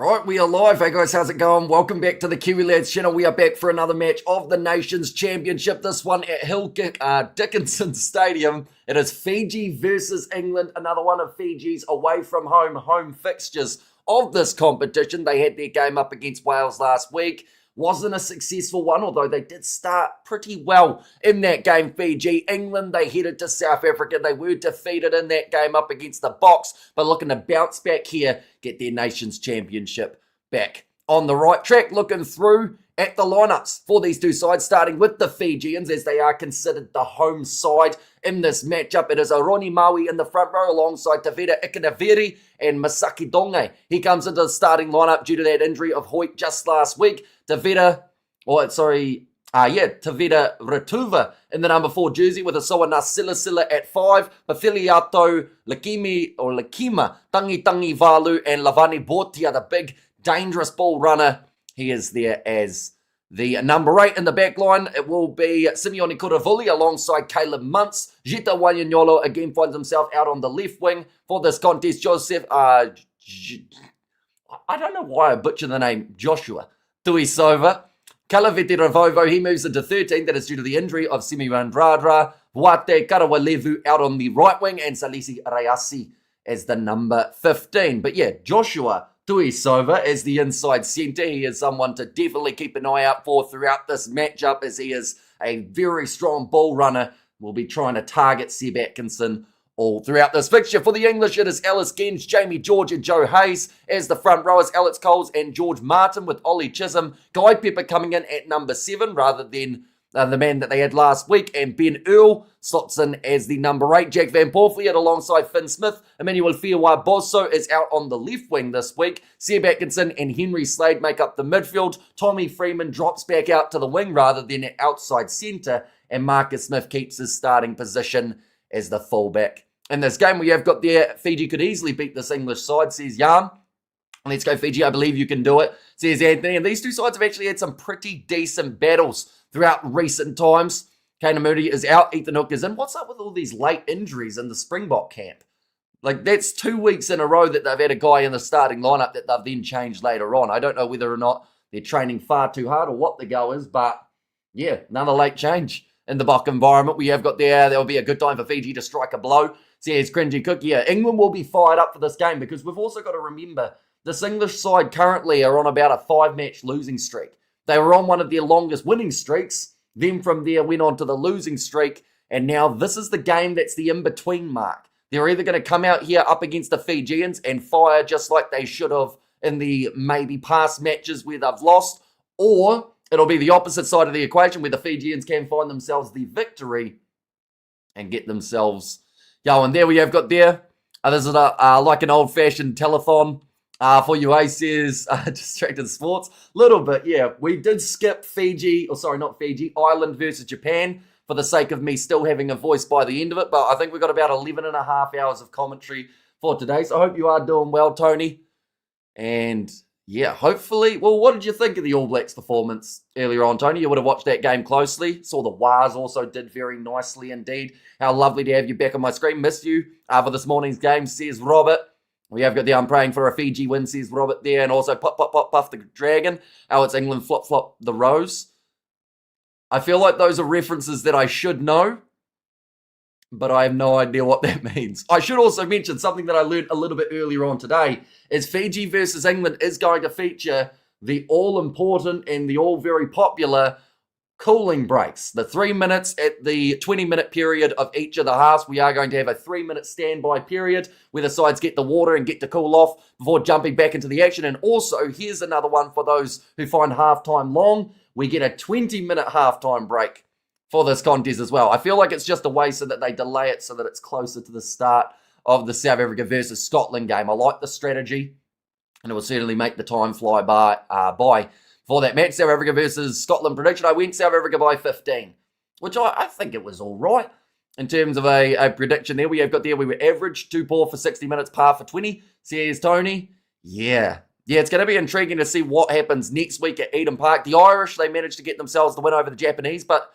Right, we are live. Hey guys, how's it going? Welcome back to the Kiwi Lads channel. We are back for another match of the Nations Championship. This one at Hill Dickinson Stadium. It is Fiji versus England. Another one of Fiji's away from home fixtures of this competition. They had their game up against Wales last week. Wasn't a successful one, although they did start pretty well in that game. Fiji, England, they headed to South Africa. They were defeated in that game up against the Box, but looking to bounce back here, get their Nations Championship back on the right track. Looking through at the lineups for these two sides, starting with the Fijians, as they are considered the home side in this matchup. It is Aroni Maui in the front row alongside Tavita Ikanaviri and Masaki Donge. He comes into the starting lineup due to that injury of Hoyt just last week. Tavita Ratuva in the number 4 jersey with Asawa Nasilasila at 5. Pafiliato Lakima, Tangi Valu, and Lavani Bortia, the big dangerous ball runner. He is there as the number 8 in the back line. It will be Simeone Kuravuli alongside Caleb Muntz. Jita Wanyanyolo again finds himself out on the left wing for this contest. I don't know why I butcher the name, Joshua Tuisova. Kalaveti Ravovo, he moves into 13. That is due to the injury of Simi Randradra. Wate Karawalevu out on the right wing, and Salisi Rayasi as the number 15. But yeah, Joshua Tuisova as the inside centre. He is someone to definitely keep an eye out for throughout this matchup, as he is a very strong ball runner. We'll be trying to target Seb Atkinson all throughout this fixture. For the English, it is Ellis Genge, Jamie George, and Joe Hayes as the front rowers. Alex Coles and George Martin with Ollie Chisholm. Guy Pepper coming in at number 7 rather than the man that they had last week. And Ben Earl slots in as the number 8. Jack Van Porfield alongside Finn Smith. Emmanuel Fiawa Bosso is out on the left wing this week. Seb Atkinson and Henry Slade make up the midfield. Tommy Freeman drops back out to the wing rather than at outside centre. And Marcus Smith keeps his starting position as the fullback. In this game, we have got there, Fiji could easily beat this English side, says Jan. Let's go, Fiji. I believe you can do it, says Anthony. And these two sides have actually had some pretty decent battles throughout recent times. Kana Moody is out, Ethan Hook is in. What's up with all these late injuries in the Springbok camp? Like, that's 2 weeks in a row that they've had a guy in the starting lineup that they've then changed later on. I don't know whether or not they're training far too hard or what the go is, but yeah, another late change in the Bok environment. We have got there will be a good time for Fiji to strike a blow. Says Cringy Cook. Yeah, England will be fired up for this game because we've also got to remember this English side currently are on about a 5-match losing streak. They were on one of their longest winning streaks. Then from there went on to the losing streak. And now this is the game that's the in-between mark. They're either going to come out here up against the Fijians and fire just like they should have in the maybe past matches where they've lost, or it'll be the opposite side of the equation where the Fijians can find themselves the victory and get themselves going. There we have got there. This is like an old-fashioned telethon for you, says Distracted Sports. Little bit, yeah. We did skip Ireland versus Japan for the sake of me still having a voice by the end of it, but I think we've got about 11 and a half hours of commentary for today, so I hope you are doing well, Tony. And yeah, hopefully, well, what did you think of the All Blacks performance earlier on, Tony? You would have watched that game closely. Saw the Wars also did very nicely indeed. How lovely to have you back on my screen. Missed you for this morning's game, says Robert. We have got there, I'm praying for a Fiji win, says Robert there. And also puff the dragon. Oh, it's England flop the rose. I feel like those are references that I should know, but I have no idea what that means. I should also mention something that I learned a little bit earlier on today is Fiji versus England is going to feature the all-important and the all-very popular cooling breaks. The 3 minutes at the 20-minute period of each of the halves. We are going to have a 3-minute standby period where the sides get the water and get to cool off before jumping back into the action. And also, here's another one for those who find halftime long. We get a 20-minute halftime break for this contest as well. I feel like it's just a way so that they delay it so that it's closer to the start of the South Africa versus Scotland game. I like the strategy, and it will certainly make the time fly by for that match. South Africa versus Scotland prediction. I went South Africa by 15, which I think it was all right in terms of a prediction there. We were average 2 poor for 60 minutes, par for 20, says Tony. Yeah, it's going to be intriguing to see what happens next week at Eden Park. The Irish, they managed to get themselves the win over the Japanese, but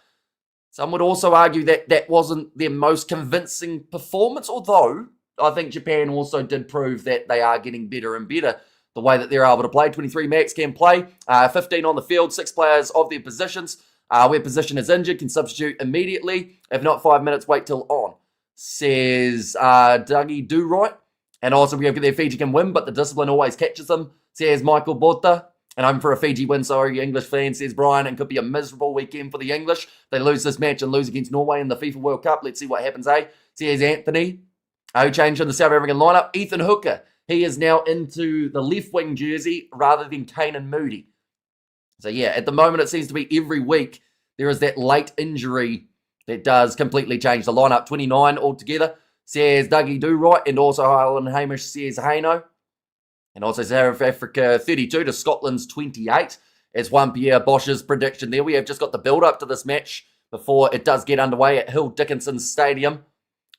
some would also argue that that wasn't their most convincing performance, although I think Japan also did prove that they are getting better and better the way that they're able to play. 23 max can play, 15 on the field, 6 players of their positions. Where position is injured, can substitute immediately. If not, 5 minutes, wait till on. Says Dougie Do Right. And also we have their Fiji can win, but the discipline always catches them. Says Michael Bota. And I'm for a Fiji win, sorry, English fan, says Brian. It could be a miserable weekend for the English. They lose this match and lose against Norway in the FIFA World Cup. Let's see what happens, eh? Says Anthony. Who changed in the South African lineup? Ethan Hooker. He is now into the left wing jersey rather than Kane Moody. So yeah, at the moment it seems to be every week there is that late injury that does completely change the lineup. 29 altogether, says Dougie Do Right, and also Highland Hamish says Haino. And also South Africa 32 to Scotland's 28. As one Pierre Bosch's prediction there. We have just got the build-up to this match before it does get underway at Hill Dickinson Stadium.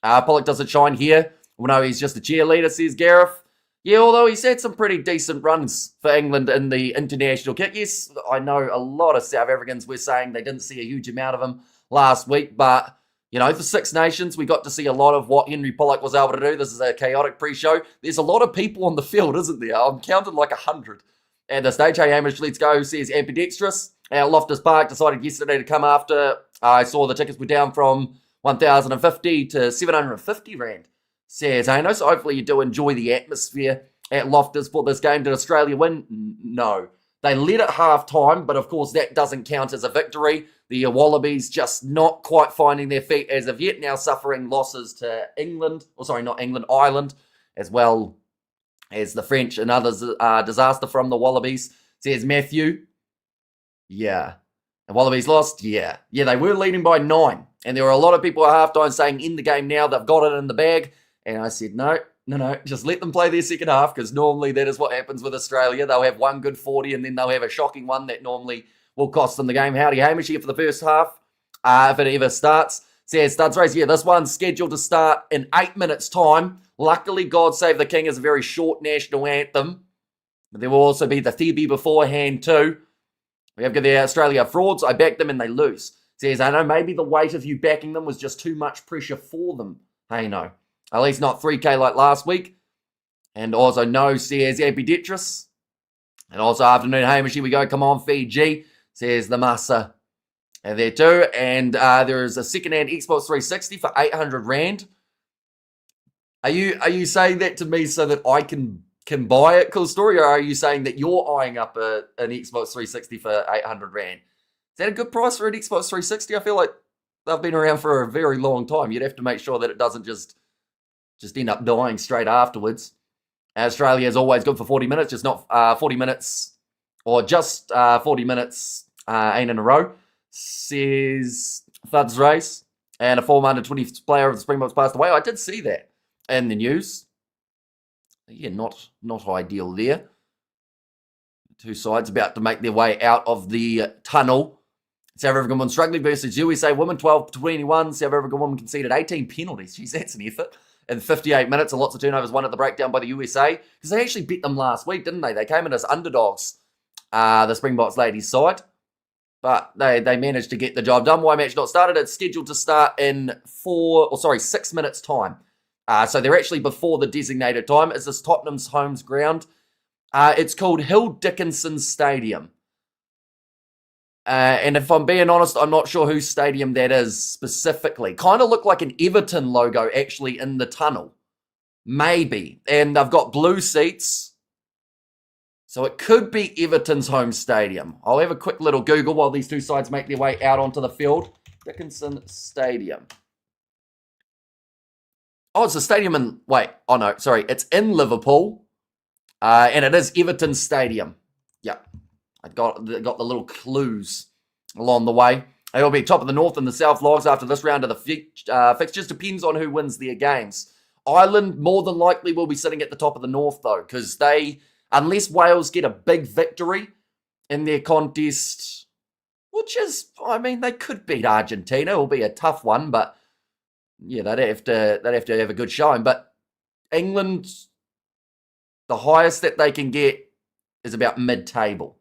Pollock doesn't shine here. Well, no, he's just a cheerleader, says Gareth. Yeah, although he's had some pretty decent runs for England in the international kick. Yes, I know a lot of South Africans were saying they didn't see a huge amount of him last week, but, you know, for Six Nations, we got to see a lot of what Henry Pollock was able to do. This is a chaotic pre-show. There's a lot of people on the field, isn't there? I'm counting like 100 at the stage. Hey, Hamish, let's go, says Ambidextrous. Loftus Park decided yesterday to come after. I saw the tickets were down from 1,050 to 750 Rand. Says Hano, so hopefully you do enjoy the atmosphere at Loftus for this game. Did Australia win? No. They led at half-time, but of course that doesn't count as a victory. The Wallabies just not quite finding their feet as of yet, now suffering losses to England, Ireland, as well as the French and others. Disaster from the Wallabies, says Matthew. Yeah. The Wallabies lost? Yeah. Yeah, they were leading by 9. And there were a lot of people at half-time saying in the game now they've got it in the bag. And I said, no, just let them play their second half, because normally that is what happens with Australia. They'll have one good 40 and then they'll have a shocking one that normally will cost them the game. Howdy, Hamish here for the first half, if it ever starts. Says Studs Race, yeah, this one's scheduled to start in 8 minutes' time. Luckily, God Save the King is a very short national anthem. But there will also be the Thebe beforehand too. We have the Australia frauds. I backed them and they lose. Says, I know maybe the weight of you backing them was just too much pressure for them. Hey, no. At least not 3K like last week. And also no, says Ambidextrous. And also afternoon, Hamish, here we go. Come on, Fiji, says the Massa. And there too. And there is a second-hand Xbox 360 for 800 Rand. Are you saying that to me so that I can buy it, Cool Story? Or are you saying that you're eyeing up an Xbox 360 for 800 Rand? Is that a good price for an Xbox 360? I feel like they've been around for a very long time. You'd have to make sure that it doesn't just end up dying straight afterwards. Australia is always good for 40 minutes, just not 40 minutes, or just 40 minutes ain't in a row, says Thuds Race. And a former under-20 player of the Springboks passed away. I did see that in the news. Yeah, not ideal there. Two sides about to make their way out of the tunnel. South African women struggling versus USA women, 12-21. South African women conceded 18 penalties. Jeez, that's an effort. In 58 minutes, and lots of turnovers, one at the breakdown by the USA. Because they actually beat them last week, didn't they? They came in as underdogs, the Springboks ladies side. But they managed to get the job done. Why match not started? It's scheduled to start in 6 minutes time. So they're actually before the designated time. It's this Tottenham's home's ground. It's called Hill Dickinson Stadium. And if I'm being honest, I'm not sure whose stadium that is specifically. Kind of looked like an Everton logo actually in the tunnel. Maybe. And they've got blue seats. So it could be Everton's home stadium. I'll have a quick little Google while these two sides make their way out onto the field. Dickinson Stadium. Oh, it's a stadium in... It's in Liverpool. And it is Everton Stadium. Yeah. I got the little clues along the way. They will be top of the North and the South logs after this round of the fixtures. Depends on who wins their games. Ireland more than likely will be sitting at the top of the North, though, because unless Wales get a big victory in their contest, which is, they could beat Argentina. It will be a tough one, but yeah, they'd have to have a good showing. But England, the highest that they can get is about mid-table.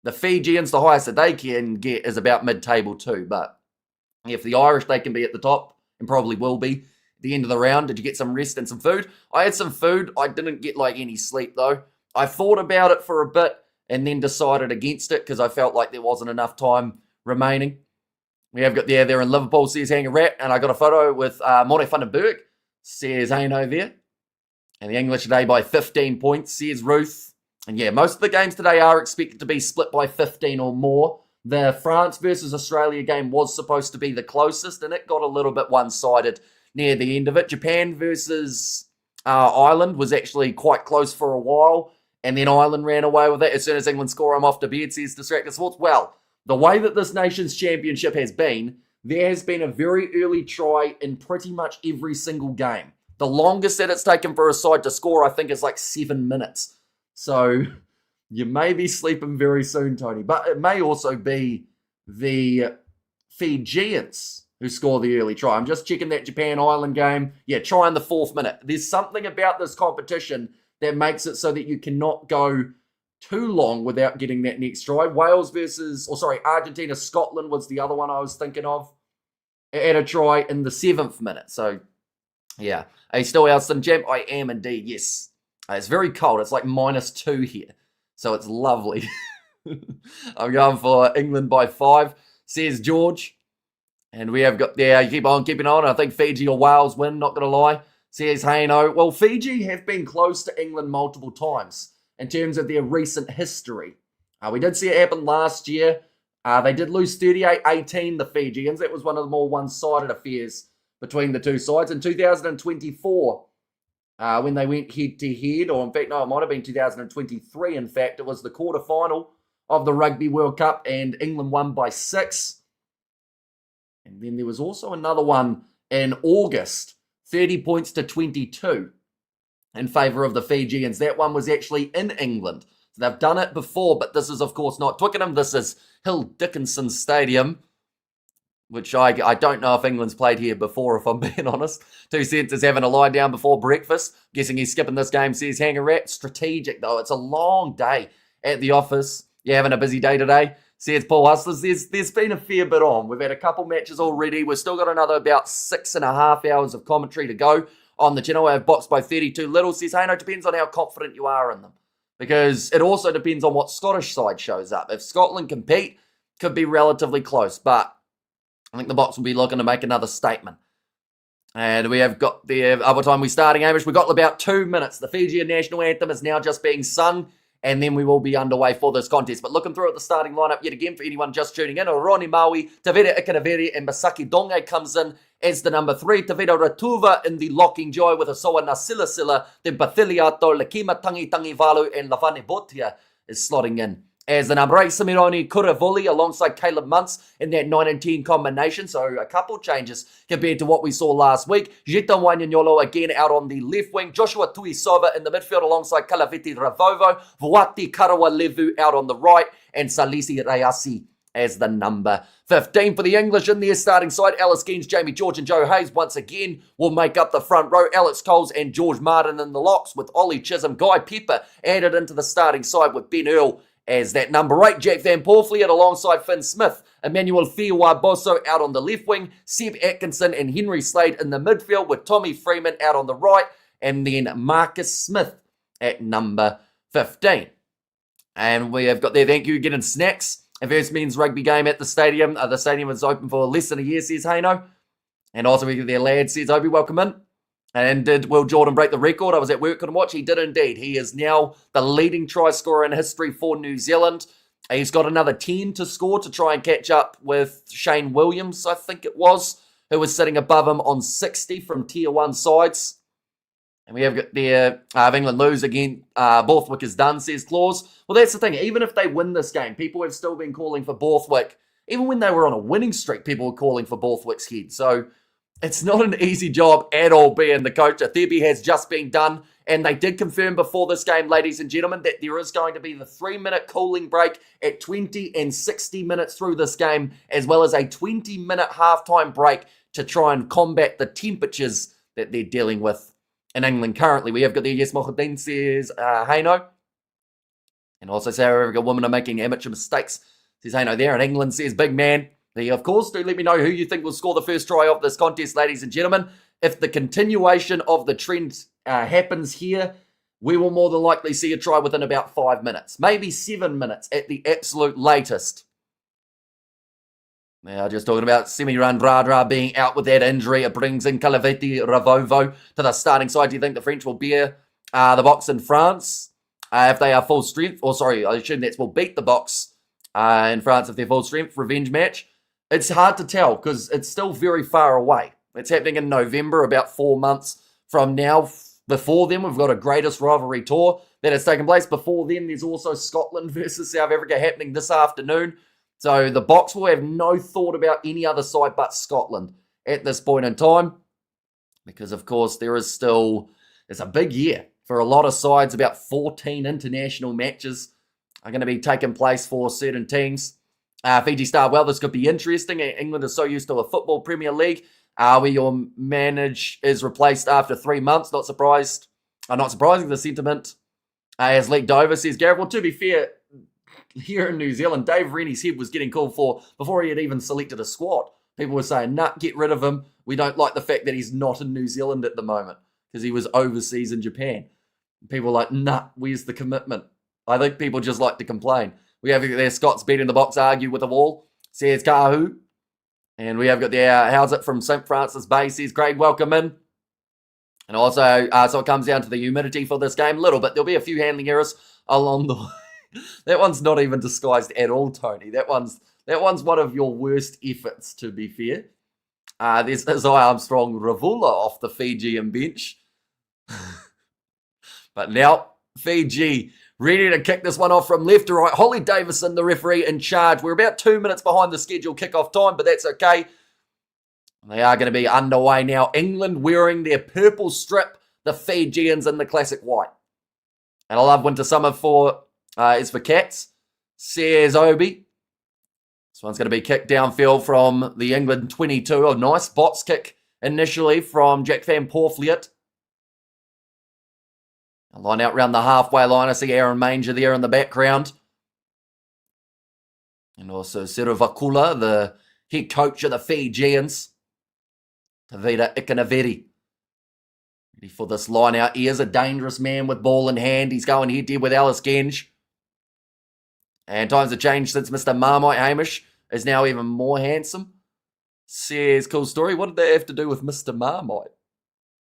The Fijians, the highest that they can get is about mid-table too. But if the Irish, they can be at the top, and probably will be at the end of the round. Did you get some rest and some food? I had some food. I didn't get any sleep though. I thought about it for a bit and then decided against it because I felt like there wasn't enough time remaining. We have got there in Liverpool, says Hang a Rat, and I got a photo with Monte van den Berg, says Hano there. And the English today by 15 points, says Ruth. And yeah, most of the games today are expected to be split by 15 or more. The France versus Australia game was supposed to be the closest, and it got a little bit one-sided near the end of it. Japan versus Ireland was actually quite close for a while, and then Ireland ran away with it. As soon as England score, I'm off to bed, says Distracted Sports. Well, the way that this Nations Championship has been, there has been a very early try in pretty much every single game. The longest that it's taken for a side to score, I think, is like 7 minutes. So you may be sleeping very soon, Tony. But it may also be the Fijians who score the early try. I'm just checking that Japan-Ireland game. Yeah, try in the 4th minute. There's something about this competition that makes it so that you cannot go too long without getting that next try. Argentina-Scotland was the other one I was thinking of. At a try in the 7th minute. So, yeah. Are you still Alston, champ? I am indeed, yes. It's very cold. It's like -2 here. So it's lovely. I'm going for England by 5, says George. And we have got there, keep on keeping on. I think Fiji or Wales win, not going to lie. Says Hano. Well, Fiji have been close to England multiple times in terms of their recent history. We did see it happen last year. They did lose 38-18, the Fijians. That was one of the more one-sided affairs between the two sides. In 2024, when they went head-to-head, or in fact, no, it might have been 2023, in fact, it was the quarterfinal of the Rugby World Cup, and England won by 6. And then there was also another one in August, 30 points to 22 in favour of the Fijians. That one was actually in England. So they've done it before, but this is, of course, not Twickenham. This is Hill Dickinson Stadium, which I don't know if England's played here before, if I'm being honest. 2 cents is having a lie down before breakfast. Guessing he's skipping this game, says Hang a Rat. Strategic, though. It's a long day at the office. You're having a busy day today, says Paul Hustlers. There's been a fair bit on. We've had a couple matches already. We've still got another about 6.5 hours of commentary to go on the channel. I have boxed by 32 little, says Hey, no, it depends on how confident you are in them. Because it also depends on what Scottish side shows up. If Scotland compete, could be relatively close. But I think the box will be looking to make another statement. And we have got the other time we're starting, Amish. We've got about 2 minutes. The Fijian national anthem is now just being sung. And then we will be underway for this contest. But looking through at the starting lineup yet again for anyone just tuning in. Roni Maui, Tavera Ikanaveri, and Masaki Donge comes in as the number 3. Tavera Ratuva in the locking joy with Asoa Nasila. Then Pathiliato, Lakima Tangi Valu, and Lavane Botia is slotting in as the number 8. Samironi Kuravoli alongside Caleb Muntz in that 9 and 10 combination. So a couple changes compared to what we saw last week. Jeta Wanyanyolo again out on the left wing. Joshua Tuisova in the midfield alongside Kalaviti Ravovo. Vuati Karawa Levu out on the right. And Salisi Rayasi as the number 15. For the English in their starting side, Alice Keens, Jamie George and Joe Hayes once again will make up the front row. Alex Coles and George Martin in the locks with Ollie Chisholm. Guy Pepper added into the starting side with Ben Earl as that number 8, Jack Van Porfleet alongside Finn Smith, Emmanuel Fiwa Bosso out on the left wing, Seb Atkinson and Henry Slade in the midfield with Tommy Freeman out on the right, and then Marcus Smith at number 15. And we have got there, thank you, getting snacks. A first men's rugby game at the stadium. The stadium is open for less than a year, says Hano. And also we get there, lad, says Obi, welcome in. And did Will Jordan break the record? I was at work, couldn't watch. He did indeed. He is now the leading try scorer in history for New Zealand. He's got another 10 to score to try and catch up with Shane Williams, I think it was, who was sitting above him on 60 from Tier 1 sides. And we have got there, if England lose again, Borthwick is done, says Claus. Well, that's the thing. Even if they win this game, people have still been calling for Borthwick. Even when they were on a winning streak, people were calling for Borthwick's head. So it's not an easy job at all being the coach. Athebi has just been done, and they did confirm before this game, ladies and gentlemen, that there is going to be the 3-minute cooling break at 20 and 60 minutes through this game, as well as a 20-minute halftime break to try and combat the temperatures that they're dealing with in England currently. We have got there, yes, Mohadin says, Hano. And also Sarah, a women are making amateur mistakes, says Hano there. And England says, big man. Of course, do let me know who you think will score the first try of this contest, ladies and gentlemen. If the continuation of the trend happens here, we will more than likely see a try within about 5 minutes, maybe 7 minutes at the absolute latest. Now, just talking about Semiran Radra being out with that injury, it brings in Calaveti Ravovo to the starting side. Do you think the French will bear the Box in France if they are full strength? Or sorry, I assume that will beat the Box in France if they're full strength. Revenge match. It's hard to tell because it's still very far away. It's happening in November, about 4 months from now. Before then, we've got a greatest rivalry tour that has taken place. Before then, there's also Scotland versus South Africa happening this afternoon. So the Box will have no thought about any other side but Scotland at this point in time. Because, of course, it's a big year for a lot of sides. About 14 international matches are going to be taking place for certain teams. Fiji start well. This could be interesting. England is so used to a football Premier League where your manager is replaced after 3 months. Not surprising, the sentiment has leaked over, says Gareth. Well, to be fair, here in New Zealand, Dave Rennie's head was getting called for before he had even selected a squad. People were saying, nah, get rid of him. We don't like the fact that he's not in New Zealand at the moment because he was overseas in Japan. People were like, nah, where's the commitment? I think people just like to complain. We have their Scots beating the Box, argue with the wall, says Kahu. And we have got the how's it from St. Francis Bay, says Craig, welcome in. And also, so it comes down to the humidity for this game a little bit. There'll be a few handling errors along the way. That one's not even disguised at all, Tony. That one's one of your worst efforts, to be fair. There's Isaiah Armstrong Ravula off the Fijian bench. But now, Fiji ready to kick this one off from left to right. Holly Davison, the referee, in charge. We're about 2 minutes behind the scheduled kickoff time, but that's okay. They are going to be underway now. England wearing their purple strip, the Fijians in the classic white. And I love winter summer is for cats, says Obi. This one's going to be kicked downfield from the England 22. A nice box kick initially from Jack Van Porfliet. A line out round the halfway line. I see Aaron Manger there in the background. And also Sirovakula, the head coach of the Fijians. Tavita Ikanaveri. Ready for this line out. He is a dangerous man with ball in hand. He's going head-to-head with Alice Genge. And times have changed since Mr. Marmite Hamish is now even more handsome. Says, cool story. What did that have to do with Mr. Marmite?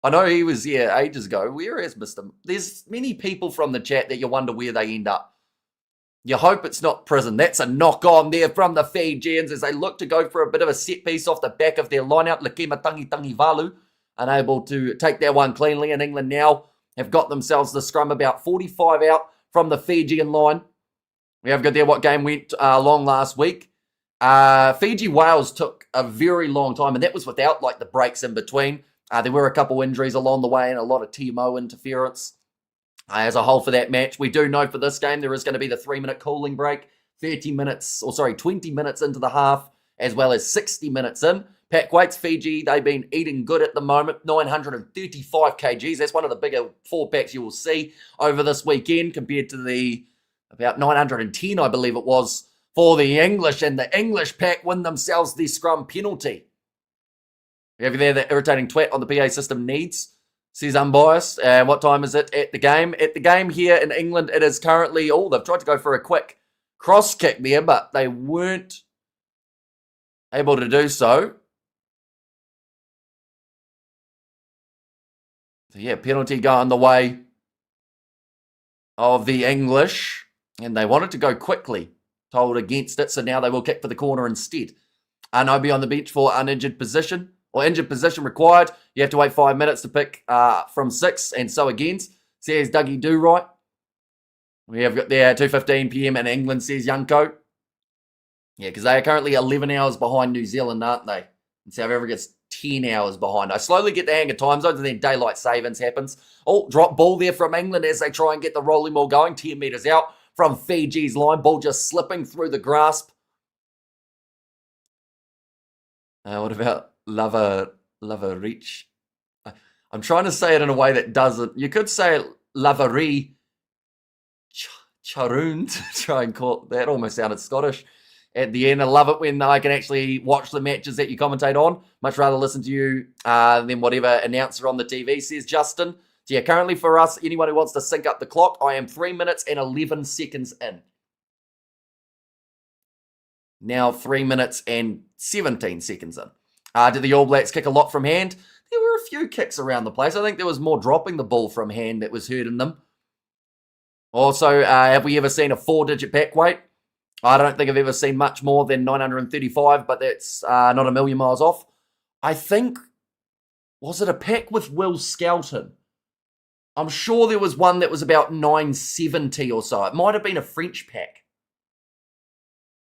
I know he was here ages ago. Where is Mr. There's many people from the chat that you wonder where they end up. You hope it's not prison. That's a knock on there from the Fijians as they look to go for a bit of a set piece off the back of their line-out. Lekema Tangi Valu unable to take that one cleanly. And England now have got themselves the scrum about 45 out from the Fijian line. We have got there what game went long last week. Fiji-Wales took a very long time, and that was without like the breaks in between. There were a couple injuries along the way and a lot of TMO interference as a whole for that match. We do know for this game there is going to be the 3-minute cooling break, 20 minutes into the half, as well as 60 minutes in. Pack weights, Fiji, they've been eating good at the moment, 935 kgs. That's one of the bigger 4-packs you will see over this weekend compared to the about 910, I believe it was, for the English. And the English pack win themselves the scrum penalty. We have there the irritating twat on the PA system needs, says unbiased. And what time is it at the game? At the game here in England, it is currently, they've tried to go for a quick cross kick there, but they weren't able to do so. So yeah, penalty going the way of the English. And they wanted to go quickly, told against it, so now they will kick for the corner instead. Anobi on the bench for uninjured position. Or injured position required. You have to wait 5 minutes to pick from 6 and so against, says Dougie Do-Right. We have got there 2:15 p.m. in England, says Youngco. Yeah, because they are currently 11 hours behind New Zealand, aren't they? And South Africa's 10 hours behind. I slowly get the hang of time zones and then daylight savings happens. Drop ball there from England as they try and get the rolling ball going. 10 metres out from Fiji's line. Ball just slipping through the grasp. What about Lava Reach? I'm trying to say it in a way that doesn't. You could say Lavary Charoon to try and call it. That almost sounded Scottish at the end. I love it when I can actually watch the matches that you commentate on. Much rather listen to you than whatever announcer on the TV, says Justin. So yeah, currently for us, anyone who wants to sync up the clock, I am 3 minutes and 11 seconds in. Now 3 minutes and 17 seconds in. Did the All Blacks kick a lot from hand? There were a few kicks around the place. I think there was more dropping the ball from hand that was hurting them. Also, have we ever seen a 4-digit pack weight? I don't think I've ever seen much more than 935, but that's not a million miles off. I think, was it a pack with Will Skelton? I'm sure there was one that was about 970 or so. It might have been a French pack.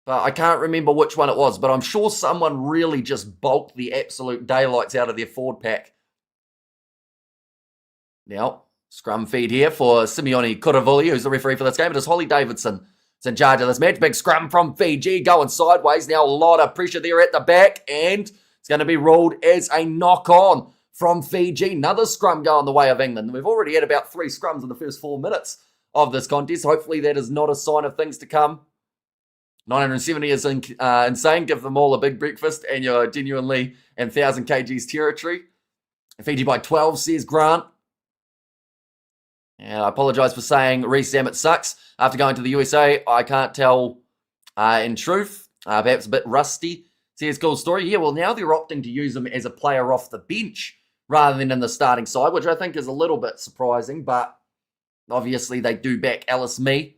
But I can't remember which one it was, but I'm sure someone really just bulked the absolute daylights out of their forward pack. Now, scrum feed here for Simeone Kuravuli, who's the referee for this game. It is Holly Davidson is in charge of this match. Big scrum from Fiji, going sideways. Now a lot of pressure there at the back, and it's going to be ruled as a knock-on from Fiji. Another scrum going the way of England. We've already had about 3 scrums in the first 4 minutes of this contest. Hopefully that is not a sign of things to come. 970 is insane. Give them all a big breakfast and you're genuinely in 1,000 kgs territory. Fiji by 12, says Grant. And I apologise for saying Reece Zammit sucks. After going to the USA, I can't tell in truth. Perhaps a bit rusty. Says cool story. Yeah, well, now they're opting to use him as a player off the bench rather than in the starting side, which I think is a little bit surprising, but obviously they do back Alice Mee.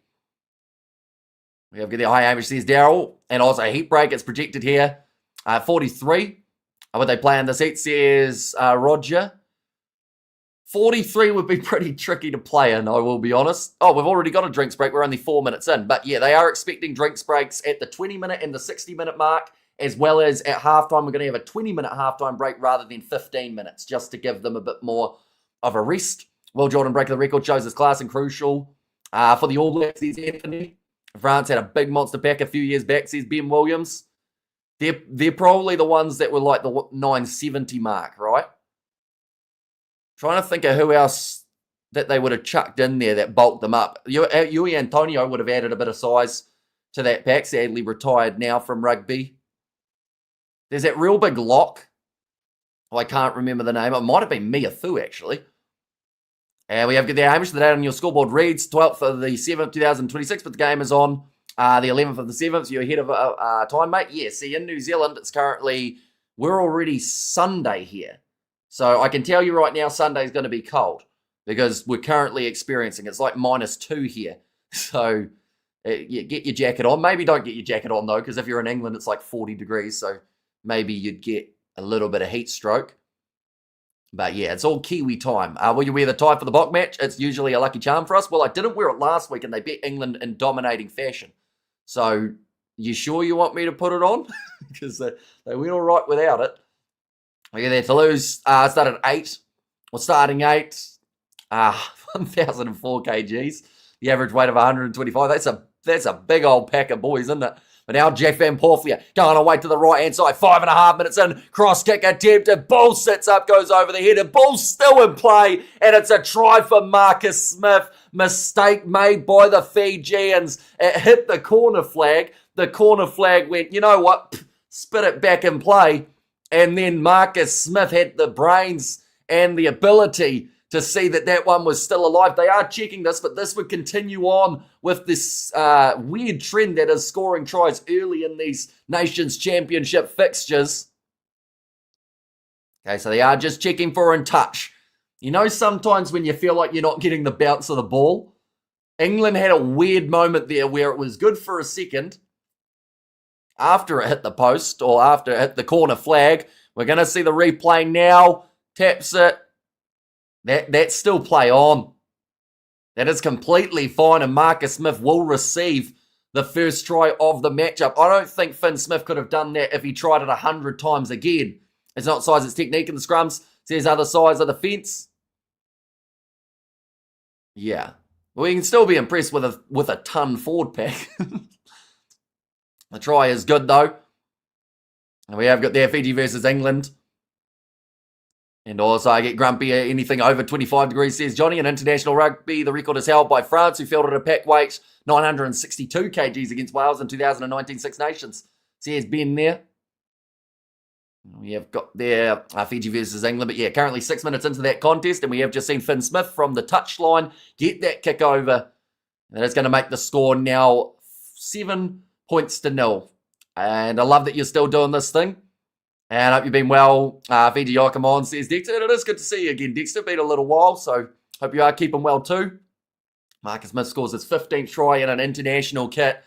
We have the high Hamish, says Daryl, and also a heat break. It's projected here. 43. Would they play in this heat, says Roger. 43 would be pretty tricky to play in, I will be honest. Oh, we've already got a drinks break. We're only 4 minutes in. But yeah, they are expecting drinks breaks at the 20-minute and the 60-minute mark, as well as at halftime. We're going to have a 20-minute halftime break rather than 15 minutes, just to give them a bit more of a rest. Will Jordan break the record? Shows his class and crucial. For the All Blacks, says Anthony. France had a big monster pack a few years back, says Ben Williams. They're probably the ones that were like the 970 mark, right? Trying to think of who else that they would have chucked in there that bulked them up. Yui Antonio would have added a bit of size to that pack. Sadly retired now from rugby. There's that real big lock. Oh, I can't remember the name. It might have been Mia Fu, actually. And we have there, Hamish, the date on your scoreboard reads 12th of the 7th, 2026, but the game is on the 11th of the 7th. So you're ahead of time, mate. Yeah, see, in New Zealand, it's currently, we're already Sunday here. So I can tell you right now, Sunday's going to be cold because we're currently experiencing, it's like -2 here. So get your jacket on. Maybe don't get your jacket on, though, because if you're in England, it's like 40 degrees. So maybe you'd get a little bit of heat stroke. But yeah, it's all Kiwi time. Will you wear the tie for the Bok match? It's usually a lucky charm for us. Well, I didn't wear it last week and they beat England in dominating fashion. So you sure you want me to put it on? Because they went all right without it. Okay, there, Toulouse started 8. Or starting 8. 1,004 kgs. The average weight of 125. That's a big old pack of boys, isn't it? But now Jack Van Porflia going away to the right-hand side. 5.5 minutes in. Cross kick attempted. Ball sits up, goes over the head. And ball's still in play. And it's a try for Marcus Smith. Mistake made by the Fijians. It hit the corner flag. The corner flag went, you know what? Spit it back in play. And then Marcus Smith had the brains and the ability to see that one was still alive. They are checking this, but this would continue on with this weird trend that is scoring tries early in these Nations Championship fixtures. Okay, so they are just checking for in touch. You know, sometimes when you feel like you're not getting the bounce of the ball, England had a weird moment there where it was good for a second. After it hit the post or after it hit the corner flag, we're going to see the replay now. Taps it. That's still play on. That is completely fine, and Marcus Smith will receive the first try of the matchup. I don't think Finn Smith could have done that if he tried it 100 times again. It's not size, it's technique in the scrums. Says other size of the fence. Yeah. Well, you can still be impressed with a ton forward pack. The try is good, though. And we have got there Fiji versus England. And also, I get grumpy at anything over 25 degrees, says Johnny. In international rugby, the record is held by France, who fielded a pack weight 962 kgs against Wales in 2019 Six Nations. Says Ben there. We have got there Fiji versus England. But yeah, currently 6 minutes into that contest, and we have just seen Finn Smith from the touchline get that kick over. And it's going to make the score now 7 points to 0. And I love that you're still doing this thing. And I hope you've been well. Fiji Yakamon says, Dexter, it is good to see you again, Dexter. Been a little while, so hope you are keeping well too. Marcus Smith scores his 15th try in an international kit.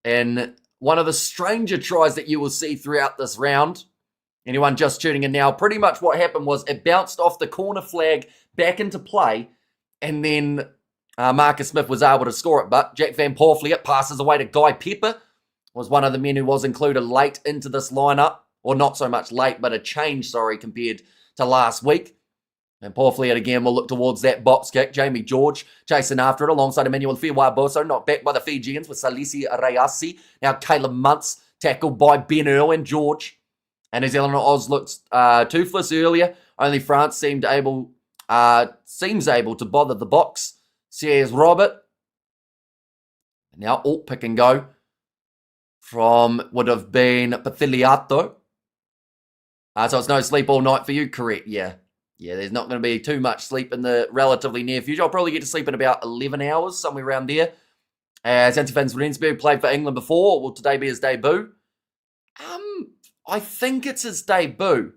And one of the stranger tries that you will see throughout this round. Anyone just tuning in now, pretty much what happened was it bounced off the corner flag back into play, and then Marcus Smith was able to score it. But Jack Van Porfliet passes away to Guy Pepper, was one of the men who was included late into this lineup, or not so much late, but a change, compared to last week. And Porfliet again will look towards that box kick. Jamie George chasing after it alongside Emmanuel Fiwa-Boso, knocked back by the Fijians with Salisi Rayasi. Now Caleb Muntz tackled by Ben Earl and George. And New Zealand and Oz looked toothless earlier. Only France seems able to bother the box. Says Robert. Now alt pick and go from would have been Pathiliato. So it's no sleep all night for you? Correct, yeah. Yeah, there's not going to be too much sleep in the relatively near future. I'll probably get to sleep in about 11 hours, somewhere around there. Zanti Van Rensburg played for England before. Will today be his debut? I think it's his debut.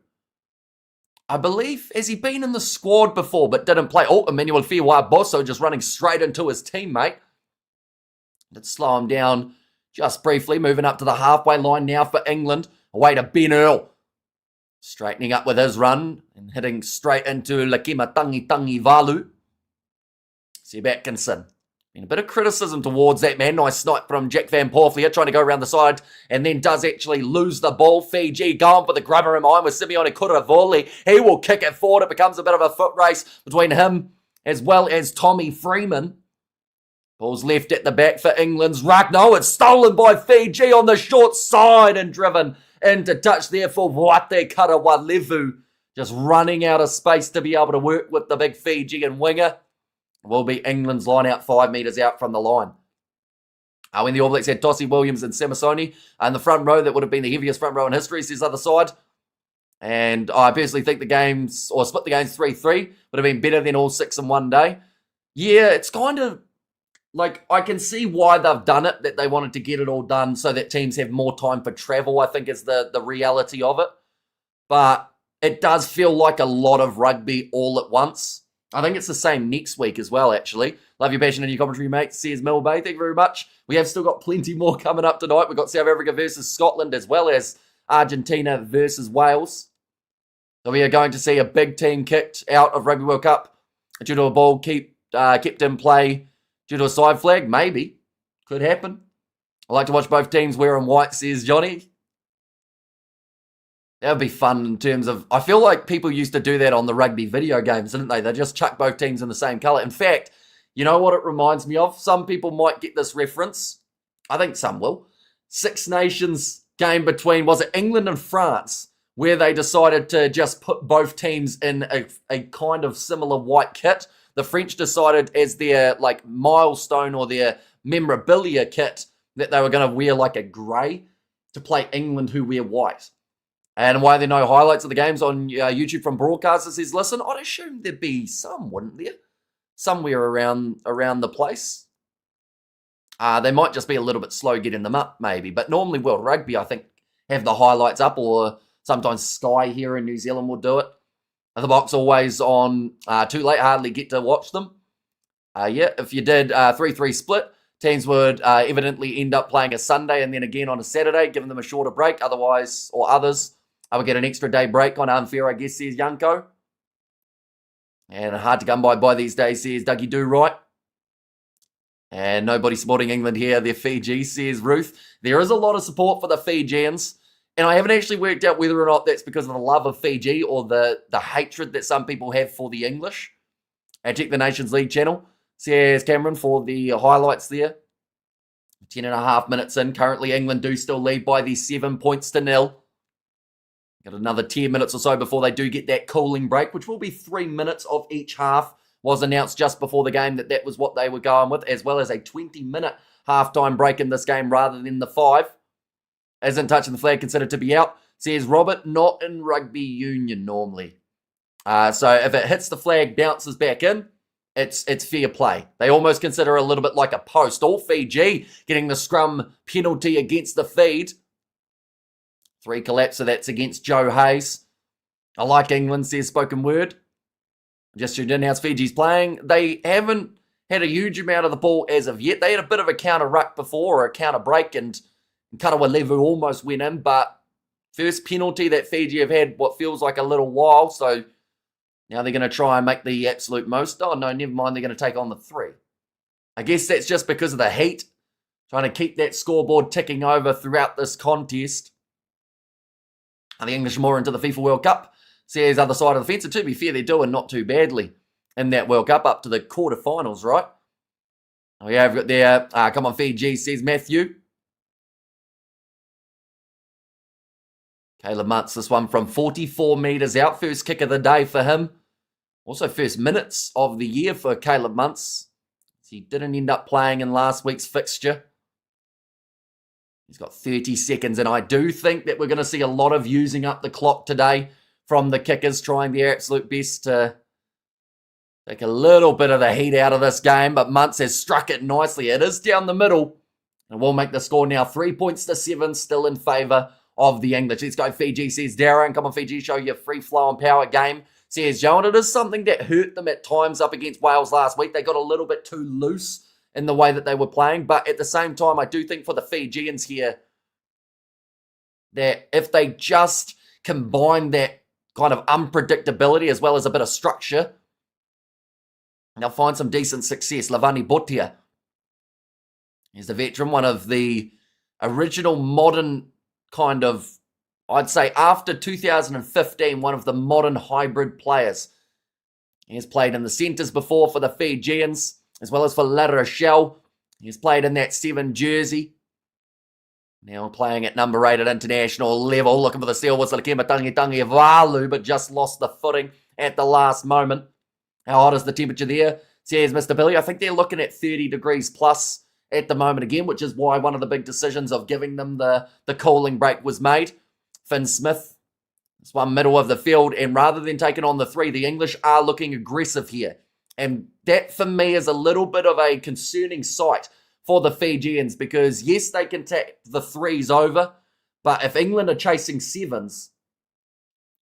I believe, has he been in the squad before but didn't play? Oh, Emmanuel Fiwa-Boso just running straight into his teammate. Let's slow him down just briefly. Moving up to the halfway line now for England. Away to Ben Earl. Straightening up with his run and hitting straight into Lakima Tangi Valu. Seb Atkinson. And a bit of criticism towards that man. Nice snipe from Jack Van Porfliet trying to go around the side and then does actually lose the ball. Fiji going for the grubber in mind with Simeone Kuravoli. He will kick it forward. It becomes a bit of a foot race between him as well as Tommy Freeman. Ball's left at the back for England's ruck. No, it's stolen by Fiji on the short side and driven into touch there for Wate Karawalevu. Just running out of space to be able to work with the big Fijian winger. Will be England's line out 5 metres out from the line. When the All Blacks had Tossie Williams and Samasoni in the front row, that would have been the heaviest front row in history, says other side. And I personally think the games, or split the games 3-3, would have been better than all 6 in one day. Yeah, it's kind of like, I can see why they've done it, that they wanted to get it all done so that teams have more time for travel, I think is the reality of it. But it does feel like a lot of rugby all at once. I think it's the same next week as well, actually. Love your passion and your commentary, mate. Says Mel Bay. Thank you very much. We have still got plenty more coming up tonight. We've got South Africa versus Scotland as well as Argentina versus Wales. So we are going to see a big team kicked out of Rugby World Cup due to a ball kept in play due to a side flag. Maybe. Could happen. I like to watch both teams wearing white, says Johnny. That would be fun in terms of, I feel like people used to do that on the rugby video games, didn't they? They just chuck both teams in the same colour. In fact, you know what it reminds me of? Some people might get this reference. I think some will. Six Nations game between, was it England and France, where they decided to just put both teams in a kind of similar white kit. The French decided as their milestone or their memorabilia kit that they were going to wear like a grey to play England who wear white. And why are there no highlights of the games on YouTube from broadcasters? Says, listen, I'd assume there'd be some, wouldn't there? Somewhere around the place. They might just be a little bit slow getting them up, maybe. But normally World Rugby, I think, have the highlights up, or sometimes Sky here in New Zealand will do it. The box always on too late, hardly get to watch them. If you did 3-3 split, teams would evidently end up playing a Sunday and then again on a Saturday, giving them a shorter break. Otherwise, or others, I would get an extra day break on unfair, I guess, says Yanko. And hard to come by these days, says Dougie Do Right. And nobody supporting England here. They're Fiji, says Ruth. There is a lot of support for the Fijians. And I haven't actually worked out whether or not that's because of the love of Fiji or the hatred that some people have for the English. And check the Nations League channel. Says Cameron for the highlights there. 10.5 minutes in. Currently, England do still lead by the 7 points to 0. Got another 10 minutes or so before they do get that cooling break, which will be 3 minutes of each half. Was announced just before the game that was what they were going with, as well as a 20-minute halftime break in this game rather than the 5. Isn't touching the flag considered to be out? Says, Robert, not in rugby union normally. So if it hits the flag, bounces back in, it's fair play. They almost consider it a little bit like a post. All Fiji getting the scrum penalty against the feed. 3 collapse, so that's against Joe Hayes. I like England, says Spoken Word. Just tuned in, how's Fiji's playing? They haven't had a huge amount of the ball as of yet. They had a bit of a counter ruck before, or a counter break, and Karawalevu almost went in, but first penalty that Fiji have had what feels like a little while, so now they're going to try and make the absolute most. Oh, no, never mind. They're going to take on the 3. I guess that's just because of the heat. Trying to keep that scoreboard ticking over throughout this contest. And the English more into the FIFA World Cup. Says other side of the fence. And to be fair, they're doing not too badly in that World Cup up to the quarterfinals, right? Oh, yeah, I've got there. Come on, Fiji, says Matthew. Caleb Muntz, this one from 44 metres out. First kick of the day for him. Also first minutes of the year for Caleb Muntz. He didn't end up playing in last week's fixture. He's got 30 seconds, and I do think that we're going to see a lot of using up the clock today from the kickers, trying their absolute best to take a little bit of the heat out of this game, but Muntz has struck it nicely. It is down the middle, and we'll make the score now 3 points to 7, still in favour of the English. Let's go Fiji, says Darren. Come on, Fiji, show your free flow and power game, says Joe. And it is something that hurt them at times up against Wales last week. They got a little bit too loose in the way that they were playing. But at the same time, I do think for the Fijians here, that if they just combine that kind of unpredictability as well as a bit of structure, they'll find some decent success. Lavani Botia is the veteran, one of the original modern kind of, I'd say after 2015, one of the modern hybrid players. He has played in the centres before for the Fijians, as well as for La Rochelle. He's played in that 7 jersey. Now playing at number 8 at international level, looking for the seal whistle, Lakema Tangi Valu, but just lost the footing at the last moment. How hot is the temperature there? Says Mr. Billy. I think they're looking at 30 degrees plus at the moment again, which is why one of the big decisions of giving them the cooling break was made. Finn Smith, this one middle of the field, and rather than taking on the 3, the English are looking aggressive here. And that, for me, is a little bit of a concerning sight for the Fijians because, yes, they can take the 3s over, but if England are chasing 7s,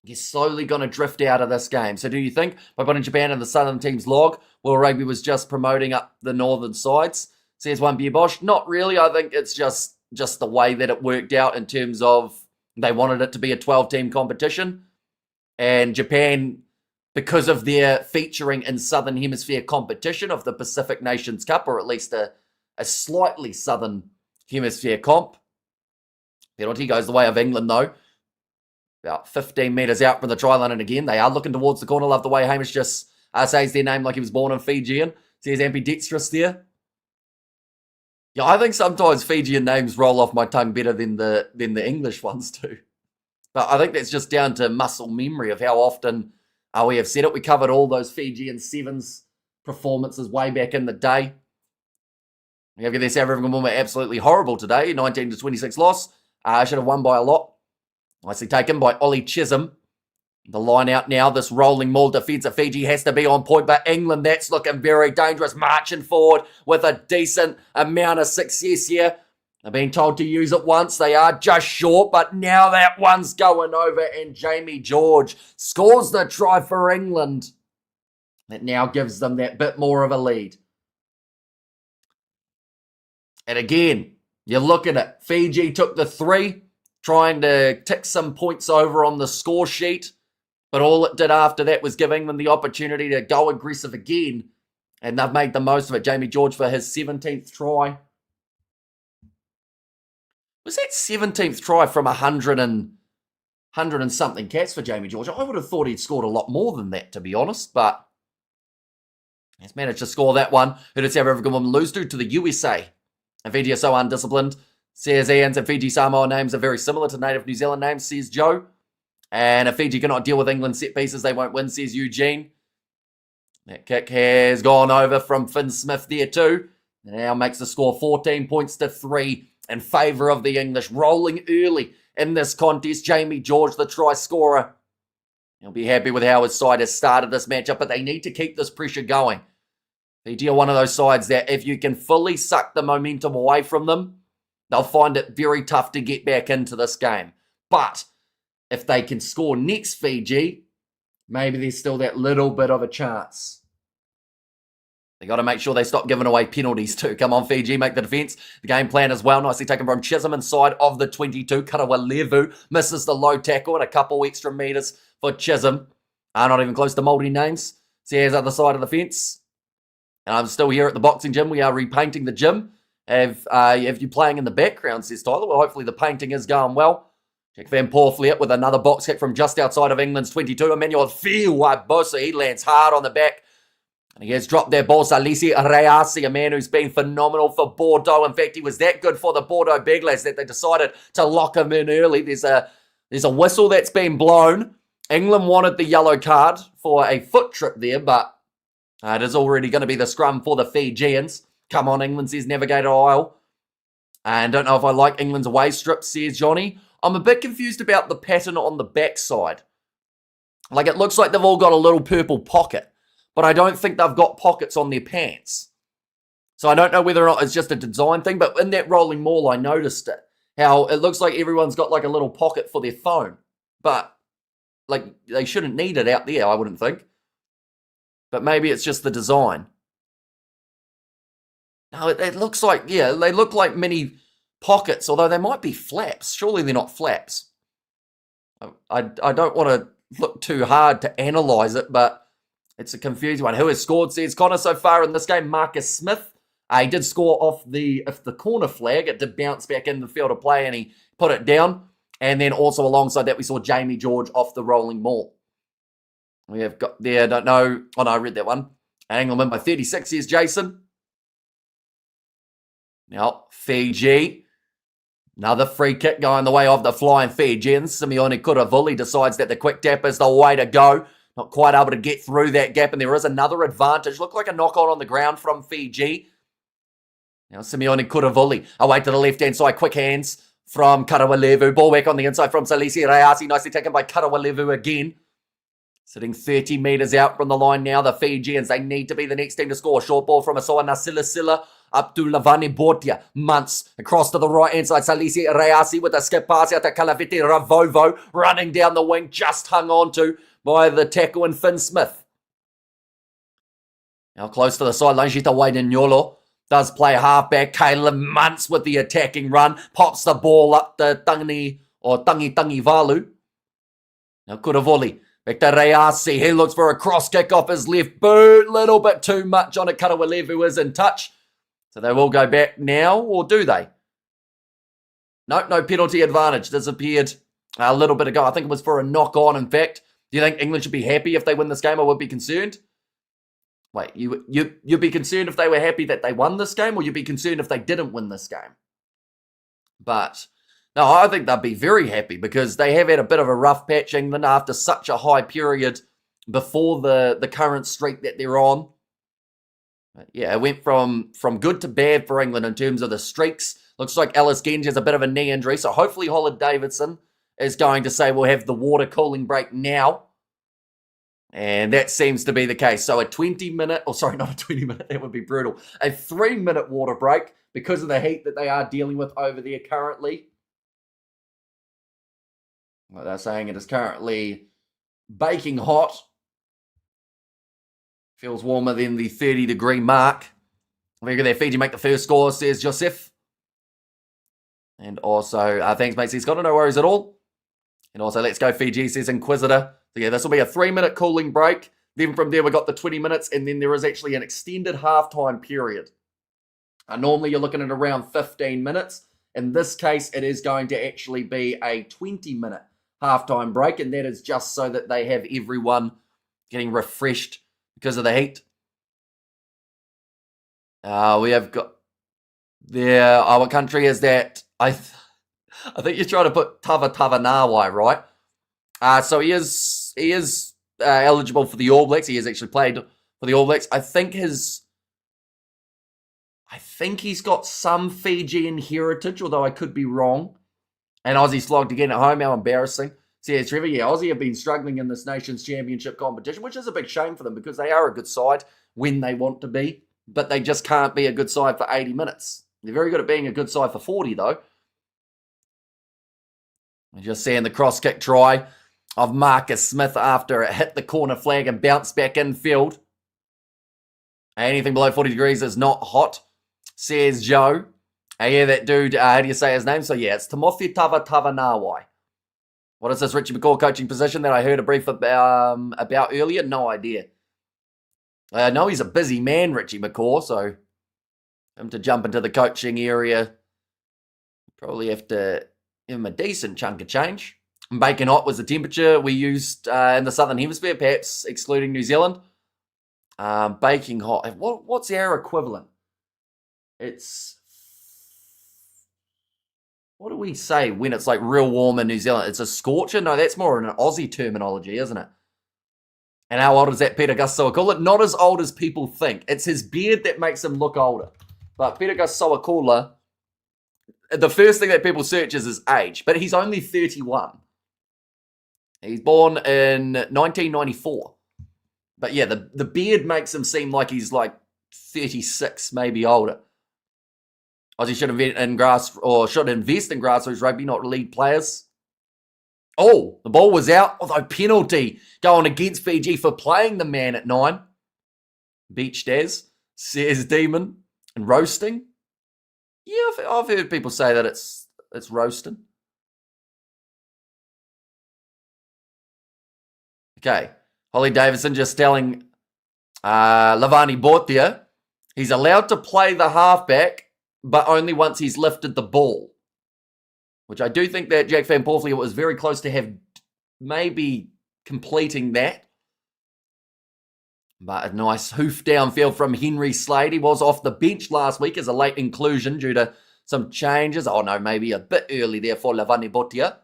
you're slowly going to drift out of this game. So do you think, by putting Japan in the southern team's log, World Rugby was just promoting up the northern sides? Says one Beer Bosch. Not really. I think it's just the way that it worked out in terms of they wanted it to be a 12-team competition. And Japan, because of their featuring in Southern Hemisphere competition of the Pacific Nations Cup, or at least a slightly Southern Hemisphere comp. Penalty goes the way of England, though. About 15 metres out from the try line, and again, they are looking towards the corner. Love the way Hamish just says their name like he was born in Fijian. Says ambidextrous there. Yeah, I think sometimes Fijian names roll off my tongue better than the English ones do. But I think that's just down to muscle memory of how often we have said it. We covered all those Fijian 7s performances way back in the day. We have this South African woman absolutely horrible today. 19-26 loss. Should have won by a lot. Nicely taken by Ollie Chisholm. The line out now. This rolling maul defence of Fiji has to be on point. But England, that's looking very dangerous. Marching forward with a decent amount of success here. They're being told to use it once. They are just short. But now that one's going over. And Jamie George scores the try for England. That now gives them that bit more of a lead. And again, you look at it. Fiji took the 3, trying to tick some points over on the score sheet. But all it did after that was giving them the opportunity to go aggressive again. And they've made the most of it. Jamie George for his 17th try. Was that 17th try from 100 and something cats for Jamie George? I would have thought he'd scored a lot more than that, to be honest. But he's managed to score that one. Who did South African woman lose to the USA? And Fiji are so undisciplined. Says Ian, and Fiji Samoa names are very similar to native New Zealand names, says Joe. And if Fiji cannot deal with England's set pieces, they won't win, says Eugene. That kick has gone over from Finn Smith there too. Now makes the score 14 points to 3 in favour of the English, rolling early in this contest. Jamie George, the try scorer, he'll be happy with how his side has started this matchup, but they need to keep this pressure going. Fiji are one of those sides that if you can fully suck the momentum away from them, they'll find it very tough to get back into this game. But if they can score next Fiji, maybe there's still that little bit of a chance. They got to make sure they stop giving away penalties too. Come on, Fiji, make the defence. The game plan as well, nicely taken from Chisholm inside of the 22. Karawalevu misses the low tackle and a couple extra metres for Chisholm. Not even close to Māori names. So here's the other side of the fence. And I'm still here at the boxing gym. We are repainting the gym. Have you playing in the background, says Tyler. Well, hopefully the painting is going well. Jack Van Porfleet with another box kick from just outside of England's 22. Emmanuel Fiuabosa, he lands hard on the back. And he has dropped their ball. Salisi Reasi, a man who's been phenomenal for Bordeaux. In fact, he was that good for the Bordeaux Beglars that they decided to lock him in early. There's a whistle that's been blown. England wanted the yellow card for a foot trip there, but it is already going to be the scrum for the Fijians. Come on, England, says Navigator Isle. And don't know if I like England's away strip, says Johnny. I'm a bit confused about the pattern on the backside. Like, it looks like they've all got a little purple pocket, but I don't think they've got pockets on their pants. So I don't know whether or not it's just a design thing, but in that rolling maul, I noticed it. How it looks like everyone's got like a little pocket for their phone. But, like, they shouldn't need it out there, I wouldn't think. But maybe it's just the design. No, it looks like, yeah, they look like mini pockets, although they might be flaps. Surely they're not flaps. I don't want to look too hard to analyse it, but it's a confusing one. Who has scored, says Connor, so far in this game? Marcus Smith. He did score off the corner flag. It did bounce back in the field of play, and he put it down. And then also alongside that, we saw Jamie George off the rolling maul. We have got there, don't know. Oh, no, I read that one. England win by 36, here's Jason. Now, Fiji. Another free kick going the way of the Flying Fijians. Simeone Kuravuli decides that the quick tap is the way to go. Not quite able to get through that gap, and there is another advantage. Looked like a knock-on on the ground from Fiji. Now, Simeone Kuravuli away to the left-hand side. Quick hands from Karawalevu. Ball back on the inside from Salisi Reasi. Nicely taken by Karawalevu again. Sitting 30 metres out from the line now, the Fijians. They need to be the next team to score. Short ball from Asoa Nasilasila up to Lavani Bortia. Munts across to the right-hand side. Salisi Reasi with a skip pass out to Kalaviti Ravovo. Running down the wing, just hung on to by the tackle and Finn Smith. Now close to the sideline, Jita Wade Nyolo does play halfback. Caleb Munts with the attacking run. Pops the ball up to Tangi Valu. Now Kuravoli. Back to Reasi. He looks for a cross kick off his left boot. Little bit too much on it. Karawalevu is in touch. So they will go back now, or do they? Nope, no penalty advantage. Disappeared a little bit ago. I think it was for a knock-on, in fact. Do you think England should be happy if they win this game, or would be concerned? Wait, you'd be concerned if they were happy that they won this game, or you'd be concerned if they didn't win this game? But no, I think they'd be very happy because they have had a bit of a rough patch, England, after such a high period before the current streak that they're on. But yeah, it went from good to bad for England in terms of the streaks. Looks like Ellis Genge has a bit of a knee injury, so hopefully Holland Davidson is going to say we'll have the water cooling break now. And that seems to be the case. So a 20-minute, oh sorry, not a 20-minute, that would be brutal. A 3-minute water break because of the heat that they are dealing with over there currently. Well, they're saying it is currently baking hot. Feels warmer than the 30-degree mark. Look at that, Fiji make the first score, says Joseph. And also, thanks, mate, says, got no worries at all. And also, let's go Fiji, says Inquisitor. So yeah, this will be a 3-minute cooling break. Then from there, we got the 20 minutes, and then there is actually an extended halftime period. Normally, you're looking at around 15 minutes. In this case, it is going to actually be a 20-minute halftime break, and that is just so that they have everyone getting refreshed because of the heat. We have got there. What country is that? I think you're trying to put Tava Nawai, right? So he is eligible for the All Blacks. He has actually played for the All Blacks. I think his I think he's got some Fijian heritage, although I could be wrong. And Aussie slogged again at home. How embarrassing. Says Trevor, yeah, Aussie have been struggling in this nation's championship competition, which is a big shame for them because they are a good side when they want to be, but they just can't be a good side for 80 minutes. They're very good at being a good side for 40, though. We're just seeing the cross-kick try of Marcus Smith after it hit the corner flag and bounced back infield. Anything below 40 degrees is not hot, says Joe. Yeah, that dude, how do you say his name? So, yeah, it's Timothy Tavanawai. What is this Richie McCaw coaching position that I heard a brief about earlier? No idea. I know he's a busy man, Richie McCaw, so him to jump into the coaching area, probably have to give him a decent chunk of change. Baking hot was the temperature we used in the Southern Hemisphere, perhaps excluding New Zealand. Baking hot. What's our equivalent? It's... What do we say when it's like real warm in New Zealand? It's a scorcher? No, that's more an Aussie terminology, isn't it? And how old is that Peter Gus-Sowakula? Not as old as people think. It's his beard that makes him look older. But Peter Gus-Sowakula, the first thing that people search is his age. But he's only 31. He's born in 1994. But yeah, the beard makes him seem like he's like 36, maybe older. Aussie should invest in grassroots rugby, not lead players. Oh, the ball was out, although penalty going against Fiji for playing the man at 9. Beached as, says Demon. And roasting? Yeah, I've heard people say that it's roasting. Okay, Holly Davison just telling Lavani Bortia he's allowed to play the halfback, but only once he's lifted the ball. Which I do think that Jack Van Porfleet was very close to have maybe completing that. But a nice hoof downfield from Henry Slade. He was off the bench last week as a late inclusion due to some changes. Oh no, maybe a bit early there for Lavani Bortia.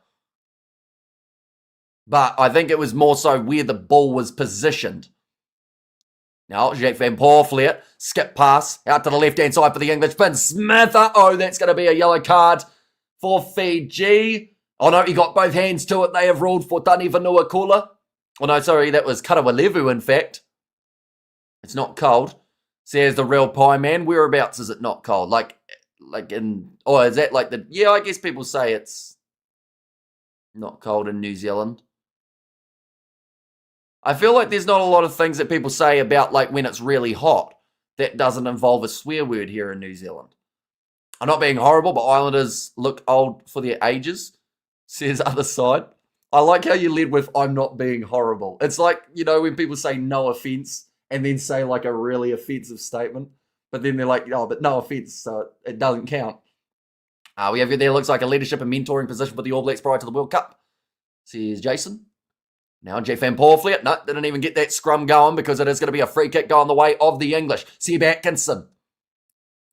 But I think it was more so where the ball was positioned. Now, Jack Van Porfleet, skip pass, out to the left-hand side for the English. Finn Smith, that's going to be a yellow card for Fiji. Oh no, he got both hands to it. They have ruled for Tani Vanuakula. Oh no, sorry, that was Karawalevu, in fact. It's not cold, says the real pie man. Whereabouts is it not cold? Like in, or is that like the, yeah, I guess people say it's not cold in New Zealand. I feel like there's not a lot of things that people say about like when it's really hot that doesn't involve a swear word here in New Zealand. I'm not being horrible, but Islanders look old for their ages, says other side. I like how you led with I'm not being horrible. It's like, you know, when people say no offense and then say like a really offensive statement, but then they're like, oh, but no offense, so it doesn't count. We have you there, looks like a leadership and mentoring position for the All Blacks prior to the World Cup, says Jason. Now Jeff Van Porfleet, no, didn't even get that scrum going because it is going to be a free kick going the way of the English. Seb Atkinson,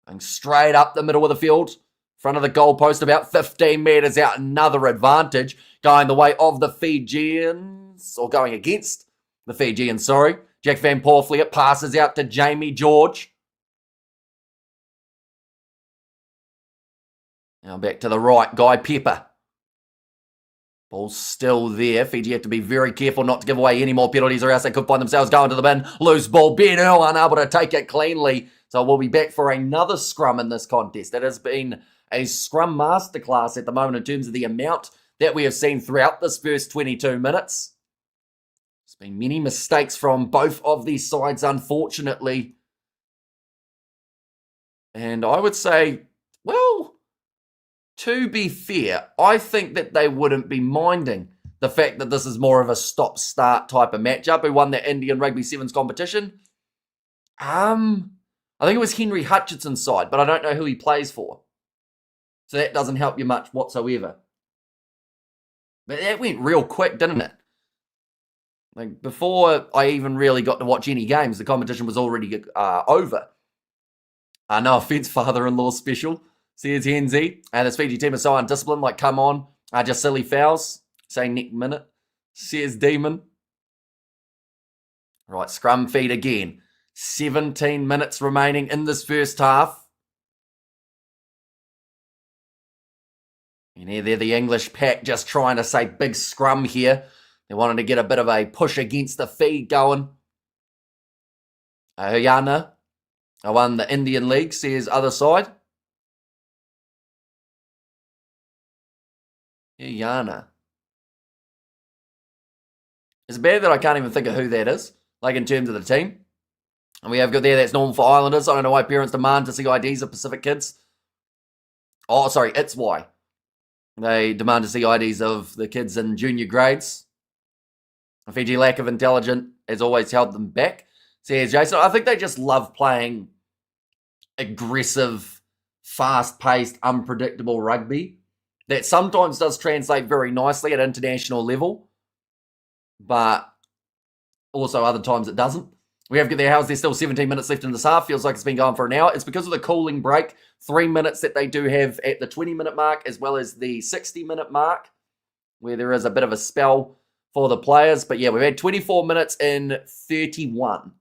going straight up the middle of the field, front of the goalpost, about 15 metres out, another advantage, going the way of the Fijians, or going against the Fijians, sorry. Jack Van Porfleet passes out to Jamie George. Now back to the right, Guy Pepper. Ball's still there. Fiji have to be very careful not to give away any more penalties or else they could find themselves going to the bin. Loose ball. Ben Earl unable to take it cleanly. So we'll be back for another scrum in this contest. It has been a scrum masterclass at the moment in terms of the amount that we have seen throughout this first 22 minutes. There's been many mistakes from both of these sides, unfortunately. And I would say, well, to be fair, I think that they wouldn't be minding the fact that this is more of a stop-start type of matchup. Who won the Indian Rugby Sevens competition? I think it was Henry Hutchinson's side, but I don't know who he plays for. So that doesn't help you much whatsoever. But that went real quick, didn't it? Like before I even really got to watch any games, the competition was already over. No offense, father-in-law special. Says Henzi. And this Fiji team is so undisciplined. Like, come on. Just silly fouls. Say next minute. Says Demon. Right, scrum feed again. 17 minutes remaining in this first half. And here they're the English pack just trying to say big scrum here. They wanted to get a bit of a push against the Fiji going. Huyana, I won the Indian League, says other side. Huyana. It's bad that I can't even think of who that is, like in terms of the team. And we have got there, that's normal for Islanders. I don't know why parents demand to see IDs of Pacific kids. Oh, sorry, it's why. They demand to see IDs of the kids in junior grades. Fiji lack of intelligence has always held them back, says Jason. I think they just love playing aggressive, fast-paced, unpredictable rugby that sometimes does translate very nicely at international level, but also other times it doesn't. We have got there, how's there still 17 minutes left in this half? Feels like it's been going for an hour. It's because of the cooling break, 3 minutes that they do have at the 20-minute mark, as well as the 60-minute mark, where there is a bit of a spell for the players. But yeah, we've had 24 minutes in 31.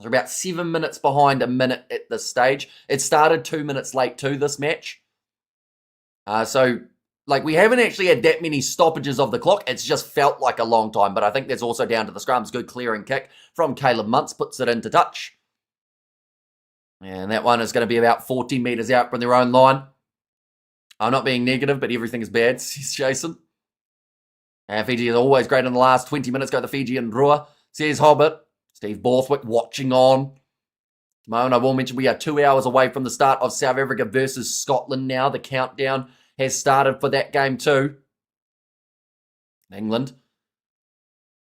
We're about 7 minutes behind a minute at this stage. It started 2 minutes late too, this match. We haven't actually had that many stoppages of the clock. It's just felt like a long time, but I think that's also down to the scrums. Good clearing kick from Caleb Muntz, puts it into touch. And that one is going to be about 40 metres out from their own line. I'm not being negative, but everything is bad, says Jason. And Fiji is always great in the last 20 minutes. Go the Fiji and Rua, says Hobbit. Steve Borthwick watching on. At the moment, I will mention we are 2 hours away from the start of South Africa versus Scotland now. The countdown has started for that game too. England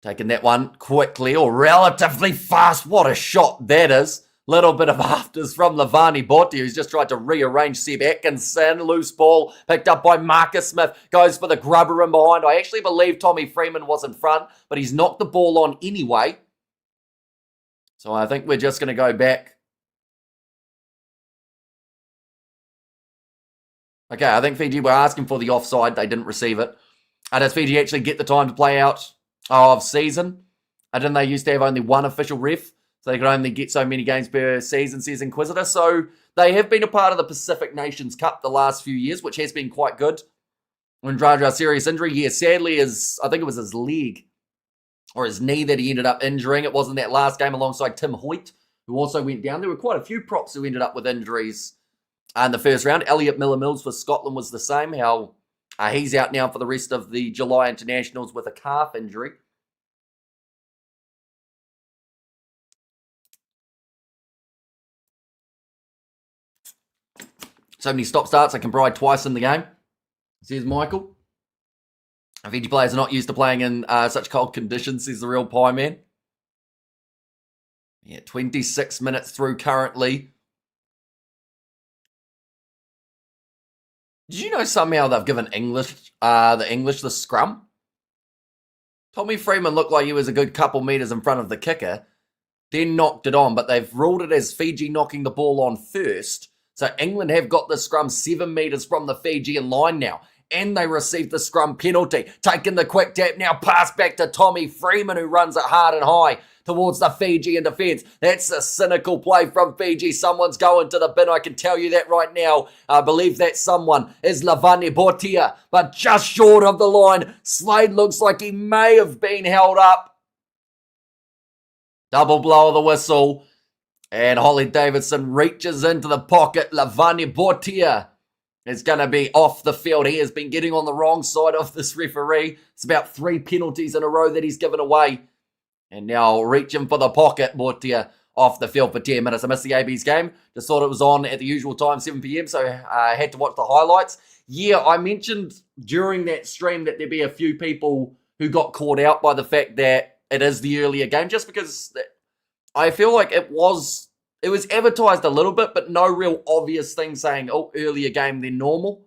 taking that one quickly or relatively fast. What a shot that is. Little bit of afters from Lavani Botti, who's just tried to rearrange Seb Atkinson. Loose ball picked up by Marcus Smith. Goes for the grubber in behind. I actually believe Tommy Freeman was in front, but he's knocked the ball on anyway. So I think we're just going to go back. Okay, I think Fiji were asking for the offside. They didn't receive it. Does Fiji actually get the time to play out of season? Didn't they used to have only one official ref? So they could only get so many games per season, says Inquisitor. So they have been a part of the Pacific Nations Cup the last few years, which has been quite good. When Draja serious injury, yeah, sadly, I think it was his leg or his knee that he ended up injuring. It wasn't that last game alongside Tim Hoyt, who also went down. There were quite a few props who ended up with injuries in the first round. Elliot Miller-Mills for Scotland was the same. How he's out now for the rest of the July internationals with a calf injury. So many stop-starts, I can bride twice in the game, says Michael. Fiji players are not used to playing in such cold conditions, says the real pie man. Yeah, 26 minutes through currently. Did you know somehow they've given the English the scrum? Tommy Freeman looked like he was a good couple metres in front of the kicker, then knocked it on, but they've ruled it as Fiji knocking the ball on first. So England have got the scrum 7 metres from the Fijian line now. And they received the scrum penalty. Taking the quick tap now. Pass back to Tommy Freeman, who runs it hard and high towards the Fijian defence. That's a cynical play from Fiji. Someone's going to the bin. I can tell you that right now. I believe that someone is Lavani Botia, but just short of the line. Slade looks like he may have been held up. Double blow of the whistle. And Holly Davidson reaches into the pocket. Lavani Botia is going to be off the field. He has been getting on the wrong side of this referee. It's about 3 penalties in a row that he's given away. And now reaching for the pocket. Botia off the field for 10 minutes. I missed the AB's game. Just thought it was on at the usual time, 7 p.m. So I had to watch the highlights. Yeah, I mentioned during that stream that there'd be a few people who got caught out by the fact that it is the earlier game. Just because I feel like it was advertised a little bit, but no real obvious thing saying, oh, earlier game than normal.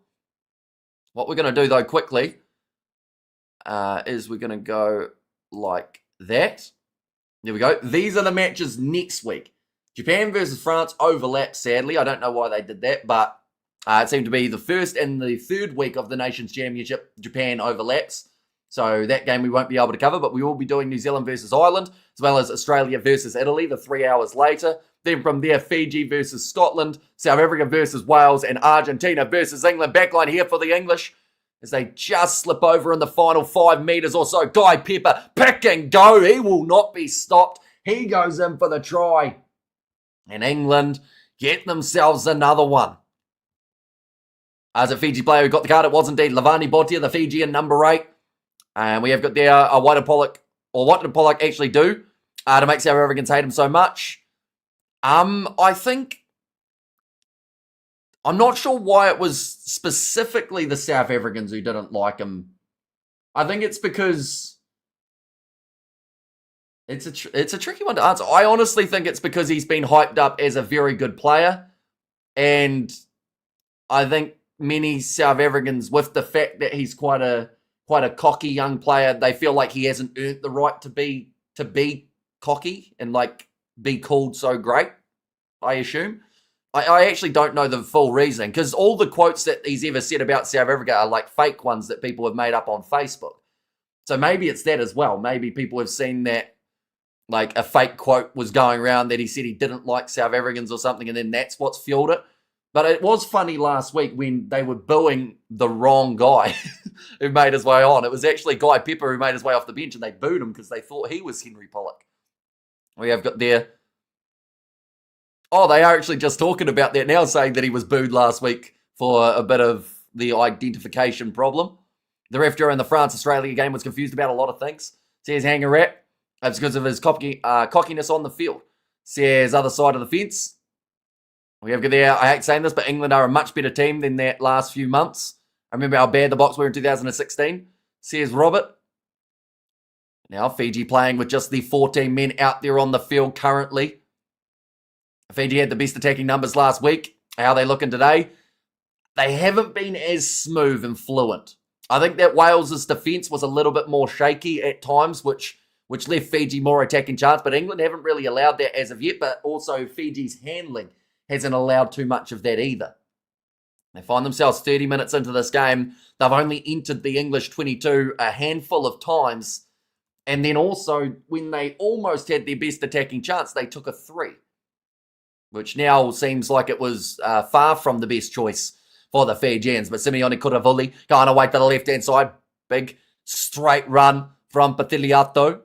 What we're going to do, though, quickly, is we're going to go like that. There we go. These are the matches next week. Japan versus France overlap, sadly. I don't know why they did that, but it seemed to be the first and the third week of the Nations Championship. Japan overlaps. So that game we won't be able to cover, but we will be doing New Zealand versus Ireland, as well as Australia versus Italy, the 3 hours later. Then from there, Fiji versus Scotland, South Africa versus Wales, and Argentina versus England. Backline here for the English. as they just slip over in the final 5 metres or so. Guy Pepper, pick and go. He will not be stopped. He goes in for the try. And England get themselves another one. As a Fiji player who got the card, it was indeed Lavani Bottia, the Fijian number 8. And we have got there what did Pollock actually do to make South Africans hate him so much? I think, I'm not sure why it was specifically the South Africans who didn't like him. I think it's because it's a tricky one to answer. I honestly think it's because he's been hyped up as a very good player. And I think many South Africans, with the fact that he's quite a cocky young player, they feel like he hasn't earned the right to be cocky and like be called so great, I assume. I actually don't know the full reasoning, because all the quotes that he's ever said about South Africa are like fake ones that people have made up on Facebook. So maybe it's that as well. Maybe people have seen that like a fake quote was going around that he said he didn't like South Africans or something, and then that's what's fueled it. But it was funny last week when they were booing the wrong guy who made his way on. It was actually Guy Pepper who made his way off the bench, and they booed him because they thought he was Henry Pollock. We have got there. Oh, they are actually just talking about that now, saying that he was booed last week for a bit of the identification problem. The ref during the France-Australia game was confused about a lot of things. Says Hangarat. That's because of his cockiness on the field. Says other side of the fence. We have got there. I hate saying this, but England are a much better team than that last few months. I remember how bad the Box were in 2016. Says Robert. Now Fiji playing with just the 14 men out there on the field currently. Fiji had the best attacking numbers last week. How are they looking today? They haven't been as smooth and fluent. I think that Wales's defence was a little bit more shaky at times, which left Fiji more attacking chance, but England haven't really allowed that as of yet, but also Fiji's handling hasn't allowed too much of that either. They find themselves 30 minutes into this game. They've only entered the English 22 a handful of times, and then also when they almost had their best attacking chance, they took a 3. Which now seems like it was far from the best choice for the Fijians. But Simeone Kuravuli going away to the left-hand side. Big straight run from Patiliato.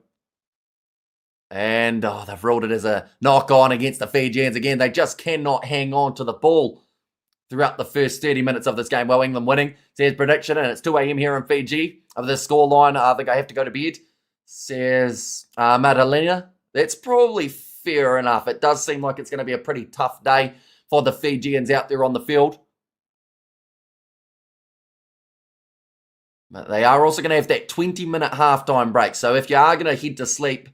And they've ruled it as a knock-on against the Fijians again. They just cannot hang on to the ball throughout the first 30 minutes of this game. Well, England winning. Says prediction, and it's 2 a.m. here in Fiji. Of this scoreline, I think I have to go to bed. Says Madalena. That's probably fair enough. It does seem like it's going to be a pretty tough day for the Fijians out there on the field. But they are also going to have that 20-minute halftime break. So if you are going to head to sleep,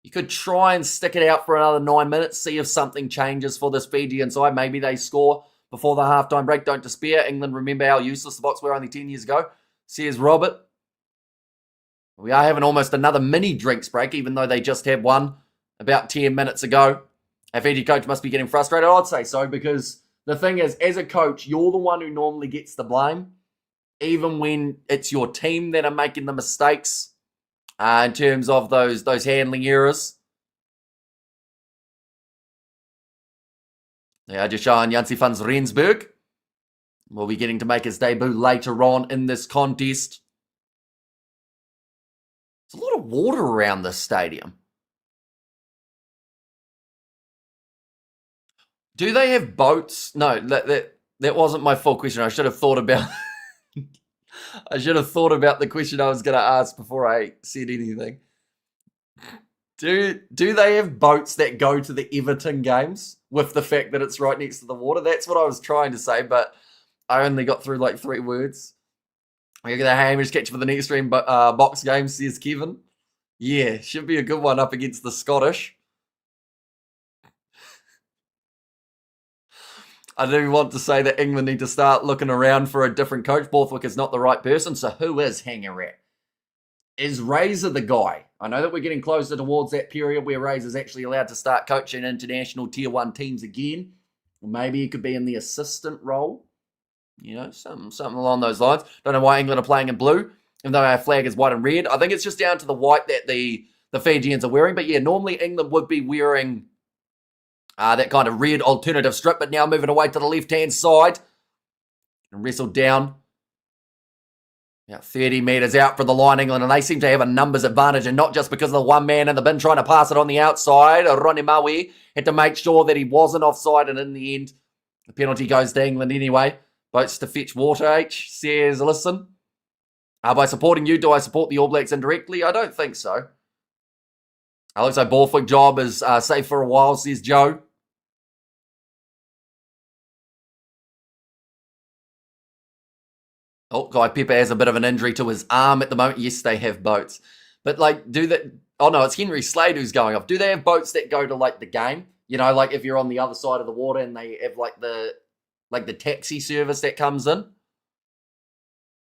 you could try and stick it out for another 9 minutes, see if something changes for this Fijian side. Maybe they score before the halftime break. Don't despair. England, remember how useless the Box were only 10 years ago. Says Robert. We are having almost another mini drinks break, even though they just had one about 10 minutes ago. A Fiji coach must be getting frustrated. I'd say so, because the thing is, as a coach, you're the one who normally gets the blame, even when it's your team that are making the mistakes in terms of those handling errors. They are just showing Jansi van Rensburg will be getting to make his debut later on in this contest. There's a lot of water around this stadium. Do they have boats? No, that wasn't my full question. I should have thought about the question I was going to ask before I said anything. Do they have boats that go to the Everton games with the fact that it's right next to the water? That's what I was trying to say, but I only got through like 3 words. We're going to Hamish catch for the next stream Box game, says Kevin. Yeah, should be a good one up against the Scottish. I do want to say that England need to start looking around for a different coach. Borthwick is not the right person, so who is Hangarat? Is Razor the guy? I know that we're getting closer towards that period where Razor's actually allowed to start coaching international Tier 1 teams again. Or maybe he could be in the assistant role. You know, something along those lines. Don't know why England are playing in blue, even though our flag is white and red. I think it's just down to the white that the Fijians are wearing. But yeah, normally England would be wearing that kind of red alternative strip, but now moving away to the left-hand side and wrestled down Yeah, 30 metres out for the line, England, and they seem to have a numbers advantage, and not just because of the one man in the bin trying to pass it on the outside. Ronnie Maui had to make sure that he wasn't offside, and in the end, the penalty goes to England anyway. Boats to fetch water, H says, listen. By supporting you, do I support the All Blacks indirectly? I don't think so. Looks like Borthwick job is safe for a while, says Joe. Oh, Guy Pepper has a bit of an injury to his arm at the moment. Yes, they have boats. But, like, do that... Oh, no, it's Henry Slade who's going off. Do they have boats that go to, like, the game? You know, like, if you're on the other side of the water and they have, like, the taxi service that comes in?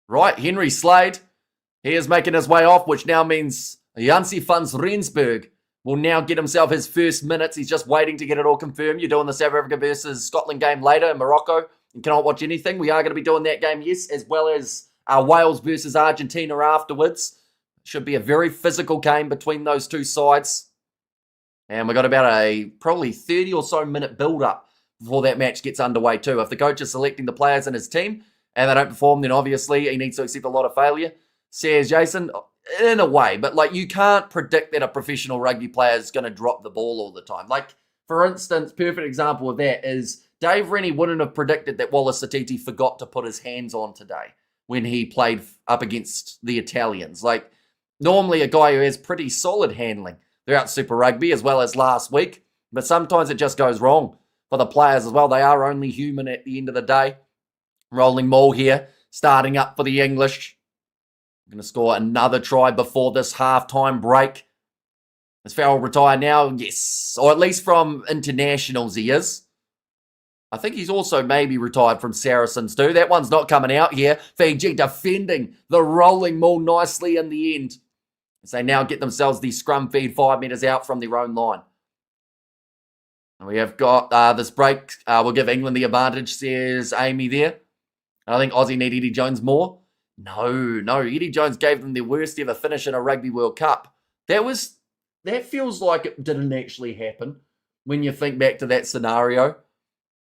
Right, Henry Slade. He is making his way off, which now means Jansi van Rensburg will now get himself his first minutes. He's just waiting to get it all confirmed. You're doing the South Africa versus Scotland game later in Morocco. You cannot watch anything. We are going to be doing that game, yes, as well as Wales versus Argentina afterwards. Should be a very physical game between those two sides. And we've got about a probably 30 or so minute build-up before that match gets underway too. If the coach is selecting the players in his team and they don't perform, then obviously he needs to accept a lot of failure. Says Jason, in a way, but like you can't predict that a professional rugby player is going to drop the ball all the time. Like, for instance, perfect example of that is Dave Rennie wouldn't have predicted that Wallace Satiti forgot to put his hands on today when he played up against the Italians. Like, normally a guy who has pretty solid handling throughout Super Rugby as well as last week, but sometimes it just goes wrong for the players as well. They are only human at the end of the day. Rolling Maul here, starting up for the English. Going to score another try before this halftime break. Is Farrell retired now? Yes. Or at least from internationals he is. I think he's also maybe retired from Saracens too. That one's not coming out here. Fiji defending the rolling Maul nicely in the end. As they now get themselves the scrum feed 5 metres out from their own line. And we have got this break. We'll give England the advantage, says Amy there. I think Aussie need Eddie Jones more. No. Eddie Jones gave them their worst ever finish in a Rugby World Cup. That feels like it didn't actually happen when you think back to that scenario.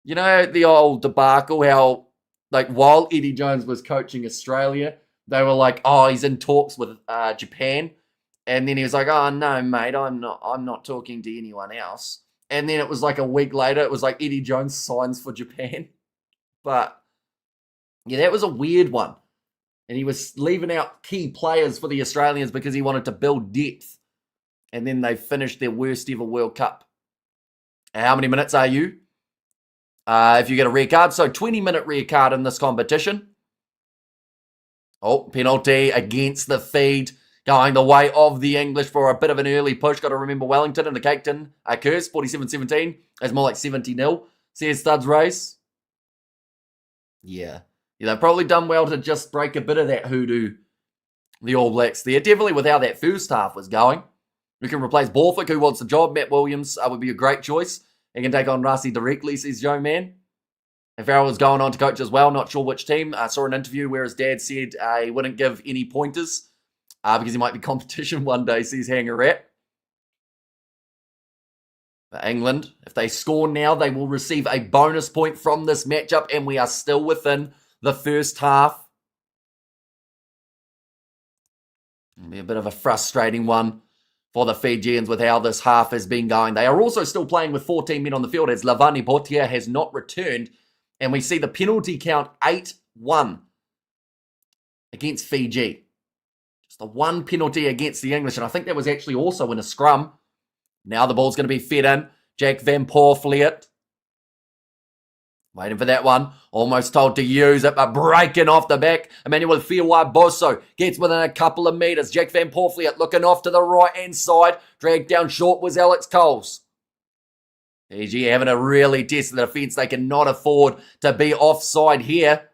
You know, the old debacle, how, like, while Eddie Jones was coaching Australia, they were like, oh, he's in talks with Japan. And then he was like, oh, no, mate, I'm not talking to anyone else. And then it was like a week later, it was like Eddie Jones signs for Japan. But, yeah, that was a weird one. And he was leaving out key players for the Australians because he wanted to build depth. And then they finished their worst ever World Cup. How many minutes are you? If you get a red card. So 20-minute red card in this competition. Oh, penalty against the feed. Going the way of the English for a bit of an early push. Got to remember Wellington and the Cape Town curse. 47-17. It's more like 70-0. Says Studs Race. Yeah, they've probably done well to just break a bit of that hoodoo, the All Blacks there. Definitely with how that first half was going. We can replace Borthwick, who wants the job. Matt Williams would be a great choice. He can take on Rasi directly, says Joe Man. And Farrell was going on to coach as well. Not sure which team. I saw an interview where his dad said he wouldn't give any pointers because he might be competition one day, says Hanger Rat. But England, if they score now, they will receive a bonus point from this matchup, and we are still within the first half. It'll be a bit of a frustrating one for the Fijians with how this half has been going. They are also still playing with 14 men on the field as Lavani Botia has not returned, and we see the penalty count 8-1 against Fiji. Just the one penalty against the English, and I think that was actually also in a scrum. Now the ball's going to be fed in. Jack Van Poorvliet. Waiting for that one. Almost told to use it, but breaking off the back. Emmanuel Fiwa Bosso gets within a couple of metres. Jack Van Poorvliet looking off to the right-hand side. Dragged down short was Alex Coles. Fiji having to really test the defence. They cannot afford to be offside here.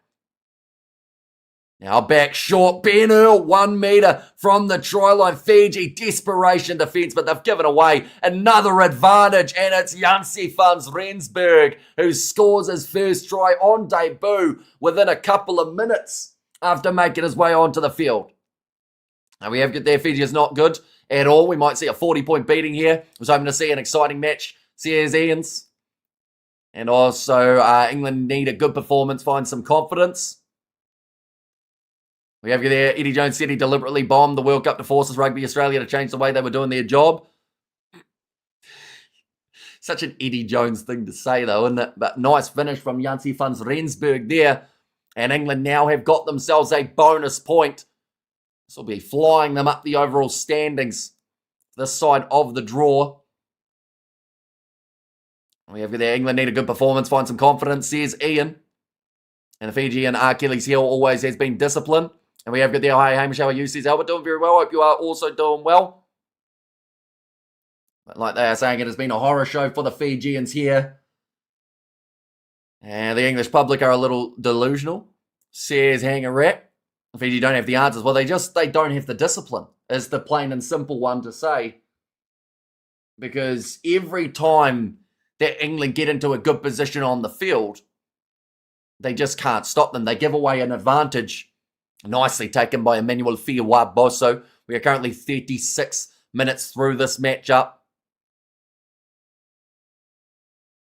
Now back short, Ben Earl, 1 metre from the try line. Fiji, desperation defence, but they've given away another advantage, and it's Jansi van Rensburg who scores his first try on debut within a couple of minutes after making his way onto the field. Now we have got there, Fiji is not good at all. We might see a 40-point beating here. I was hoping to see an exciting match, says Ian's. And also England need a good performance, find some confidence. We have you there. Eddie Jones said he deliberately bombed the World Cup to force Rugby Australia to change the way they were doing their job. Such an Eddie Jones thing to say, though, isn't it? But nice finish from Jansi van Rensburg there. And England now have got themselves a bonus point. This will be flying them up the overall standings this side of the draw. We have there. England need a good performance, find some confidence, says Ian. And the Fijian Achilles heel always has been disciplined. And we have got there. Hi, Hamish, how are you? Says Albert, doing very well. Hope you are also doing well. But like they are saying, it has been a horror show for the Fijians here. And the English public are a little delusional, says Hanger Rat. Fiji don't have the answers. Well, they don't have the discipline, is the plain and simple one to say. Because every time that England get into a good position on the field, they just can't stop them. They give away an advantage. Nicely taken by Emmanuel Fiawa-Bosso. We are currently 36 minutes through this matchup.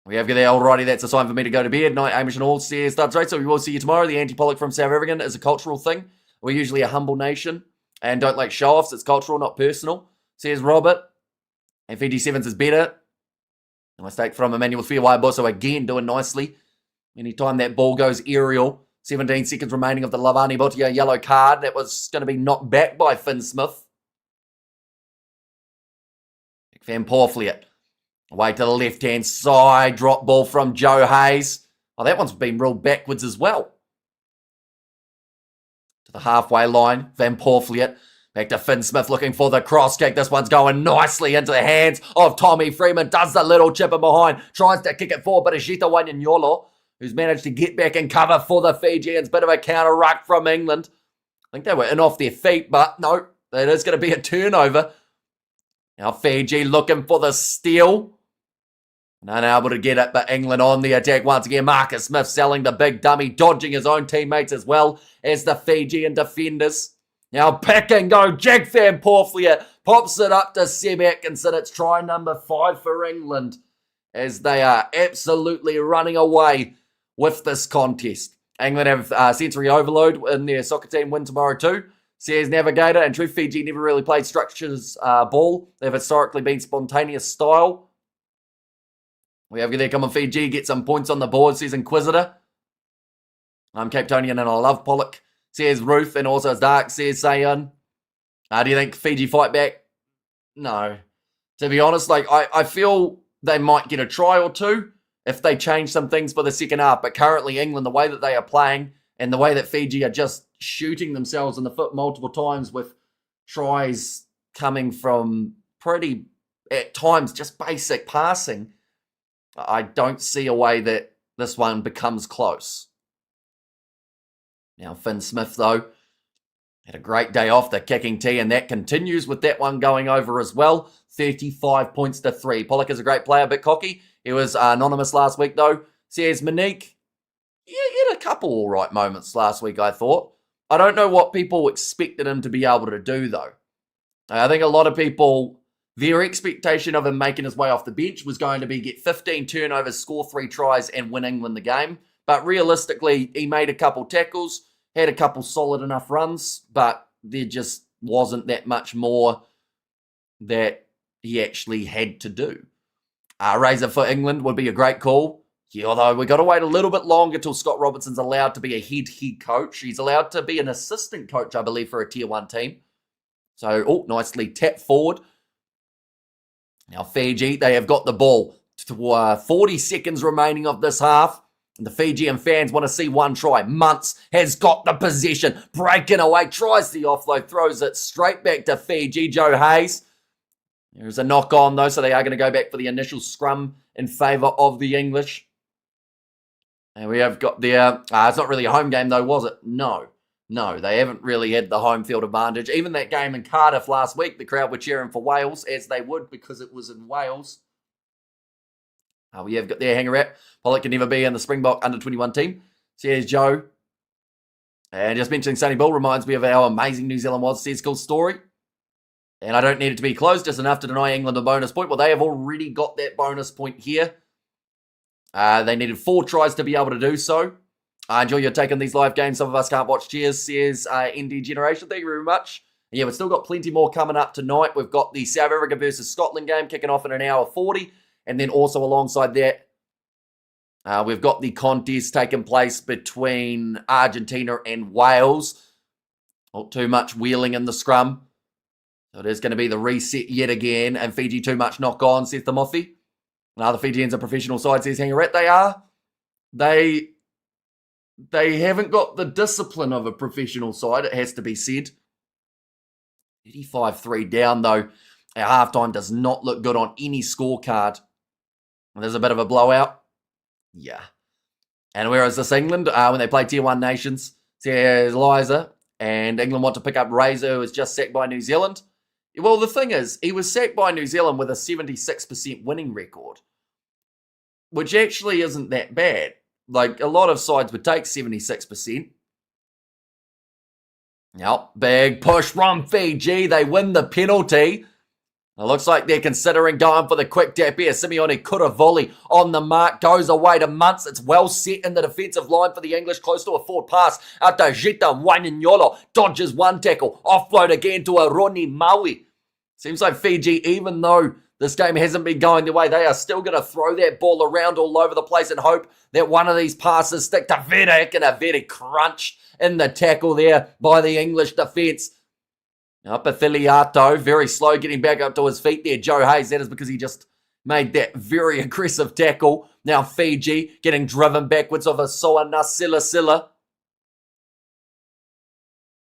We have there, alrighty, that's a sign for me to go to bed. Night, Amish and all, says that's right, so we will see you tomorrow. The anti-Pollock from South African is a cultural thing. We're usually a humble nation and don't like show-offs. It's cultural, not personal, says Robert. And Fiji Sevens is better. A mistake from Emmanuel Fiawa-Bosso again, doing nicely. Anytime that ball goes aerial, 17 seconds remaining of the Lavani Botia yellow card. That was going to be knocked back by Finn Smith. Van Porfliet. Away to the left-hand side. Drop ball from Joe Hayes. Oh, that one's been rolled backwards as well. To the halfway line. Van Porfliet. Back to Finn Smith looking for the cross kick. This one's going nicely into the hands of Tommy Freeman. Does the little chip in behind. Tries to kick it forward, but Ajita Wanyanyolo, who's managed to get back and cover for the Fijians. Bit of a counter ruck from England. I think they were in off their feet, but no, it is going to be a turnover. Now Fiji looking for the steal. Unable to get it, but England on the attack once again. Marcus Smith selling the big dummy, dodging his own teammates as well as the Fijian defenders. Now pick and go. Jack Van Porfliet pops it up to Seb Atkinson. It's try number 5 for England as they are absolutely running away with this contest. England have sensory overload in their soccer team win tomorrow too, says Navigator. And true, Fiji never really played structures ball. They've historically been spontaneous style. We have there, come on Fiji, get some points on the board, says Inquisitor. I'm Cape Tonian and I love Pollock, says Ruth, and also as Dark, says Sayan. Do you think Fiji fight back? No. To be honest, I feel they might get a try or two if they change some things for the second half. But currently England, the way that they are playing and the way that Fiji are just shooting themselves in the foot multiple times with tries coming from pretty, at times, just basic passing, I don't see a way that this one becomes close. Now, Finn Smith, though, had a great day off the kicking tee, and that continues with that one going over as well. 35 points to 3. Pollock is a great player, a bit cocky. He was anonymous last week, though. Says Monique, yeah, he had a couple all right moments last week, I thought. I don't know what people expected him to be able to do, though. I think a lot of people, their expectation of him making his way off the bench was going to be get 15 turnovers, score 3 tries, and win England the game. But realistically, he made a couple tackles, had a couple solid enough runs, but there just wasn't that much more that he actually had to do. Razor for England would be a great call. Yeah, although we've got to wait a little bit longer till Scott Robertson's allowed to be a head coach. He's allowed to be an assistant coach, I believe, for a Tier 1 team. So, nicely tapped forward. Now, Fiji, they have got the ball. 40 seconds remaining of this half. And the Fijian fans want to see one try. Muntz has got the possession. Breaking away. Tries the offload. Throws it straight back to Fiji. Joe Hayes. There's a knock on, though. So they are going to go back for the initial scrum in favour of the English. And we have got their... it's not really a home game, though, was it? No. No, they haven't really had the home field advantage. Even that game in Cardiff last week, the crowd were cheering for Wales, as they would because it was in Wales. We have got their hanger at. Pollock can never be in the Springbok under-21 team. Says Joe. And just mentioning Sonny Bull reminds me of how amazing New Zealand was, says Cool Story. And I don't need it to be close, just enough to deny England a bonus point. Well, they have already got that bonus point here. They needed 4 tries to be able to do so. I enjoy your take on these live games. Some of us can't watch. Cheers, says ND Generation. Thank you very much. Yeah, we've still got plenty more coming up tonight. We've got the South Africa versus Scotland game kicking off in an hour 40. And then also alongside that, we've got the contest taking place between Argentina and Wales. Not too much wheeling in the scrum. So it is going to be the reset yet again. And Fiji too much knock on, says Timothy. Now the Fijians are professional side, says Hangaret. They are. They haven't got the discipline of a professional side, it has to be said. 35-3 down, though. At halftime does not look good on any scorecard. There's a bit of a blowout. Yeah. And where is this England? When they play Tier 1 nations, says Liza. And England want to pick up Razor, who was just sacked by New Zealand. Well, the thing is, he was sacked by New Zealand with a 76% winning record, which actually isn't that bad. Like, a lot of sides would take 76%. Yep, big push from Fiji. They win the penalty. It looks like they're considering going for the quick tap here. Simeone Kuravoli on the mark, goes away to Muntz. It's well set in the defensive line for the English, close to a forward pass. Out to Jita Wanyanyolo, dodges one tackle, offload again to Aroni Maui. Seems like Fiji, even though this game hasn't been going their way, they are still going to throw that ball around all over the place and hope that one of these passes stick to Vedek, and a very crunch in the tackle there by the English defence. Now, Pathiliato, very slow getting back up to his feet there. Joe Hayes, that is because he just made that very aggressive tackle. Now Fiji getting driven backwards of a Soana Silla.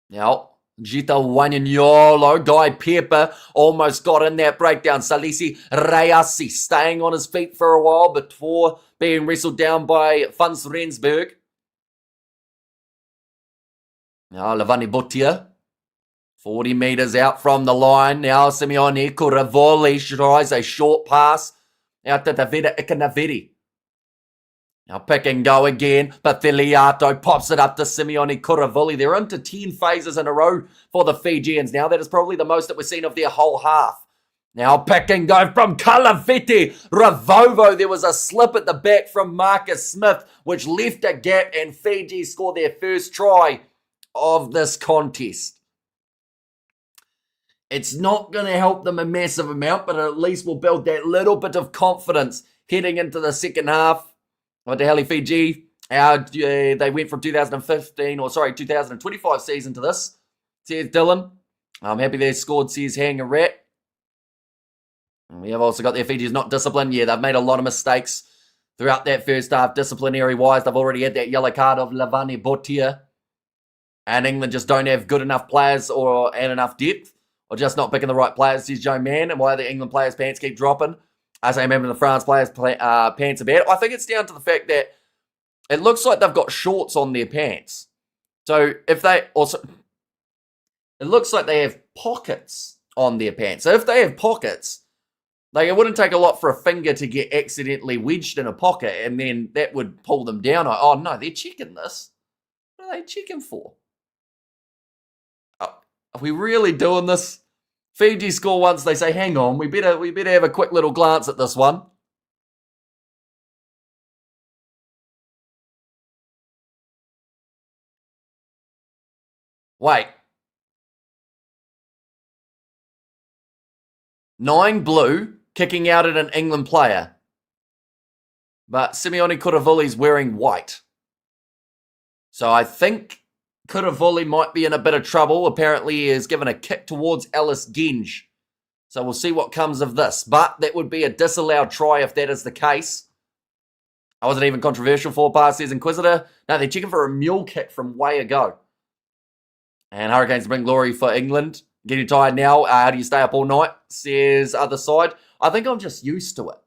Now, Gita Wanyanyolo, Guy Pepper almost got in that breakdown. Salisi Rayasi staying on his feet for a while before being wrestled down by Fans Rensburg. Now Lavani Botia, 40 metres out from the line. Now Simeone Kuravoli tries a short pass out to Davida Ikanavidi. Now pick and go again, but Filiato pops it up to Simeone Kuravoli. They're into 10 phases in a row for the Fijians now. That is probably the most that we've seen of their whole half. Now pick and go from Kalaviti Ravovo. There was a slip at the back from Marcus Smith, which left a gap, and Fiji score their first try of this contest. It's not going to help them a massive amount, but at least will build that little bit of confidence heading into the second half. What the hell, Fiji? They went from 2025 season to this, says Dylan. I'm happy they scored, says Hang a Rat. We have also got their Fiji's not disciplined. Yeah, they've made a lot of mistakes throughout that first half, disciplinary-wise. They've already had that yellow card of Lavani Botia. And England just don't have good enough players and enough depth, or just not picking the right players, says Joe Mann. And why the England players' pants keep dropping. I say, remember the France players' pants are bad. I think it's down to the fact that it looks like they've got shorts on their pants. So if they also, it looks like they have pockets on their pants. So if they have pockets, like it wouldn't take a lot for a finger to get accidentally wedged in a pocket, and then that would pull them down. Oh no, they're checking this. What are they checking for? Are we really doing this? Fiji score once, they say, hang on, we better have a quick little glance at this one. Wait. 9 blue, kicking out at an England player. But Simeone Kuravoli's wearing white. So I think Kuravoli might be in a bit of trouble. Apparently he is given a kick towards Ellis Genge. So we'll see what comes of this. But that would be a disallowed try if that is the case. I wasn't even controversial for pass, says Inquisitor. No, they're checking for a mule kick from way ago. And Hurricanes bring glory for England. Getting tired now. How do you stay up all night? Says other side. I think I'm just used to it.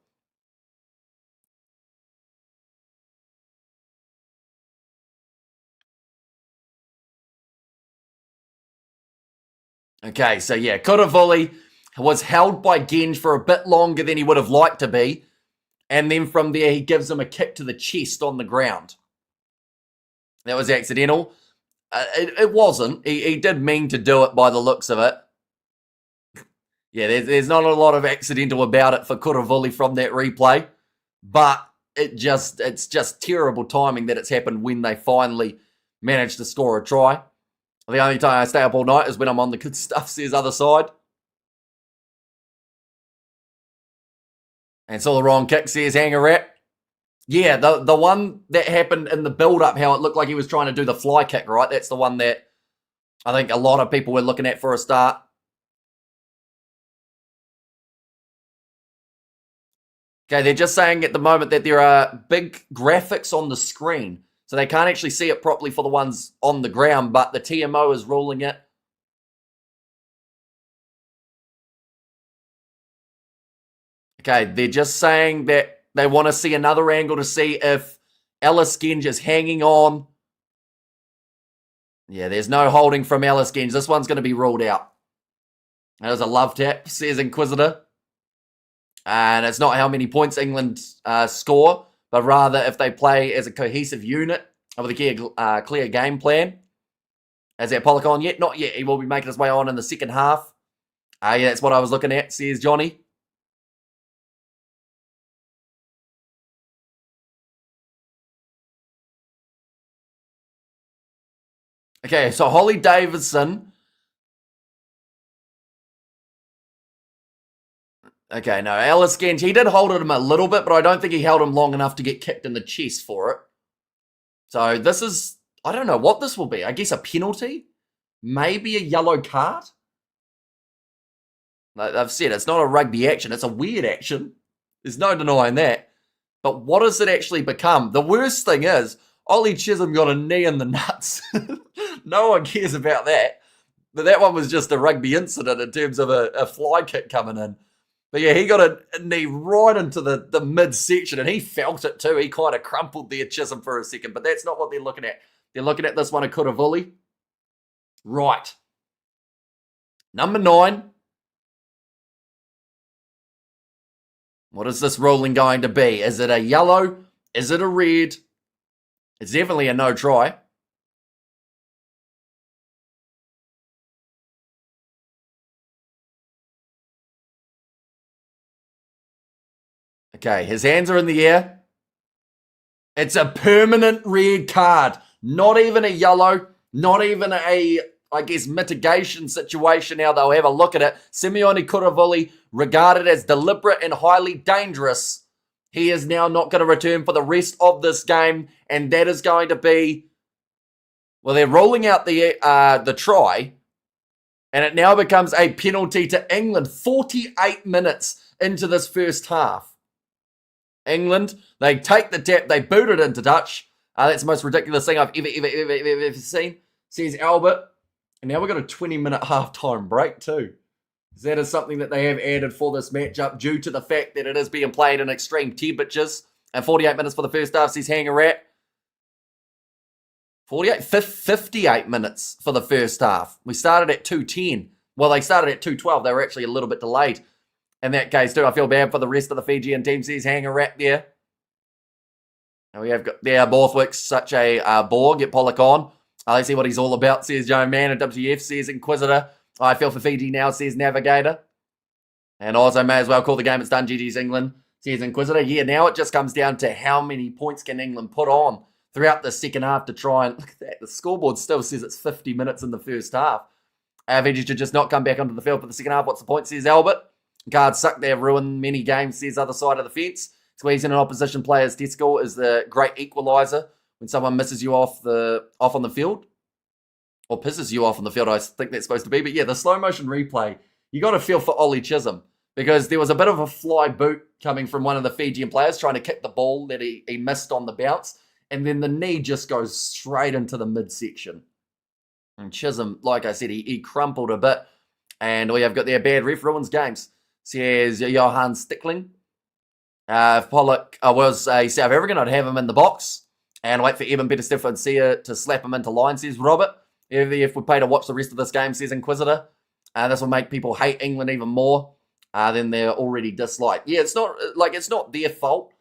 Okay, so yeah, Kuravoli was held by Genge for a bit longer than he would have liked to be. And then from there, he gives him a kick to the chest on the ground. That was accidental. It wasn't. He did mean to do it by the looks of it. Yeah, there's not a lot of accidental about it for Kuravoli from that replay. But it's just terrible timing that it's happened when they finally managed to score a try. The only time I stay up all night is when I'm on the good stuff, says other side. And saw the wrong kick, says Hangarat. Yeah, the one that happened in the build-up, how it looked like he was trying to do the fly kick, right? That's the one that I think a lot of people were looking at for a start. Okay, they're just saying at the moment that there are big graphics on the screen, so they can't actually see it properly for the ones on the ground, but the TMO is ruling it. Okay, they're just saying that they want to see another angle to see if Ellis Genge is hanging on. Yeah, there's no holding from Ellis Genge. This one's going to be ruled out. That was a love tap, says Inquisitor. And it's not how many points England score, but rather if they play as a cohesive unit with a clear game plan. Is that Pollock on yet? Not yet. He will be making his way on in the second half. Yeah, that's what I was looking at, says Johnny. Okay, so Holly Davidson. Okay, no, Ellis Genge, he did hold him a little bit, but I don't think he held him long enough to get kicked in the chest for it. So this is, I don't know what this will be. I guess a penalty? Maybe a yellow card? Like I've said, it's not a rugby action. It's a weird action. There's no denying that. But what does it actually become? The worst thing is, Ollie Chisholm got a knee in the nuts. No one cares about that. But that one was just a rugby incident in terms of a fly kick coming in. But yeah, he got a knee right into the midsection, and he felt it too. He kind of crumpled there, Chisholm, for a second. But that's not what they're looking at. They're looking at this one, a Kuravuli. Right. Number 9. What is this ruling going to be? Is it a yellow? Is it a red? It's definitely a no try. Okay, his hands are in the air. It's a permanent red card. Not even a yellow. Not even a, I guess, mitigation situation. Now they'll have a look at it. Simeone Kuravuli, regarded as deliberate and highly dangerous. He is now not going to return for the rest of this game. And that is going to be, well, they're rolling out the try. And it now becomes a penalty to England. 48 minutes into this first half. England, they take the tap, they boot it into touch. That's the most ridiculous thing I've ever seen, says Albert. And now we've got a 20-minute halftime break too. That is something that they have added for this matchup due to the fact that it is being played in extreme temperatures. And 48 minutes for the first half, says Hangarat. 58 minutes for the first half. We started at 2:10. Well, they started at 2:12. They were actually a little bit delayed. In that case, too, I feel bad for the rest of the Fijian team, says Hangarat there. And we have got there Borthwick's such a bore. Get Pollock on. Let's see what he's all about, says Joe Man. And WF says Inquisitor. I feel for Fiji now, says Navigator. And also may as well call the game it's done, GG's England, says Inquisitor. Yeah, now it just comes down to how many points can England put on throughout the second half to try and, look at that, the scoreboard still says it's 50 minutes in the first half. Fiji should just not come back onto the field for the second half. What's the point, says Albert. Cards suck, they have ruined many games, says other side of the fence. Squeezing an opposition player's test score is the great equaliser when someone misses you off on the field. Or pisses you off on the field, I think that's supposed to be. But yeah, the slow motion replay, you got to feel for Ollie Chisholm. Because there was a bit of a fly boot coming from one of the Fijian players trying to kick the ball that he missed on the bounce. And then the knee just goes straight into the midsection. And Chisholm, like I said, he crumpled a bit. And we have got their bad ref ruins games. Says Johan Stickling. If Pollock was a South African, I'd have him in the box and wait for Eben Peters-Stefancia to slap him into line, says Robert. If we pay to watch the rest of this game, says Inquisitor. This will make people hate England even more than they're already disliked. Yeah, it's not their fault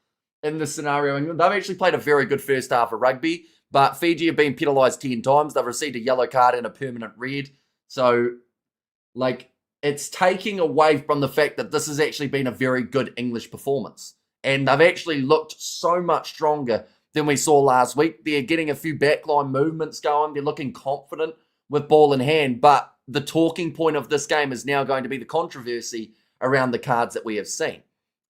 in this scenario. England, they've actually played a very good first half of rugby, but Fiji have been penalised 10 times. They've received a yellow card and a permanent red. So, it's taking away from the fact that this has actually been a very good English performance. And they've actually looked so much stronger than we saw last week. They're getting a few backline movements going. They're looking confident with ball in hand. But the talking point of this game is now going to be the controversy around the cards that we have seen.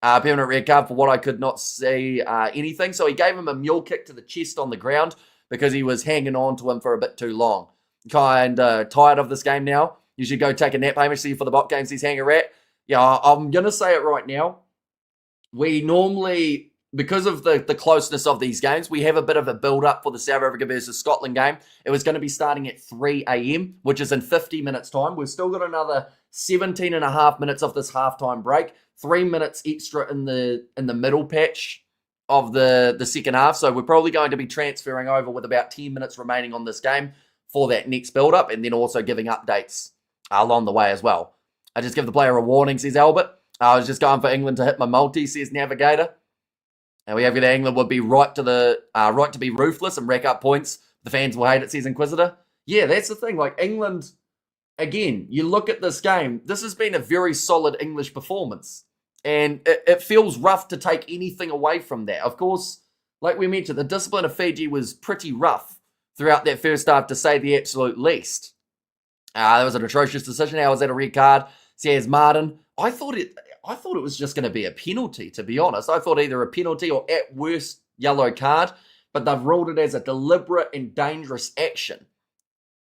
Permanent red card for what I could not see anything. So he gave him a mule kick to the chest on the ground because he was hanging on to him for a bit too long. Kind of tired of this game now. You should go take a nap, Hamish, see for the bot games he's hanging at. Yeah, I'm going to say it right now. We normally, because of the closeness of these games, we have a bit of a build-up for the South Africa versus Scotland game. It was going to be starting at 3 a.m., which is in 50 minutes' time. We've still got another 17 and a half minutes of this halftime break. 3 minutes extra in the middle patch of the second half. So we're probably going to be transferring over with about 10 minutes remaining on this game for that next build-up, and then also giving updates along the way as well. I just give the player a warning, says Albert. I was just going for England to hit my multi, says Navigator. And we have that England would be right to be ruthless and rack up points. The fans will hate it, says Inquisitor. Yeah, that's the thing. Like England, again, you look at this game, this has been a very solid English performance. And it feels rough to take anything away from that. Of course, like we mentioned, the discipline of Fiji was pretty rough throughout that first half, to say the absolute least. That was an atrocious decision. How was that a red card? Says Martin. I thought it was just going to be a penalty, to be honest. I thought either a penalty or at worst yellow card, but they've ruled it as a deliberate and dangerous action.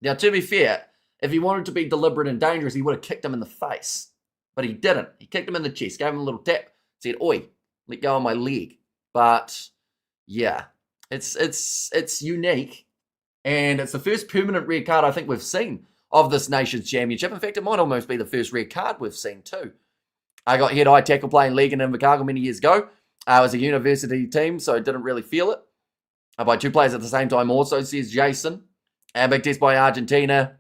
Now, to be fair, if he wanted to be deliberate and dangerous, he would have kicked him in the face. But he didn't. He kicked him in the chest, gave him a little tap, said, "Oi, let go of my leg." But yeah, it's unique. And it's the first permanent red card I think we've seen of this Nations Championship. In fact, it might almost be the first red card we've seen too. I got head-eye tackle playing league in Invercargill many years ago. It was a university team, so I didn't really feel it. By two players at the same time also, says Jason. And big test by Argentina.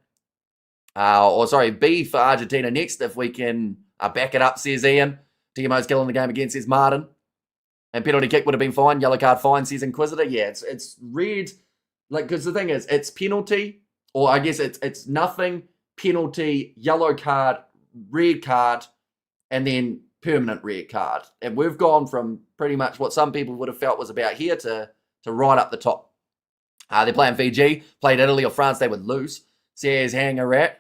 B for Argentina next, if we can back it up, says Ian. TMO's killing the game again, says Martin. And penalty kick would have been fine. Yellow card fine, says Inquisitor. Yeah, it's red. Like, because the thing is, it's penalty, or I guess it's nothing, penalty, yellow card, red card, and then permanent red card. And we've gone from pretty much what some people would have felt was about here to right up the top. They're playing Fiji, played Italy or France, they would lose. Says Hangarat.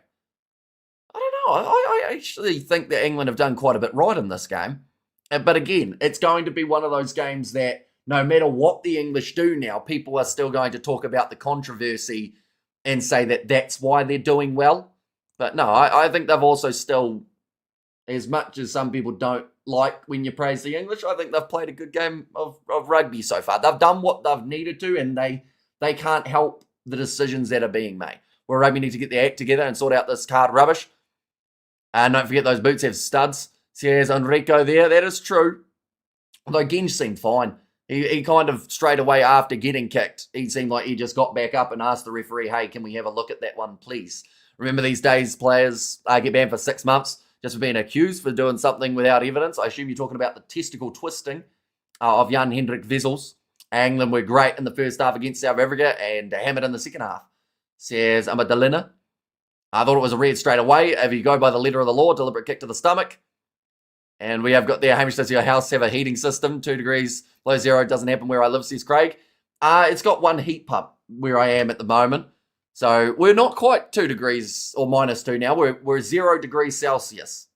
I don't know. I actually think that England have done quite a bit right in this game. But again, it's going to be one of those games that no matter what the English do now, people are still going to talk about the controversy and say that that's why they're doing well. But no, I think they've also still, as much as some people don't like when you praise the English, I think they've played a good game of rugby so far. They've done what they've needed to, and they can't help the decisions that are being made. Where rugby need to get their act together and sort out this card rubbish. And don't forget those boots have studs. Says Enrico there. That is true. Although Genge seemed fine. He kind of straight away after getting kicked, he seemed like he just got back up and asked the referee, "Hey, can we have a look at that one, please?" Remember these days players get banned for 6 months just for being accused for doing something without evidence. I assume you're talking about the testicle twisting of Jan Hendrik Wessels. England were great in the first half against South Africa and hammered in the second half. Says Amadalina. I thought it was a red straight away. If you go by the letter of the law, deliberate kick to the stomach. And we have got there, Hamish, does your house have a heating system? 2 degrees below zero doesn't happen where I live, says Craig. It's got one heat pump where I am at the moment. So we're not quite 2 degrees or -2 now. We're 0 degrees Celsius.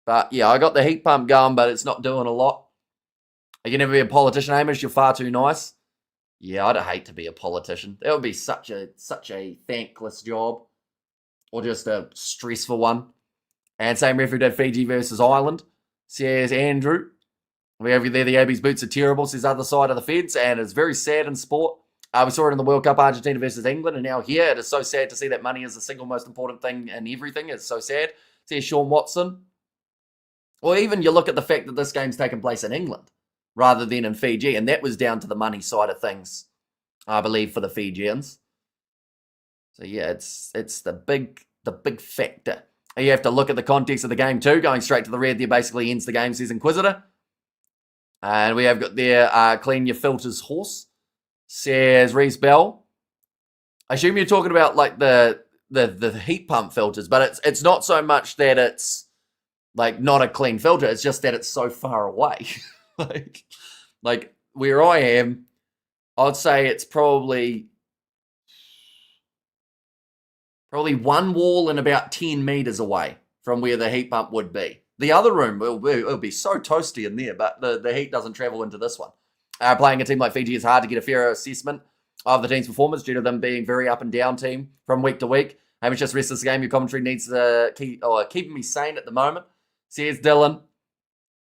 But yeah, I got the heat pump going, but it's not doing a lot. You can never be a politician, Hamish. You're far too nice. Yeah, I'd hate to be a politician. That would be such a thankless job. Or just a stressful one. And same referee did Fiji versus Ireland. Says Andrew. We have you there, the AB's boots are terrible, says other side of the fence, and it's very sad in sport. We saw it in the World Cup, Argentina versus England, and now here it is so sad to see that money is the single most important thing in everything. It's so sad. Says Sean Watson. Or even you look at the fact that this game's taken place in England rather than in Fiji, and that was down to the money side of things, I believe, for the Fijians. So yeah, it's the big factor. You have to look at the context of the game too. Going straight to the red there basically ends the game, says Inquisitor. And we have got there, clean your filters horse, says Reese Bell. I assume you're talking about like the heat pump filters, but it's not so much that it's like not a clean filter. It's just that it's so far away. like where I am, I'd say it's probably one wall and about 10 meters away from where the heat pump would be. The other room will be so toasty in there, but the heat doesn't travel into this one. Playing a team like Fiji is hard to get a fair assessment of the team's performance due to them being very up and down team from week to week. Maybe just rest this game. Your commentary needs to keeping me sane at the moment. Says Dylan.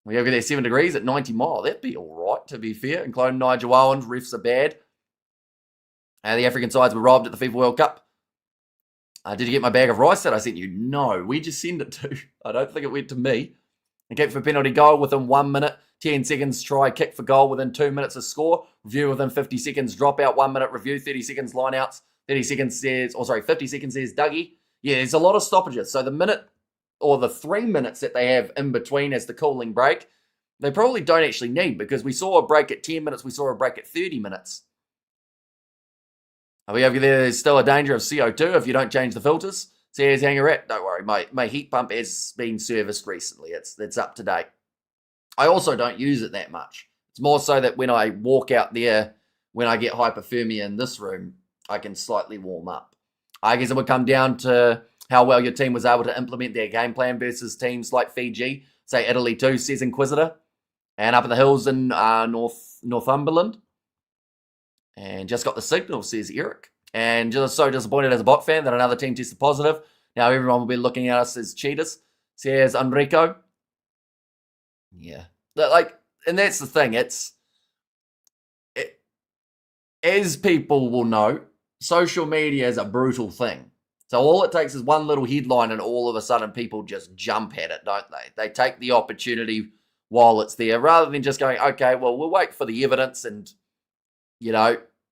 We have there 7 degrees at 90 mile. That'd be all right, to be fair. Including Nigel Owens, refs are bad. The African sides were robbed at the FIFA World Cup. Did you get my bag of rice that I sent you? No, we just sent it to. I don't think it went to me. And kick for penalty goal within 1 minute. 10 seconds try, kick for goal within 2 minutes of score. Review within 50 seconds, drop out 1 minute review, 30 seconds line outs. 50 seconds says Dougie. Yeah, there's a lot of stoppages. So the minute or the 3 minutes that they have in between as the cooling break, they probably don't actually need, because we saw a break at 10 minutes, we saw a break at 30 minutes. We have there's still a danger of CO2 if you don't change the filters. Says Hangaret, don't worry, my heat pump has been serviced recently. It's up to date. I also don't use it that much. It's more so that when I walk out there, when I get hypothermia in this room, I can slightly warm up. I guess it would come down to how well your team was able to implement their game plan versus teams like Fiji, say Italy too, says Inquisitor, and up in the hills in Northumberland. And just got the signal, says Eric. And just so disappointed as a bot fan that another team tested positive. Now everyone will be looking at us as cheaters, says Enrico. Yeah. And that's the thing. As people will know, social media is a brutal thing. So all it takes is one little headline and all of a sudden people just jump at it, don't they? They take the opportunity while it's there rather than just going, okay, well, we'll wait for the evidence and,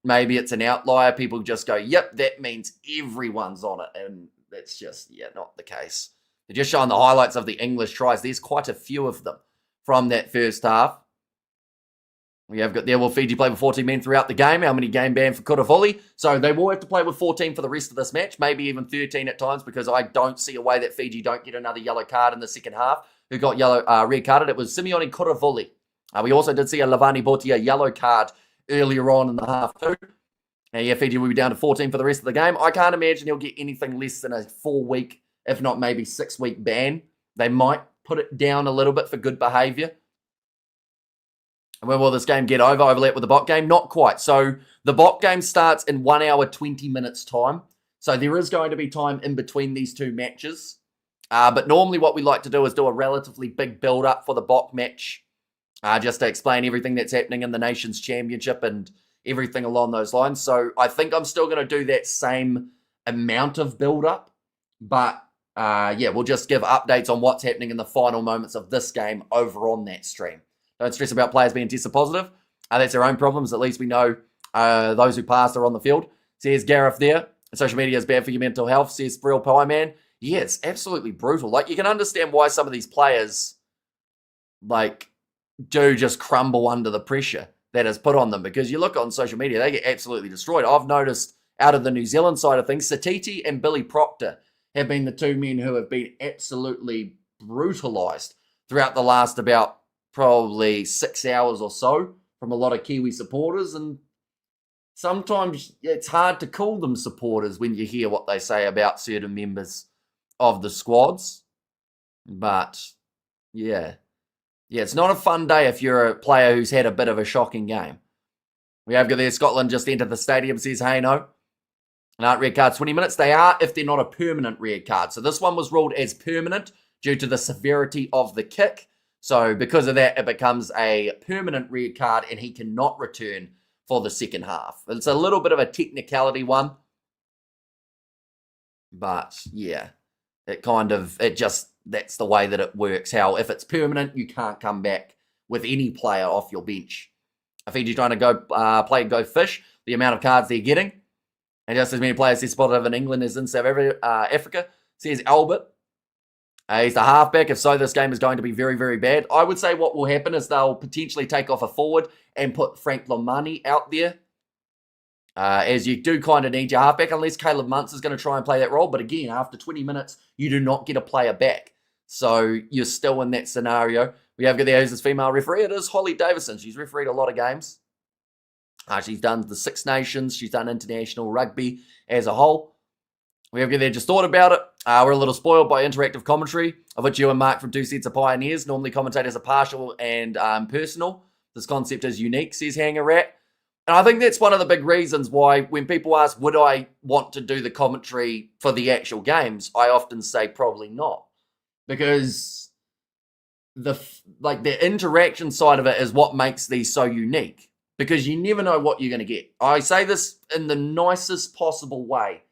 maybe it's an outlier. People just go, yep, that means everyone's on it. And that's just, not the case. They're just showing the highlights of the English tries. There's quite a few of them from that first half. We have got there, will Fiji play with 14 men throughout the game? How many game ban for Kurafoli? So they will have to play with 14 for the rest of this match, maybe even 13 at times, because I don't see a way that Fiji don't get another yellow card in the second half. Who got red carded? It was Simeone Kurafoli. We also did see a Lavani Botia yellow card earlier on in the half too. And Fiji will be down to 14 for the rest of the game. I can't imagine he'll get anything less than a 4-week, if not maybe 6-week ban. They might put it down a little bit for good behaviour. And when will this game get overlap with the bot game? Not quite. So the bot game starts in 1 hour, 20 minutes time. So there is going to be time in between these two matches. But normally what we like to do is do a relatively big build-up for the bot match. Just to explain everything that's happening in the Nations Championship and everything along those lines. So I think I'm still going to do that same amount of build-up. But we'll just give updates on what's happening in the final moments of this game over on that stream. Don't stress about players being tested positive. That's their own problems. At least we know those who passed are on the field. Says Gareth there. Social media is bad for your mental health, says Real Pie Man. Yeah, it's absolutely brutal. You can understand why some of these players, do just crumble under the pressure that is put on them. Because you look on social media, they get absolutely destroyed. I've noticed out of the New Zealand side of things, Satiti and Billy Proctor have been the two men who have been absolutely brutalised throughout the last about probably 6 hours or so from a lot of Kiwi supporters. And sometimes it's hard to call them supporters when you hear what they say about certain members of the squads. But, it's not a fun day if you're a player who's had a bit of a shocking game. We have got there, Scotland just entered the stadium, says Hey No. And aren't red cards 20 minutes? They are if they're not a permanent red card. So this one was ruled as permanent due to the severity of the kick. So because of that, it becomes a permanent red card and he cannot return for the second half. It's a little bit of a technicality one. But that's the way that it works. How if it's permanent, you can't come back with any player off your bench. Fiji's trying to go fish, the amount of cards they're getting. And just as many players are spotted in England as in South Africa, says Albert. He's the halfback. If so, this game is going to be very, very bad. I would say what will happen is they'll potentially take off a forward and put Frank Lomani out there. As you do kind of need your halfback, unless Caleb Muntz is going to try and play that role. But again, after 20 minutes, you do not get a player back. So you're still in that scenario. We have got there who's this female referee. It is Holly Davison. She's refereed a lot of games. She's done the Six Nations. She's done international rugby as a whole. We have got there just thought about it. We're a little spoiled by interactive commentary, of which you and Mark from Two Sets are pioneers. Normally commentators are partial and personal. This concept is unique, says Hanger Rat. And I think that's one of the big reasons why when people ask, would I want to do the commentary for the actual games, I often say probably not. Because the interaction side of it is what makes these so unique. Because you never know what you're going to get. I say this in the nicest possible way.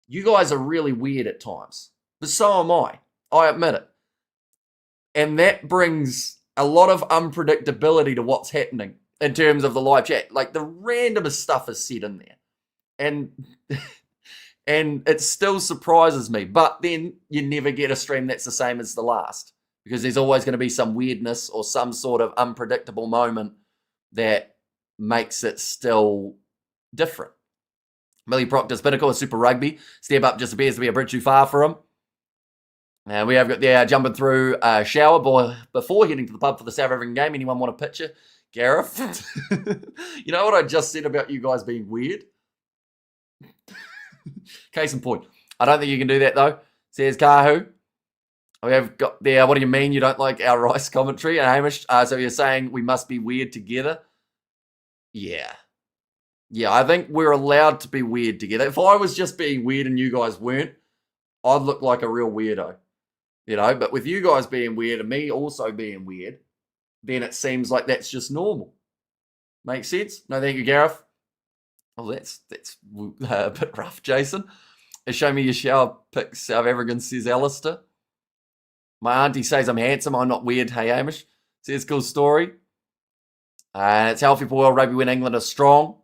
You guys are really weird at times. But so am I. I admit it. And that brings a lot of unpredictability to what's happening in terms of the live chat. Like, the randomest stuff is said in there. And it still surprises me. But then you never get a stream that's the same as the last. Because there's always going to be some weirdness or some sort of unpredictable moment that makes it still different. Millie Proctor's Pinnacle is Super Rugby. Step Up just appears to be a bridge too far for him. And we have got there jumping through a shower before heading to the pub for the South African game. Anyone want a picture? Gareth? You know what I just said about you guys being weird? Case in point. I don't think you can do that though, says Kahu. We have got there, what do you mean you don't like our Rice commentary? And Hamish, so you're saying we must be weird together? Yeah. Yeah, I think we're allowed to be weird together. If I was just being weird and you guys weren't, I'd look like a real weirdo. You know, but with you guys being weird and me also being weird, then it seems like that's just normal. Make sense? No, thank you, Gareth. Oh, that's a bit rough, Jason. Show me your shower pics, South African, says Alistair. My auntie says I'm handsome. I'm not weird. Hey, Hamish. Says cool story. And it's healthy for World Rugby when England is strong.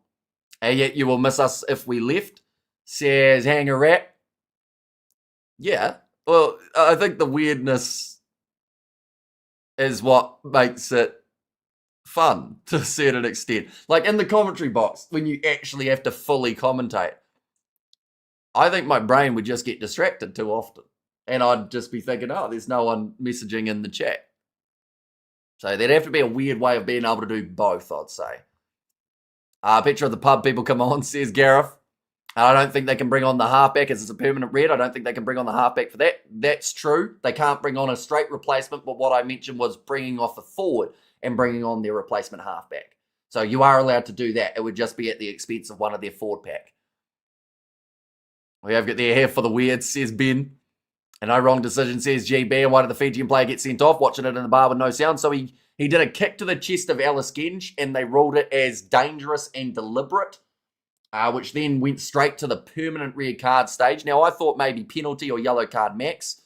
And yet you will miss us if we left, says Hanger Rat. Yeah. Well, I think the weirdness is what makes it fun to a certain extent. Like in the commentary box, when you actually have to fully commentate, I think my brain would just get distracted too often. And I'd just be thinking, oh, there's no one messaging in the chat. So there'd have to be a weird way of being able to do both, I'd say. Picture of the pub people come on, says Gareth. I don't think they can bring on the halfback as it's a permanent red. I don't think they can bring on the halfback for that. That's true. They can't bring on a straight replacement, but what I mentioned was bringing off a forward and bringing on their replacement halfback. So you are allowed to do that. It would just be at the expense of one of their forward pack. We have got their hair for the weird, says Ben. And no wrong decision, says GB. And why did the Fijian player get sent off? Watching it in the bar with no sound. So he did a kick to the chest of Alice Genge, and they ruled it as dangerous and deliberate, which then went straight to the permanent red card stage. Now, I thought maybe penalty or yellow card max.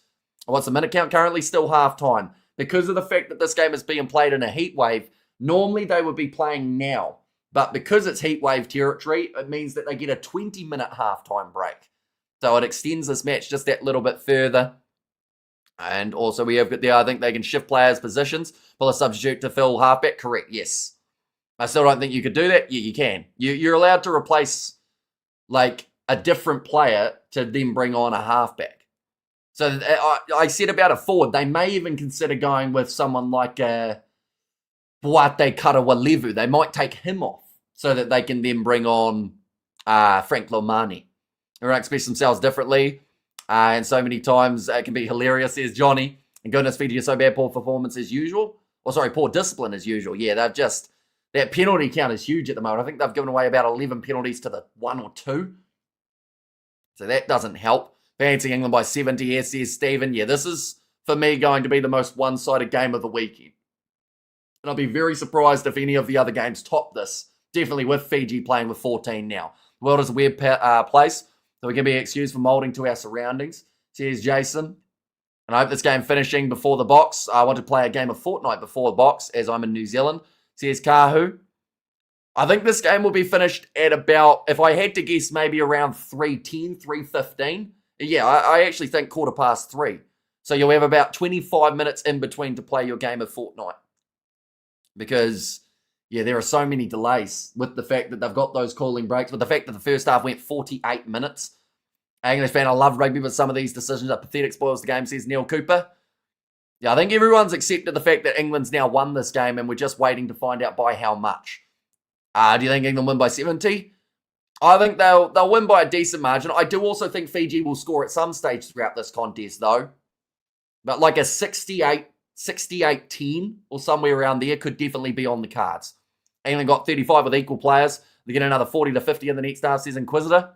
What's the minute count? Currently still half-time. Because of the fact that this game is being played in a heat wave, normally they would be playing now. But because it's heat wave territory, it means that they get a 20-minute half-time break. So it extends this match just that little bit further. And also we have got there, I think they can shift players' positions. Pull a substitute to fill halfback. Correct, yes. I still don't think you could do that. Yeah, you can. You're allowed to replace like a different player to then bring on a halfback. So I said about a forward, they may even consider going with someone like Boate Karawalevu. They might take him off so that they can then bring on Frank Lomani. Everyone express themselves differently. And so many times it can be hilarious, says Johnny. And goodness, Fiji is so bad, poor performance as usual. Poor discipline as usual. Yeah, that penalty count is huge at the moment. I think they've given away about 11 penalties to the 1 or 2. So that doesn't help. Fancy England by 70 here, says Stephen. Yeah, this is, for me, going to be the most one-sided game of the weekend. And I'll be very surprised if any of the other games top this. Definitely with Fiji playing with 14 now. The world is a weird place. So we can be excused for moulding to our surroundings, says Jason. And I hope this game finishing before the box. I want to play a game of Fortnite before the box as I'm in New Zealand, says Kahu. I think this game will be finished at about, if I had to guess, maybe around 3:10, 3:15. Yeah, I actually think 3:15. So you'll have about 25 minutes in between to play your game of Fortnite. Because, yeah, there are so many delays with the fact that they've got those cooling breaks, with the fact that the first half went 48 minutes. English fan, I love rugby, but some of these decisions are pathetic. Spoils the game, says Neil Cooper. Yeah, I think everyone's accepted the fact that England's now won this game and we're just waiting to find out by how much. Do you think England win by 70? I think they'll win by a decent margin. I do also think Fiji will score at some stage throughout this contest, though. But like a 68-10 or somewhere around there could definitely be on the cards. England got 35 with equal players. They get another 40 to 50 in the next half, says Inquisitor.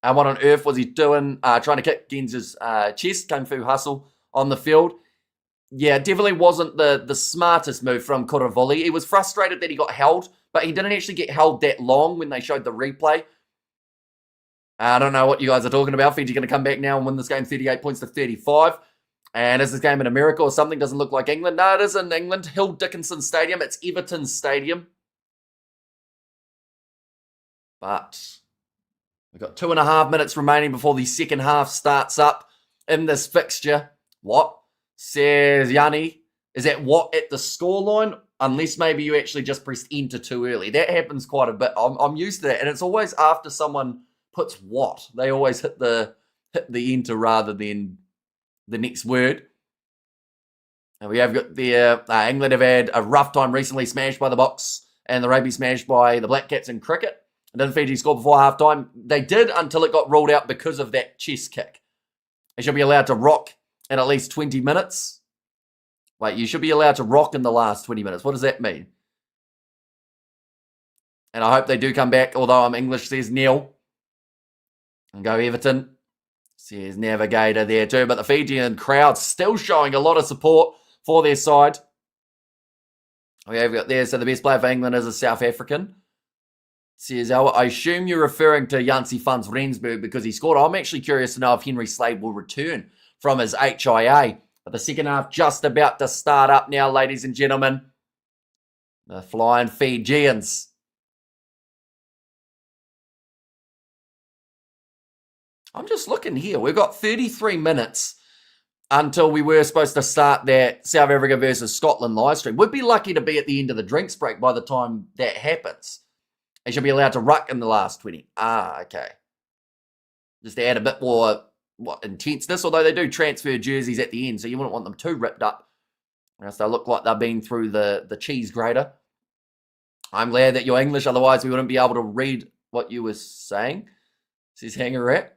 And what on earth was he doing? Trying to kick Genz's chest, Kung Fu hustle on the field. Yeah, it definitely wasn't the smartest move from Kuravuli. He was frustrated that he got held, but he didn't actually get held that long when they showed the replay. I don't know what you guys are talking about. Fiji going to come back now and win this game 38 points to 35. And is this game in America or something? Doesn't look like England. No, it is in England. Hill Dickinson Stadium. It's Everton's stadium. But we've got 2.5 minutes remaining before the second half starts up in this fixture. What? Says Yanni. Is that what at the scoreline? Unless maybe you actually just pressed enter too early. That happens quite a bit. I'm used to that. And it's always after someone puts what. They always hit the enter rather than the next word. And we have got there, England have had a rough time recently, smashed by the Box and the Rugby smashed by the Black Caps in cricket. And didn't Fiji score before half time? They did until it got ruled out because of that chest kick. They should be allowed to rock in at least 20 minutes. Wait, you should be allowed to rock in the last 20 minutes. What does that mean? And I hope they do come back, although I'm English, says Neil. And go Everton. Says Navigator there too. But the Fijian crowd still showing a lot of support for their side. We have got there, so the best player for England is a South African. Says, I assume you're referring to Jansi Funds Rensburg because he scored. I'm actually curious to know if Henry Slade will return from his HIA. But the second half just about to start up now, ladies and gentlemen. The Flying Fijians. I'm just looking here. We've got 33 minutes until we were supposed to start that South Africa versus Scotland live stream. We'd be lucky to be at the end of the drinks break by the time that happens. They should be allowed to ruck in the last 20. Okay. Just to add a bit more intenseness, although they do transfer jerseys at the end, so you wouldn't want them too ripped up. Unless they look like they've been through the cheese grater. I'm glad that you're English, otherwise we wouldn't be able to read what you were saying. Says Hangarat.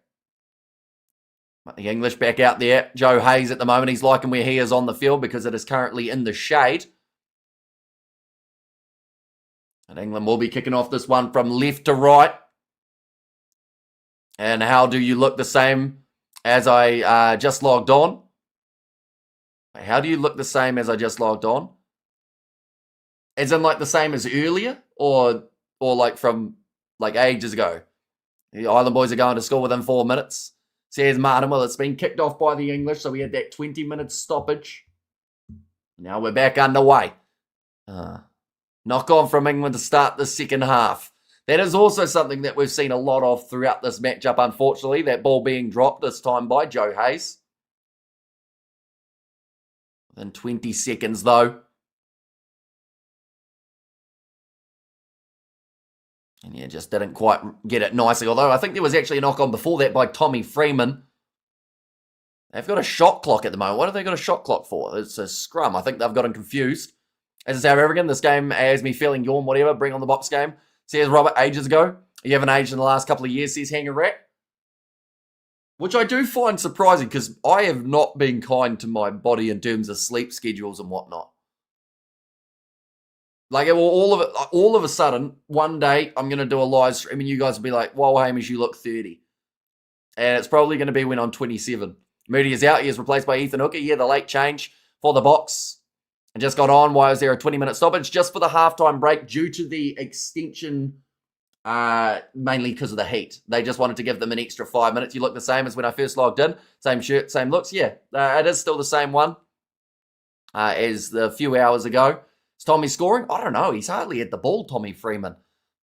The English back out there. Joe Hayes at the moment, he's liking where he is on the field because it is currently in the shade. And England will be kicking off this one from left to right. And how do you look the same as I just logged on? How do you look the same as I just logged on? As in like the same as earlier? Or like from like ages ago? The Island boys are going to score within 4 minutes. Says Martin, well, it's been kicked off by the English, so we had that 20-minute stoppage. Now we're back underway. Knock on from England to start the second half. That is also something that we've seen a lot of throughout this matchup, unfortunately. That ball being dropped this time by Joe Hayes. Within 20 seconds, though. And yeah, just didn't quite get it nicely. Although I think there was actually a knock on before that by Tommy Freeman. They've got a shot clock at the moment. What have they got a shot clock for? It's a scrum. I think they've got them confused. As a South African, this game has me feeling yawn, whatever. Bring on the Box game. Says Robert ages ago. You haven't aged in the last couple of years, says Hangarat. Which I do find surprising because I have not been kind to my body in terms of sleep schedules and whatnot. Like, all of a sudden, one day, I'm going to do a live stream and you guys will be like, whoa, Hamish, you look 30. And it's probably going to be when I'm 27. Moody is out. He is replaced by Ethan Hooker. Yeah, the late change for the Box. And just got on. Why is there a 20-minute stoppage? Just for the halftime break due to the extension, mainly because of the heat. They just wanted to give them an extra 5 minutes. You look the same as when I first logged in. Same shirt, same looks. Yeah, it is still the same one as the few hours ago. Is Tommy scoring? I don't know. He's hardly had the ball, Tommy Freeman,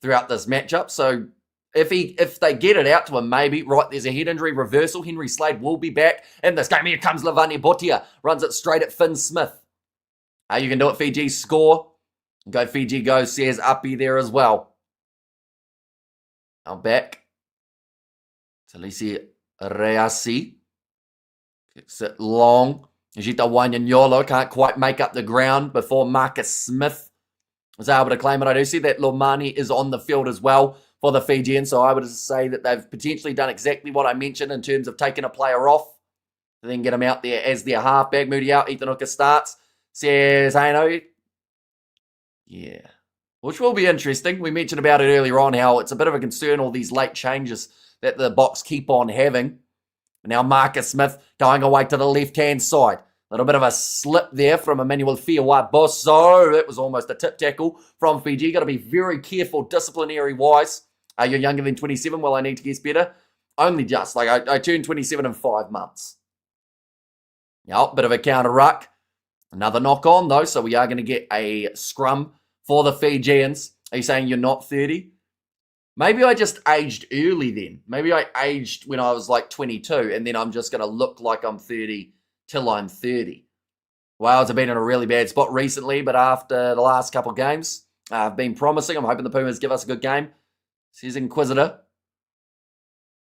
throughout this matchup. So if they get it out to him, maybe. Right, there's a head injury reversal. Henry Slade will be back in this game. Here comes Lavani Botia. Runs it straight at Finn Smith. You can do it. Fiji score. Go Fiji go, says Uppy there as well. Now back. Talisi Reasi. Kicks it long. Jita Wanyanyolo can't quite make up the ground before Marcus Smith was able to claim it. I do see that Lomani is on the field as well for the Fijians, so I would say that they've potentially done exactly what I mentioned in terms of taking a player off, then get him out there as their halfback. Moody out, Ethan Hooker starts, says Haino. Yeah, which will be interesting. We mentioned about it earlier on, how it's a bit of a concern, all these late changes that the Boks keep on having. Now Marcus Smith going away to the left-hand side. A little bit of a slip there from Emmanuel Fiawa-Bosso. That was almost a tip tackle from Fiji. Got to be very careful disciplinary-wise. You're younger than 27. Well, I need to guess better. Only just. Like, I turned 27 in 5 months. Yep, bit of a counter-ruck. Another knock-on, though, so we are going to get a scrum for the Fijians. Are you saying you're not 30? Maybe I just aged early then. Maybe I aged when I was like 22, and then I'm just going to look like I'm 30 till I'm 30. Wales have been in a really bad spot recently, but after the last couple of games, have been promising. I'm hoping the Pumas give us a good game. Says Inquisitor.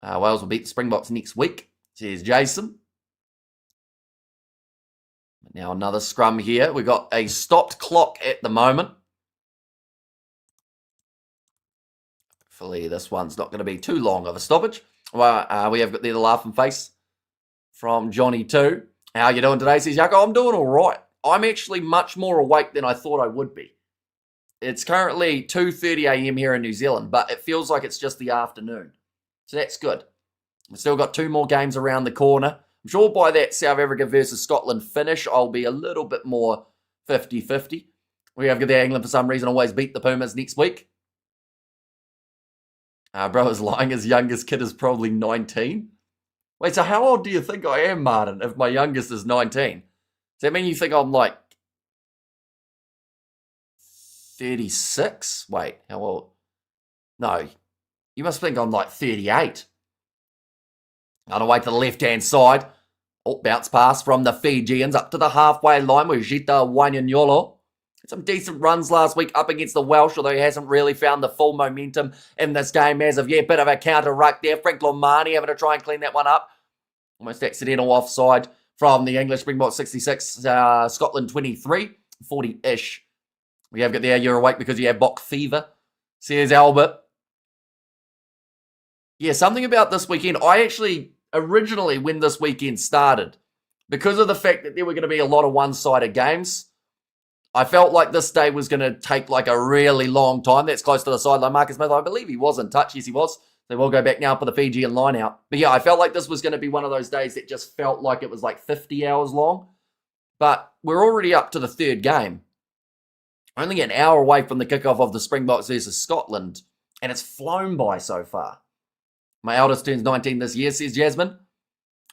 Wales will beat the Springboks next week. Says Jason. Now another scrum here. We've got a stopped clock at the moment. Hopefully this one's not going to be too long of a stoppage. Well, we have got there the laughing face from Johnny too. How you doing today? Says Yako. I'm doing all right. I'm actually much more awake than I thought I would be. It's currently 2:30 a.m. here in New Zealand, but it feels like it's just the afternoon. So that's good. We've still got 2 more games around the corner. I'm sure by that South Africa versus Scotland finish, I'll be a little bit more 50-50. We have got the England for some reason always beat the Pumas next week. Bro is lying. His youngest kid is probably 19. Wait, so how old do you think I am, Martin, if my youngest is 19? Does that mean you think I'm like 36? Wait, how old? No, you must think I'm like 38. On the way to the left-hand side. Oh, bounce pass from the Fijians up to the halfway line with Jita Wanyanyolo. Some decent runs last week up against the Welsh, although he hasn't really found the full momentum in this game as of yet. Bit of a counter-ruck there. Frank Lomani having to try and clean that one up. Almost accidental offside from the English. Springbok 66, Scotland 23, 40-ish. We have got there, you're awake because you have Bok fever, says Albert. Yeah, something about this weekend. I actually, originally, when this weekend started, because of the fact that there were going to be a lot of one-sided games, I felt like this day was going to take like a really long time. That's close to the sideline. Marcus Smith, I believe he was in touch. Yes, he was. They will go back now for the Fijian line out. But yeah, I felt like this was going to be one of those days that just felt like it was like 50 hours long. But we're already up to the 3rd game. Only an hour away from the kickoff of the Springboks versus Scotland. And it's flown by so far. My eldest turns 19 this year, says Jasmine.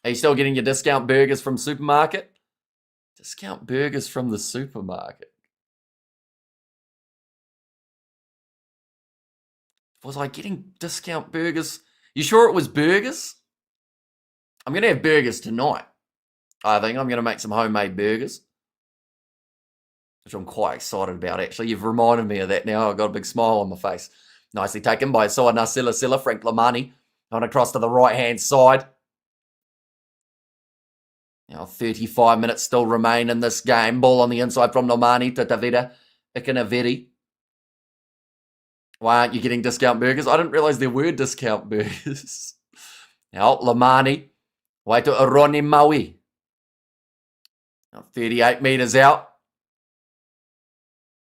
Are you still getting your discount burgers from supermarket? Discount burgers from the supermarket. Was I getting discount burgers? You sure it was burgers? I'm going to have burgers tonight. I think I'm going to make some homemade burgers, which I'm quite excited about, actually. You've reminded me of that now. I've got a big smile on my face. Nicely taken by Soana Silla, Frank Lamani. On across to the right-hand side. Now 35 minutes still remain in this game. Ball on the inside from Nomani to Tavita Ikanaveri. Why aren't you getting discount burgers? I didn't realise there were discount burgers. Now Lamani. Way to Aroni Maui. Now 38 metres out.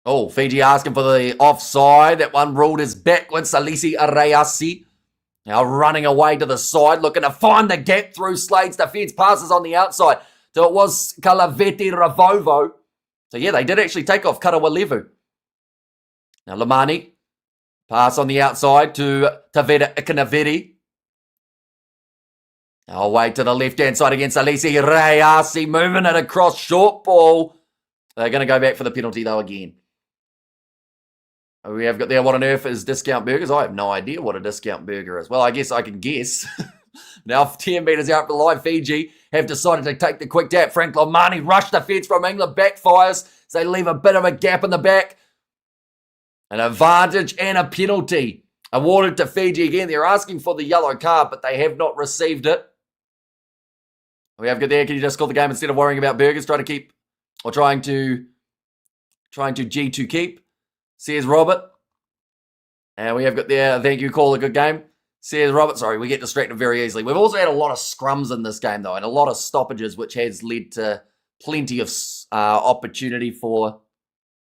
Oh, Fiji asking for the offside. That one ruled as backwards. Salisi Arayasi. Now running away to the side, looking to find the gap through Slade's defence. Passes on the outside. So it was Kalaveti Ravovo. So yeah, they did actually take off Karawalevu. Now Lamani. Pass on the outside to Taveta Ikanaveri. Now away to the left-hand side against Alisi Rayasi. Moving it across short ball. They're going to go back for the penalty though again. We have got there, what on earth is discount burgers? I have no idea what a discount burger is. Well, I guess I can guess. Now 10 metres out for the line, Fiji have decided to take the quick tap. Frank Lomani rushed the fence from England, backfires. So they leave a bit of a gap in the back. An advantage and a penalty awarded to Fiji again. They're asking for the yellow card, but they have not received it. We have good there. Can you just call the game instead of worrying about burgers? Trying to G to keep. Says Robert. And we have got there. Thank you, call a good game. Says Robert. Sorry, we get distracted very easily. We've also had a lot of scrums in this game, though, and a lot of stoppages, which has led to plenty of opportunity for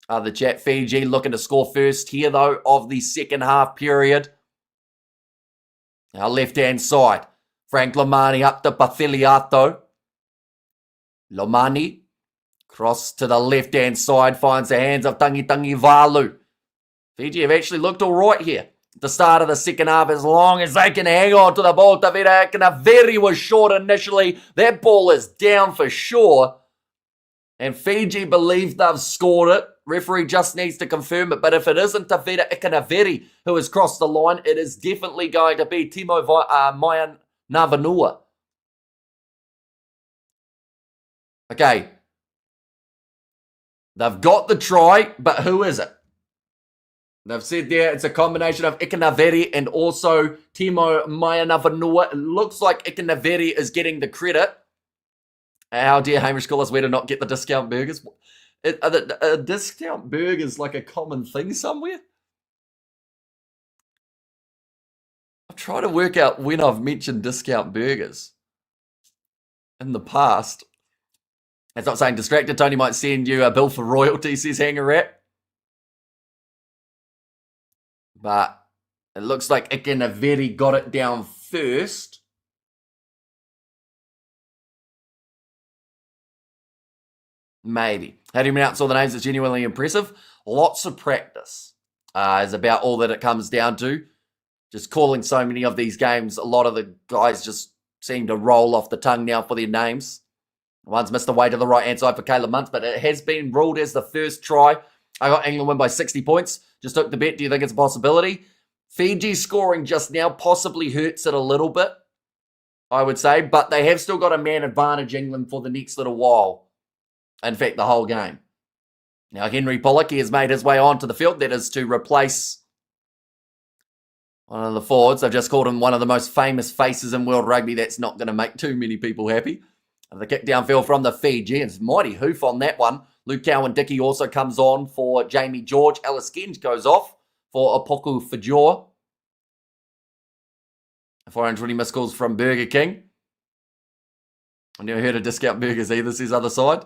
the chat. Fiji looking to score first here, though, of the second half period. Now, left-hand side. Frank Lomani up to Pathiliato. Lomani. Cross to the left-hand side. Finds the hands of Tangi Valu. Fiji have actually looked all right here. At the start of the second half, as long as they can hang on to the ball. Tavita Ekenaveri was short initially. That ball is down for sure. And Fiji believe they've scored it. Referee just needs to confirm it. But if it isn't Tavita Ekenaveri who has crossed the line, it is definitely going to be Timo Mayan Navanua. Okay. They've got the try, but who is it? They've said there it's a combination of Ekenaveri and also Timo Mayanavavanua. It looks like Ekenaveri is getting the credit. How dare Hamish call us where to not get the discount burgers? Are discount burgers like a common thing somewhere? I'm trying to work out when I've mentioned discount burgers in the past. It's not saying distracted. Tony might send you a bill for royalty, says Hanger Rat. But it looks like Ekenaveri got it down first. Maybe. How do you pronounce all the names? It's genuinely impressive. Lots of practice is about all that it comes down to. Just calling so many of these games, a lot of the guys just seem to roll off the tongue now for their names. One's missed away to the right-hand side for Caleb Muntz, but it has been ruled as the first try. I got England win by 60 points. Just took the bet. Do you think it's a possibility? Fiji scoring just now possibly hurts it a little bit, I would say, but they have still got a man advantage, England, for the next little while. In fact, the whole game. Now, Henry Pollock, he has made his way onto the field. That is to replace one of the forwards. I've just called him one of the most famous faces in world rugby. That's not going to make too many people happy. And the kick downfield from the Fijians. Mighty hoof on that one. Luke Cowan-Dickey also comes on for Jamie George. Alice Genge goes off for Opoku Fajor. 420 missed calls from Burger King. I never heard of discount burgers either, says other side.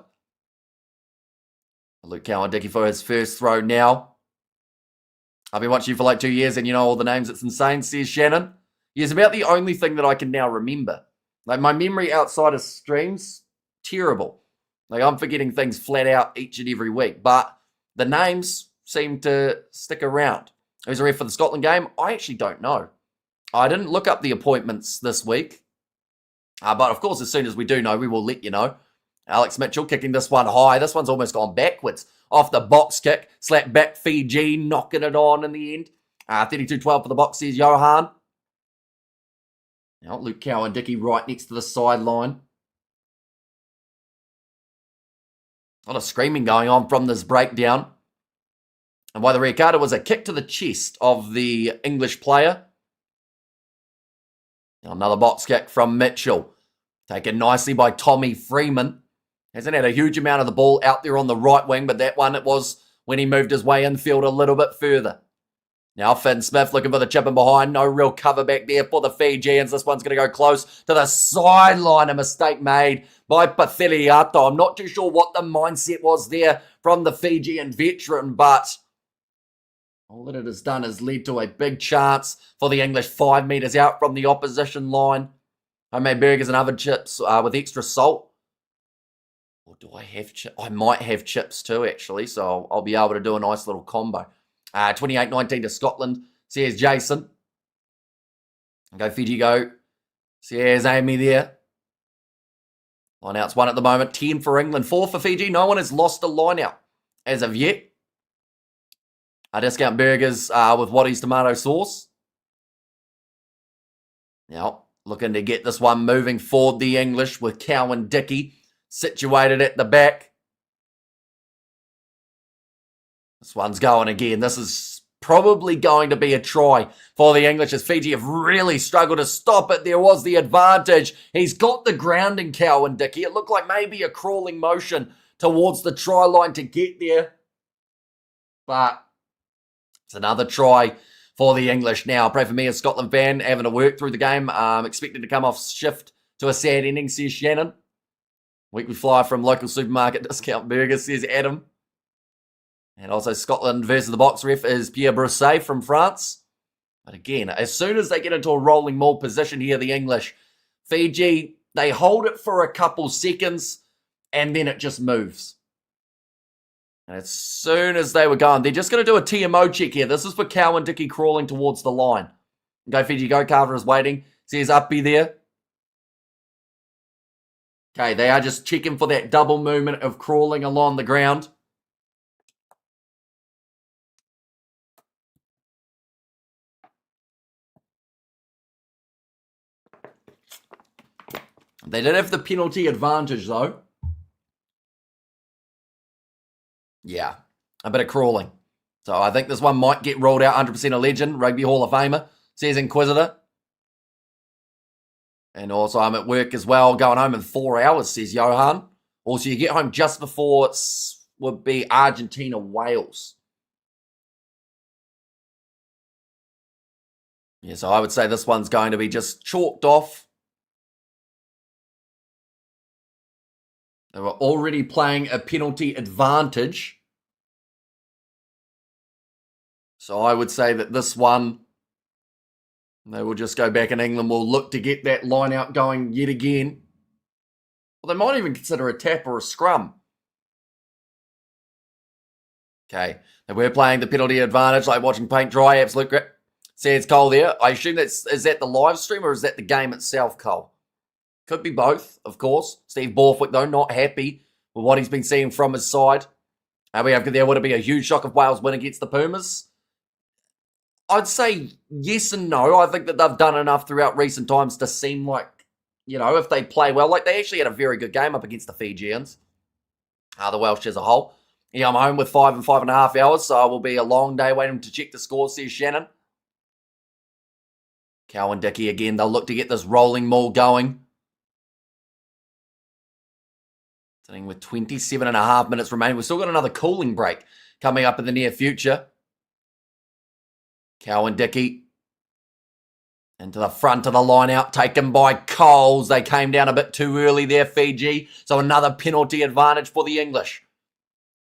Luke Cowan-Dickey for his first throw now. I've been watching you for like 2 years and you know all the names. It's insane, says Shannon. It's about the only thing that I can now remember. Like my memory outside of streams, terrible. Like I'm forgetting things flat out each and every week. But the names seem to stick around. Who's a ref for the Scotland game? I actually don't know. I didn't look up the appointments this week. But of course, as soon as we do know, we will let you know. Alex Mitchell kicking this one high. This one's almost gone backwards. Off the box kick. Slap back Fiji, knocking it on in the end. 32-12 for the box, says Johan. Now Luke Cowan-Dickey right next to the sideline. A lot of screaming going on from this breakdown. And by the red card, it was a kick to the chest of the English player. Now another box kick from Mitchell. Taken nicely by Tommy Freeman. Hasn't had a huge amount of the ball out there on the right wing, but that one it was when he moved his way infield a little bit further. Now Finn Smith looking for the chip in behind. No real cover back there for the Fijians. This one's going to go close to the sideline. A mistake made by Pathiliato. I'm not too sure what the mindset was there from the Fijian veteran, but all that it has done has led to a big chance for the English 5 metres out from the opposition line. Homemade burgers and oven chips with extra salt. Or do I have chips? I might have chips too, actually, so I'll be able to do a nice little combo. 28-19 to Scotland, says Jason. Go Fiji, go. Says Amy there. Line out's 1 at the moment. 10 for England, 4 for Fiji. No one has lost a line out as of yet. Discount burgers with Waddy's tomato sauce. Now, looking to get this one moving forward, the English with Cowan-Dickey situated at the back. This one's going again. This is probably going to be a try for the English as Fiji have really struggled to stop it. There was the advantage. He's got the grounding, Cowan Dickey. It looked like maybe a crawling motion towards the try line to get there. But it's another try for the English now. Pray for me as Scotland fan, having to work through the game. Expected to come off shift to a sad ending, says Shannon. Weekly fly from local supermarket discount burger, says Adam. And also Scotland versus the box ref is Pierre Brousset from France. But again, as soon as they get into a rolling maul position here, the English, Fiji, they hold it for a couple seconds and then it just moves. And as soon as they were going, they're just going to do a TMO check here. This is for Cowan Dickey crawling towards the line. Go Fiji, go. Carver is waiting. Says Uppy there. Okay, they are just checking for that double movement of crawling along the ground. They did have the penalty advantage, though. Yeah, a bit of crawling. So I think this one might get ruled out. 100% a legend, Rugby Hall of Famer, says Inquisitor. And also I'm at work as well, going home in 4 hours, says Johan. Also, you get home just before would be Argentina-Wales. Yeah, so I would say this one's going to be just chalked off. They were already playing a penalty advantage. So I would say that this one, they will just go back and England will look to get that line out going yet again. Well, they might even consider a tap or a scrum. Okay, they were playing the penalty advantage, like watching paint dry. Absolute grip. Says Cole there. I assume is that the live stream or is that the game itself, Cole? Could be both, of course. Steve Borthwick, though, not happy with what he's been seeing from his side. There would be a huge shock if Wales win against the Pumas. I'd say yes and no. I think that they've done enough throughout recent times to seem like, if they play well. Like, they actually had a very good game up against the Fijians. The Welsh as a whole. Yeah, I'm home with 5 and 5.5 hours, so it will be a long day waiting to check the score, says Shannon. Cowan Dickey again. They'll look to get this rolling maul going. Sitting with 27.5 minutes remaining. We've still got another cooling break coming up in the near future. Cowan Dickey into the front of the line out, taken by Coles. They came down a bit too early there, Fiji. So another penalty advantage for the English.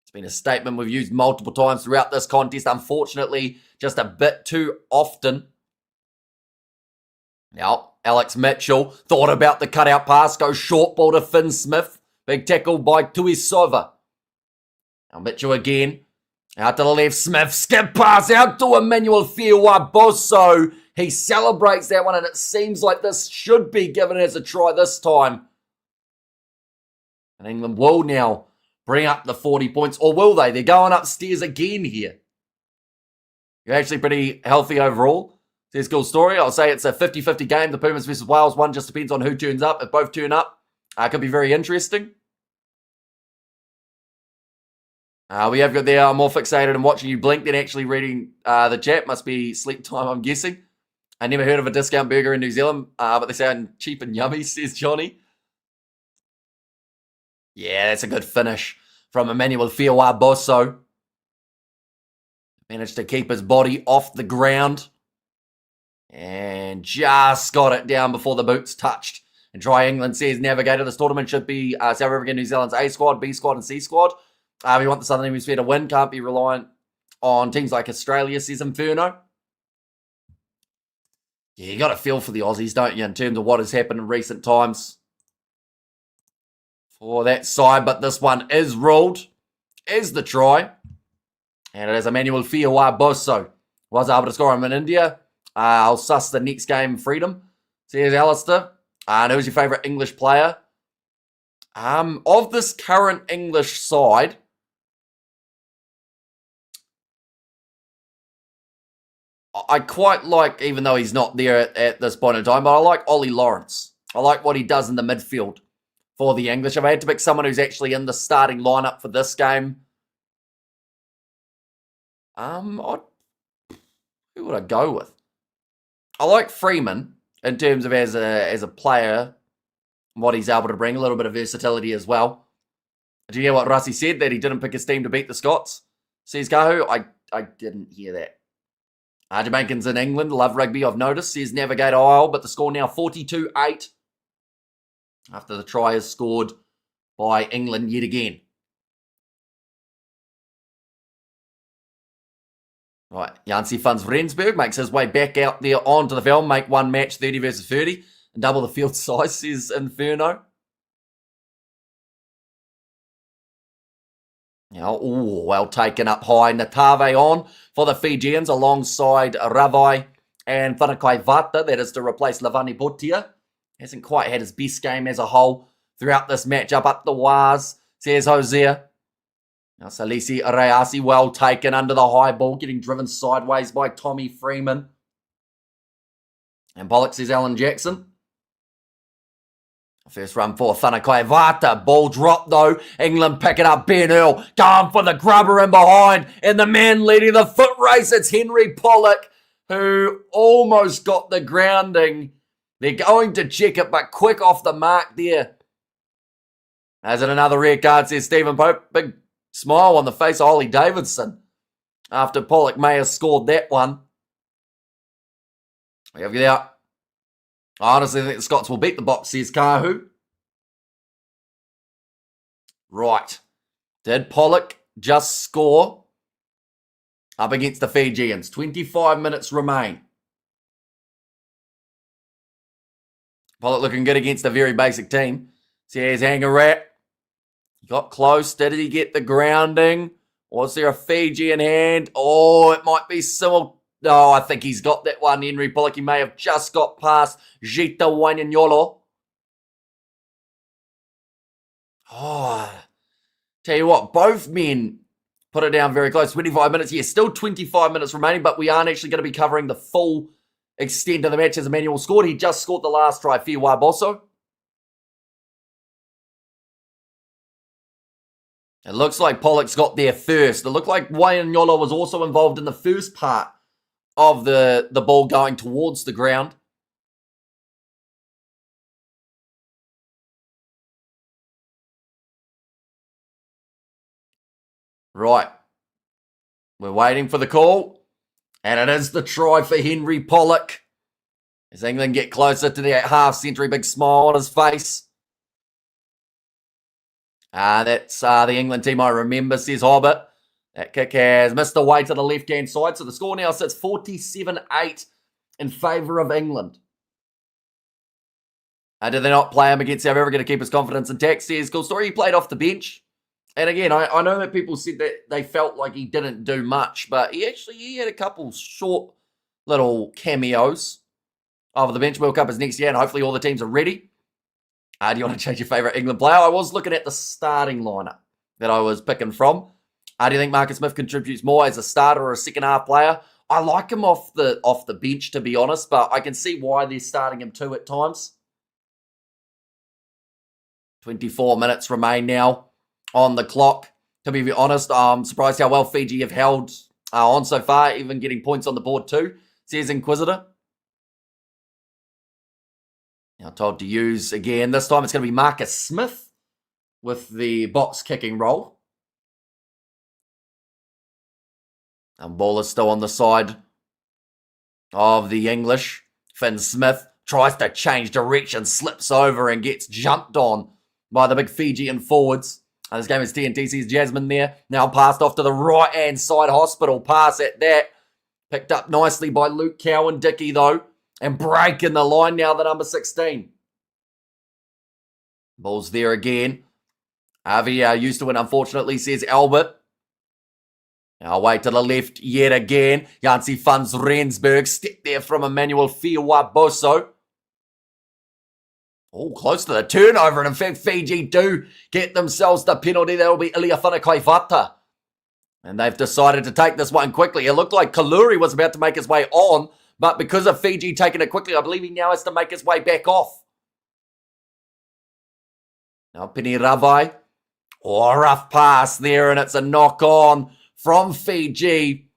It's been a statement we've used multiple times throughout this contest. Unfortunately, just a bit too often. Now, Alex Mitchell thought about the cutout pass. Goes short ball to Finn Smith. Big tackle by Tuisova. Now Mitchell again. Out to the left, Smith. Skip pass out to Emmanuel Fiuaboso. He celebrates that one, and it seems like this should be given as a try this time. And England will now bring up the 40 points. Or will they? They're going upstairs again here. You're actually pretty healthy overall. Says cool story. I'll say it's a 50-50 game. The Pumas versus Wales. One just depends on who turns up. If both turn up, it could be very interesting. We have got there. I'm more fixated on watching you blink than actually reading the chat. Must be sleep time, I'm guessing. I never heard of a discount burger in New Zealand, but they sound cheap and yummy, says Johnny. Yeah, that's a good finish from Emmanuel Fiuaboso. Managed to keep his body off the ground. And just got it down before the boots touched. And Try England says, Navigator, this tournament should be South Africa, New Zealand's A squad, B squad, and C squad. We want the Southern Hemisphere to win. Can't be reliant on teams like Australia, says Inferno. Yeah, you got to feel for the Aussies, don't you, in terms of what has happened in recent times for that side. But this one is ruled, is the try. And it is Emmanuel Fiuaboso. Was able to score him in India. I'll suss the next game, Freedom, says Alistair. And who's your favourite English player? Of this current English side, I quite like, even though he's not there at this point in time, but I like Ollie Lawrence. I like what he does in the midfield for the English. If I had to pick someone who's actually in the starting lineup for this game, I'd Who would I go with? I like Freeman in terms of as a player, what he's able to bring, a little bit of versatility as well. Do you hear what Rassi said, that he didn't pick his team to beat the Scots? Says Gahu, I didn't hear that. Jamaicans in England love rugby, I've noticed, says Navigator Isle, but the score now 42-8 after the try is scored by England yet again. Right, Jansi Funds Rensburg makes his way back out there onto the field, make one match 30 versus 30, and double the field size, says Inferno. Now, well taken up high. Natave on for the Fijians alongside Ravai and Whanakai Vata. That is to replace Lavani Botia. Hasn't quite had his best game as a whole throughout this matchup. Up the wires, says Hosea. Now, Salisi Reasi well taken under the high ball, getting driven sideways by Tommy Freeman. And Pollock says Alan Jackson. First run for Whanakai Vata. Ball dropped though. England pick it up. Ben Earl going for the grubber in behind. And the man leading the foot race, it's Henry Pollock, who almost got the grounding. They're going to check it, but quick off the mark there. As in another red card, says Stephen Pope. Big smile on the face of Ollie Davidson after Pollock may have scored that one. We have it out. I honestly think the Scots will beat the Box, says Kahu. Right. Did Pollock just score up against the Fijians? 25 minutes remain. Pollock looking good against a very basic team. Says Hangarat. Got close. Did he get the grounding? Was there a Fiji in hand? Oh, it might be similar. No, I think he's got that one, Henry Pollock. He may have just got past Gita Wanyanyolo. Oh, tell you what, both men put it down very close. 25 minutes. Yeah, still 25 minutes remaining, but we aren't actually going to be covering the full extent of the match as Emmanuel scored. He just scored the last try, Fiwa Bosso. It looks like Pollock's got there first. It looked like Wanyanyolo was also involved in the first part of the ball going towards the ground. Right. We're waiting for the call. And it is the try for Henry Pollock. As England get closer to the half-century, big smile on his face. That's the England team I remember, says Hobbit. That kick has missed the way to the left-hand side, so the score now sits 47-8 in favour of England. Did they not play him against South Africa to keep his confidence intact? Says Cool Story, he played off the bench. And again, I know that people said that they felt like he didn't do much, but he had a couple short little cameos over the bench. World Cup is next year, and hopefully all the teams are ready. Do you want to change your favourite England player? I was looking at the starting lineup that I was picking from. Do you think Marcus Smith contributes more as a starter or a second half player? I like him off the bench, to be honest, but I can see why they're starting him too at times. 24 minutes remain now on the clock. To be honest, I'm surprised how well Fiji have held on so far, even getting points on the board too, says Inquisitor. Now told to use again. This time it's going to be Marcus Smith with the box kicking role. And ball is still on the side of the English. Finn Smith tries to change direction, slips over and gets jumped on by the big Fijian forwards. This game is TNT, sees Jasmine there. Now passed off to the right-hand side. Hospital pass at that. Picked up nicely by Luke Cowan Dickey though. And breaking the line now, the number 16. Ball's there again. Avi used to it, unfortunately, says Albert. Now away to the left yet again. Jansi Funds Rensburg. Step there from Emmanuel Fiwa-Boso. Oh, close to the turnover. And in fact, Fiji do get themselves the penalty. That will be Ilia Whanakai. And they've decided to take this one quickly. It looked like Kaluri was about to make his way on. But because of Fiji taking it quickly, I believe he now has to make his way back off. Now Penny Ravai. Oh, rough pass there, and it's a knock on from Fiji.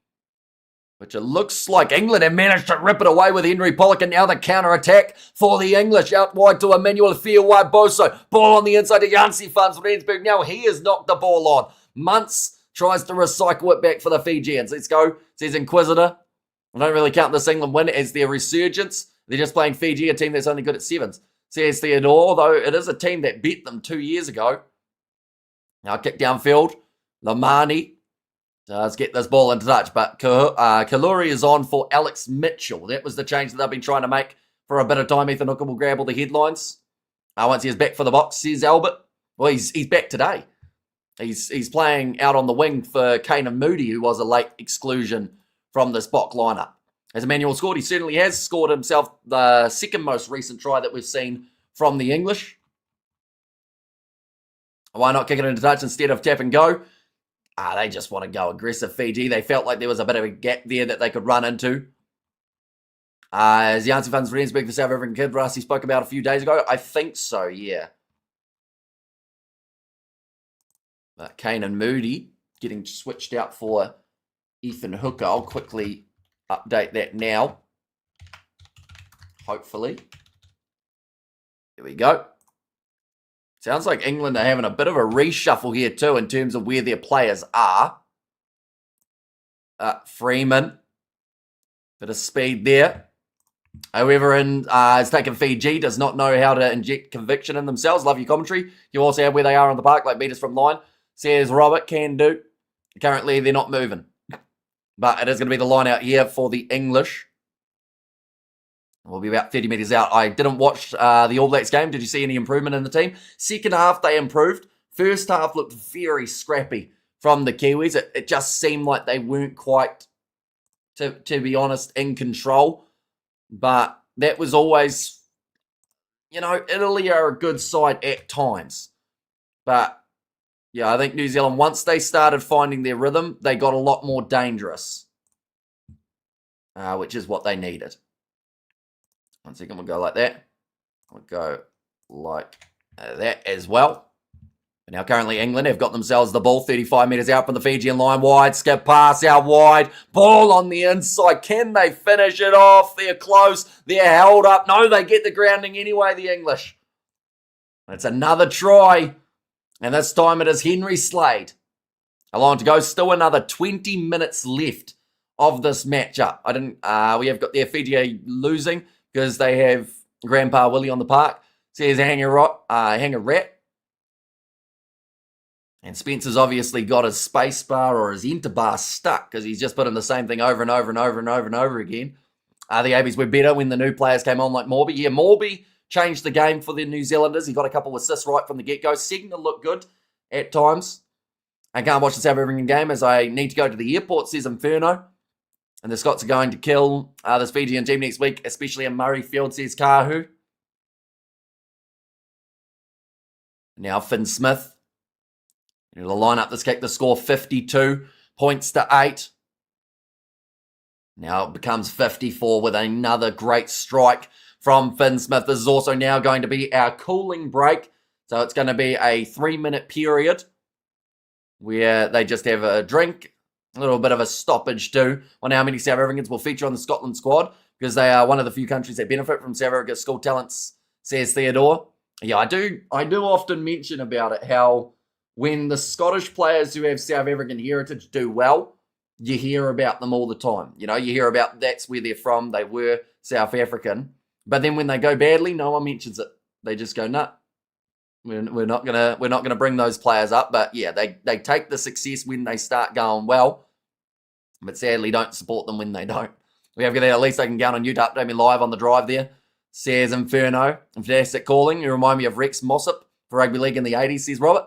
which it looks like England have managed to rip it away with Henry Pollock, and now the counter-attack for the English. Out wide to Emmanuel Fiuwai-Boso. Ball on the inside to Jansi Fans Rensburg. Now he has knocked the ball on. Muntz tries to recycle it back for the Fijians. Let's go, says Inquisitor. I don't really count this England win as their resurgence. They're just playing Fiji, a team that's only good at sevens, says Theodore, though it is a team that beat them 2 years ago. Now kick downfield. Lamani does get this ball into touch, but Kaluri is on for Alex Mitchell. That was the change that they've been trying to make for a bit of time. Ethan Hooker will grab all the headlines. Once he's back for the box, says Albert. Well, he's back today. He's playing out on the wing for Kane and Moody, who was a late exclusion from this Bok lineup. Has Emmanuel scored? He certainly has scored himself the second most recent try that we've seen from the English. Why not kick it into touch instead of tap and go? They just want to go aggressive, Fiji. They felt like there was a bit of a gap there that they could run into. Is Jansi Fans Rensburg the South African kid Rassi spoke about a few days ago? I think so, yeah. But Kane and Moody getting switched out for Ethan Hooker. I'll quickly update that now. Hopefully. Here we go. Sounds like England are having a bit of a reshuffle here too in terms of where their players are. Freeman. Bit of speed there. Whoever is taking Fiji does not know how to inject conviction in themselves. Love your commentary. You also have where they are on the park, like meters from line. Says Robert, can do. Currently, they're not moving. But it is going to be the line out here for the English. We'll be about 30 metres out. I didn't watch the All Blacks game. Did you see any improvement in the team? Second half, they improved. First half looked very scrappy from the Kiwis. It just seemed like they weren't quite, to be honest, in control. But that was always, Italy are a good side at times. But, yeah, I think New Zealand, once they started finding their rhythm, they got a lot more dangerous, which is what they needed. 1 second, we'll go like that. We'll go like that as well. But now currently England have got themselves the ball 35 metres out from the Fijian line. Wide, skip pass out wide. Ball on the inside. Can they finish it off? They're close. They're held up. No, they get the grounding anyway, the English. It's another try. And this time it is Henry Slade. Along to go. Still another 20 minutes left of this matchup. We have got their Fiji losing because they have Grandpa Willie on the park. Says hang a rat. And Spencer's obviously got his space bar or his enter bar stuck because he's just putting the same thing over and over and over and over and over again. The ABs were better when the new players came on like Morby. Yeah, Morby changed the game for the New Zealanders. He got a couple of assists right from the get-go. Signal looked good at times. I can't watch the South African game as I need to go to the airport, says Inferno. And the Scots are going to kill this Fijian team next week, especially in Murrayfield, says Kahu. Now Finn Smith. The lineup this kick, the score 52 points to 8. Now it becomes 54 with another great strike from Finn Smith. This is also now going to be our cooling break. So it's going to be a 3-minute period where they just have a drink, a little bit of a stoppage too. On how many South Africans will feature on the Scotland squad because they are one of the few countries that benefit from South Africa's school talents, says Theodore. Yeah, I do often mention about it how when the Scottish players who have South African heritage do well, you hear about them all the time. You hear about that's where they're from. They were South African. But then when they go badly, no one mentions it. They just go, nah, we're not gonna bring those players up. But yeah, they take the success when they start going well, but sadly don't support them when they don't. We have got that. At least they can count on you to update me live on the drive there, says Inferno. Fantastic calling. You remind me of Rex Mossop for rugby league in the 80s, says Robert.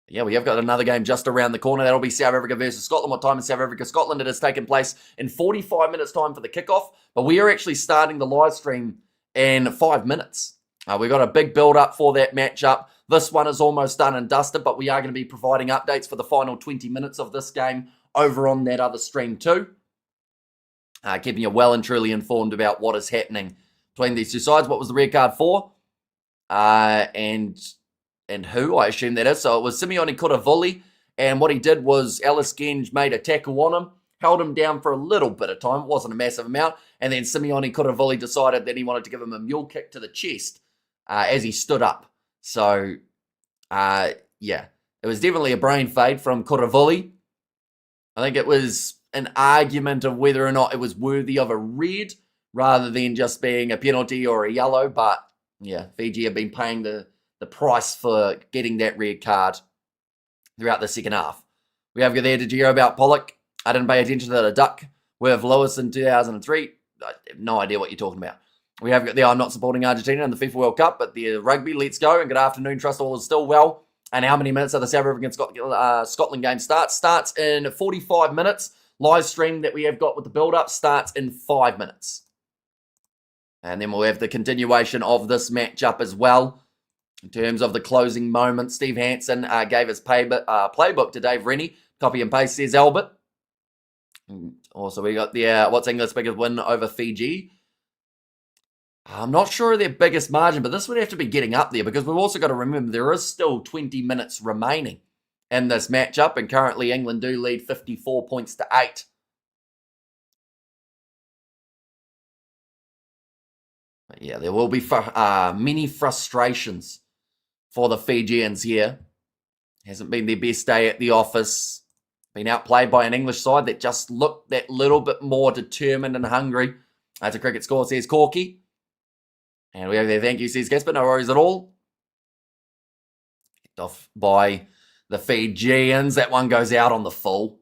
Yeah, we have got another game just around the corner. That'll be South Africa versus Scotland. What time in South Africa? Scotland, it has taken place in 45 minutes time for the kickoff. But we are actually starting the live stream in 5 minutes. We've got a big build-up for that matchup. This one is almost done and dusted, but we are going to be providing updates for the final 20 minutes of this game over on that other stream too. Keeping you well and truly informed about what is happening between these two sides. What was the red card for? And who, I assume that is. So it was Simeone Kuravuli, and what he did was Ellis Genge made a tackle on him, held him down for a little bit of time. It wasn't a massive amount. And then Simeone Kuravuli decided that he wanted to give him a mule kick to the chest as he stood up. So, yeah, it was definitely a brain fade from Kuravuli. I think it was an argument of whether or not it was worthy of a red rather than just being a penalty or a yellow. But, yeah, Fiji have been paying the price for getting that red card throughout the second half. We have there, did you hear about Pollock? I didn't pay attention to the duck with Lewis in 2003. I have no idea what you're talking about. We have got there, I'm not supporting Argentina in the FIFA World Cup, but the rugby, let's go. And good afternoon, trust all is still well. And how many minutes of the South African Scotland game starts? Starts in 45 minutes. Live stream that we have got with the build-up starts in 5 minutes. And then we'll have the continuation of this matchup as well. In terms of the closing moment, Steve Hansen gave his playbook to Dave Rennie. Copy and paste, says Albert. Also, we got the what's England's biggest win over Fiji. I'm not sure of their biggest margin, but this would have to be getting up there because we've also got to remember there is still 20 minutes remaining in this matchup, and currently England do lead 54 points to 8. But yeah, there will be many frustrations for the Fijians here. Hasn't been their best day at the office. Been outplayed by an English side that just looked that little bit more determined and hungry. That's a cricket score, says Corky. And we have there, thank you, says Gasper. No worries at all. Kicked off by the Fijians. That one goes out on the full.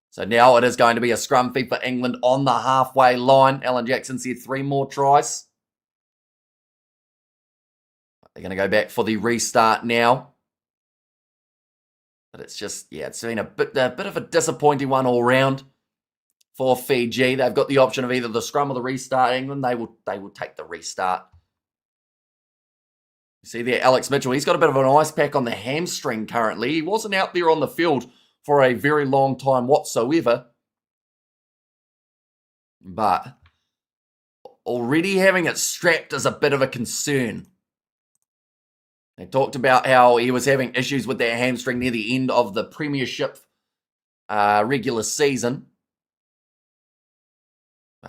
So now it is going to be a scrum feed for England on the halfway line. Alan Jackson said 3 more tries. They're going to go back for the restart now. But it's just, yeah, it's been a bit of a disappointing one all round for Fiji. They've got the option of either the scrum or the restart. England, they will take the restart. You see there, Alex Mitchell, he's got a bit of an ice pack on the hamstring currently. He wasn't out there on the field for a very long time whatsoever. But already having it strapped is a bit of a concern. They talked about how he was having issues with that hamstring near the end of the Premiership regular season.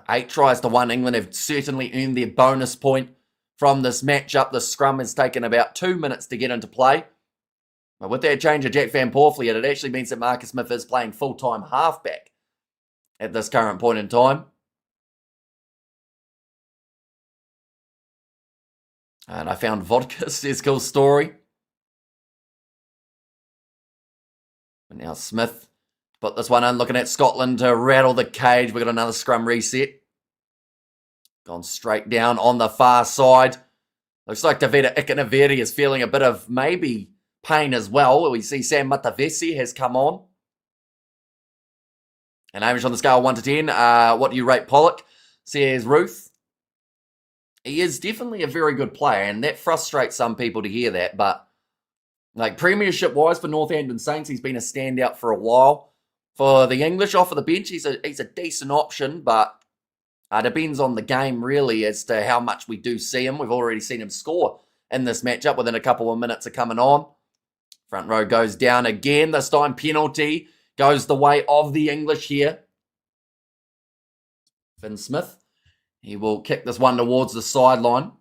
8 tries to 1. England have certainly earned their bonus point from this matchup. The scrum has taken about 2 minutes to get into play. But with that change of Jack Van Porfliet, it actually means that Marcus Smith is playing full-time halfback at this current point in time. And I found vodka, says Cool Story. But now Smith put this one in, looking at Scotland to rattle the cage. We've got another scrum reset. Gone straight down on the far side. Looks like Tavita Ikanaveri is feeling a bit of maybe pain as well. We see Sam Matavesi has come on. And Hamish on the scale 1 to 10. What do you rate Pollock? Says Ruth. He is definitely a very good player, and that frustrates some people to hear that. But like Premiership-wise for Northampton Saints, he's been a standout for a while. For the English off of the bench, he's a decent option, but depends on the game really as to how much we do see him. We've already seen him score in this matchup within a couple of minutes of coming on. Front row goes down again. This time penalty goes the way of the English here. Finn Smith. He will kick this one towards the sideline.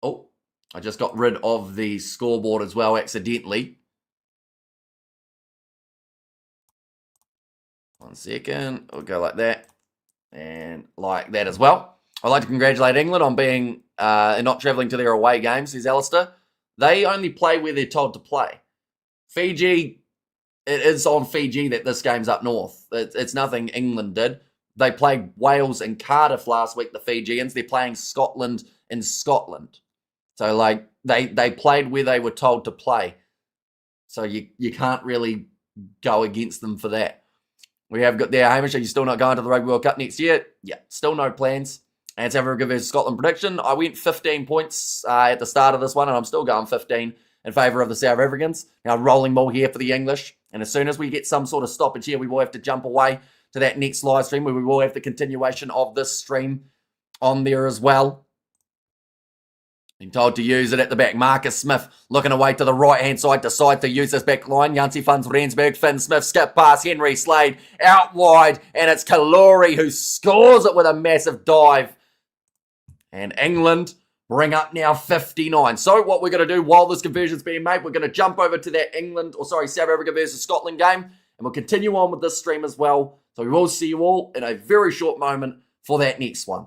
Oh, I just got rid of the scoreboard as well accidentally. 1 second. We'll go like that. And like that as well. I'd like to congratulate England on being not travelling to their away games, says Alistair. They only play where they're told to play. Fiji, it is on Fiji that this game's up north. It's nothing England did. They played Wales and Cardiff last week, the Fijians. They're playing Scotland in Scotland. So, like, they played where they were told to play. So you can't really go against them for that. We have got there, Hamish, are you still not going to the Rugby World Cup next year? Yeah, still no plans. And South Africa versus Scotland prediction. I went 15 points at the start of this one, and I'm still going 15 in favour of the South Africans. Now, rolling ball here for the English. And as soon as we get some sort of stoppage here, we will have to jump away to that next live stream where we will have the continuation of this stream on there as well. Being told to use it at the back. Marcus Smith looking away to the right-hand side. Decide to use this back line. Jansi funds Rensburg. Finn Smith skip past Henry Slade. Out wide. And it's Kalori who scores it with a massive dive. And England bring up now 59. So what we're going to do while this conversion's being made, we're going to jump over to that South Africa versus Scotland game. And we'll continue on with this stream as well. So we will see you all in a very short moment for that next one.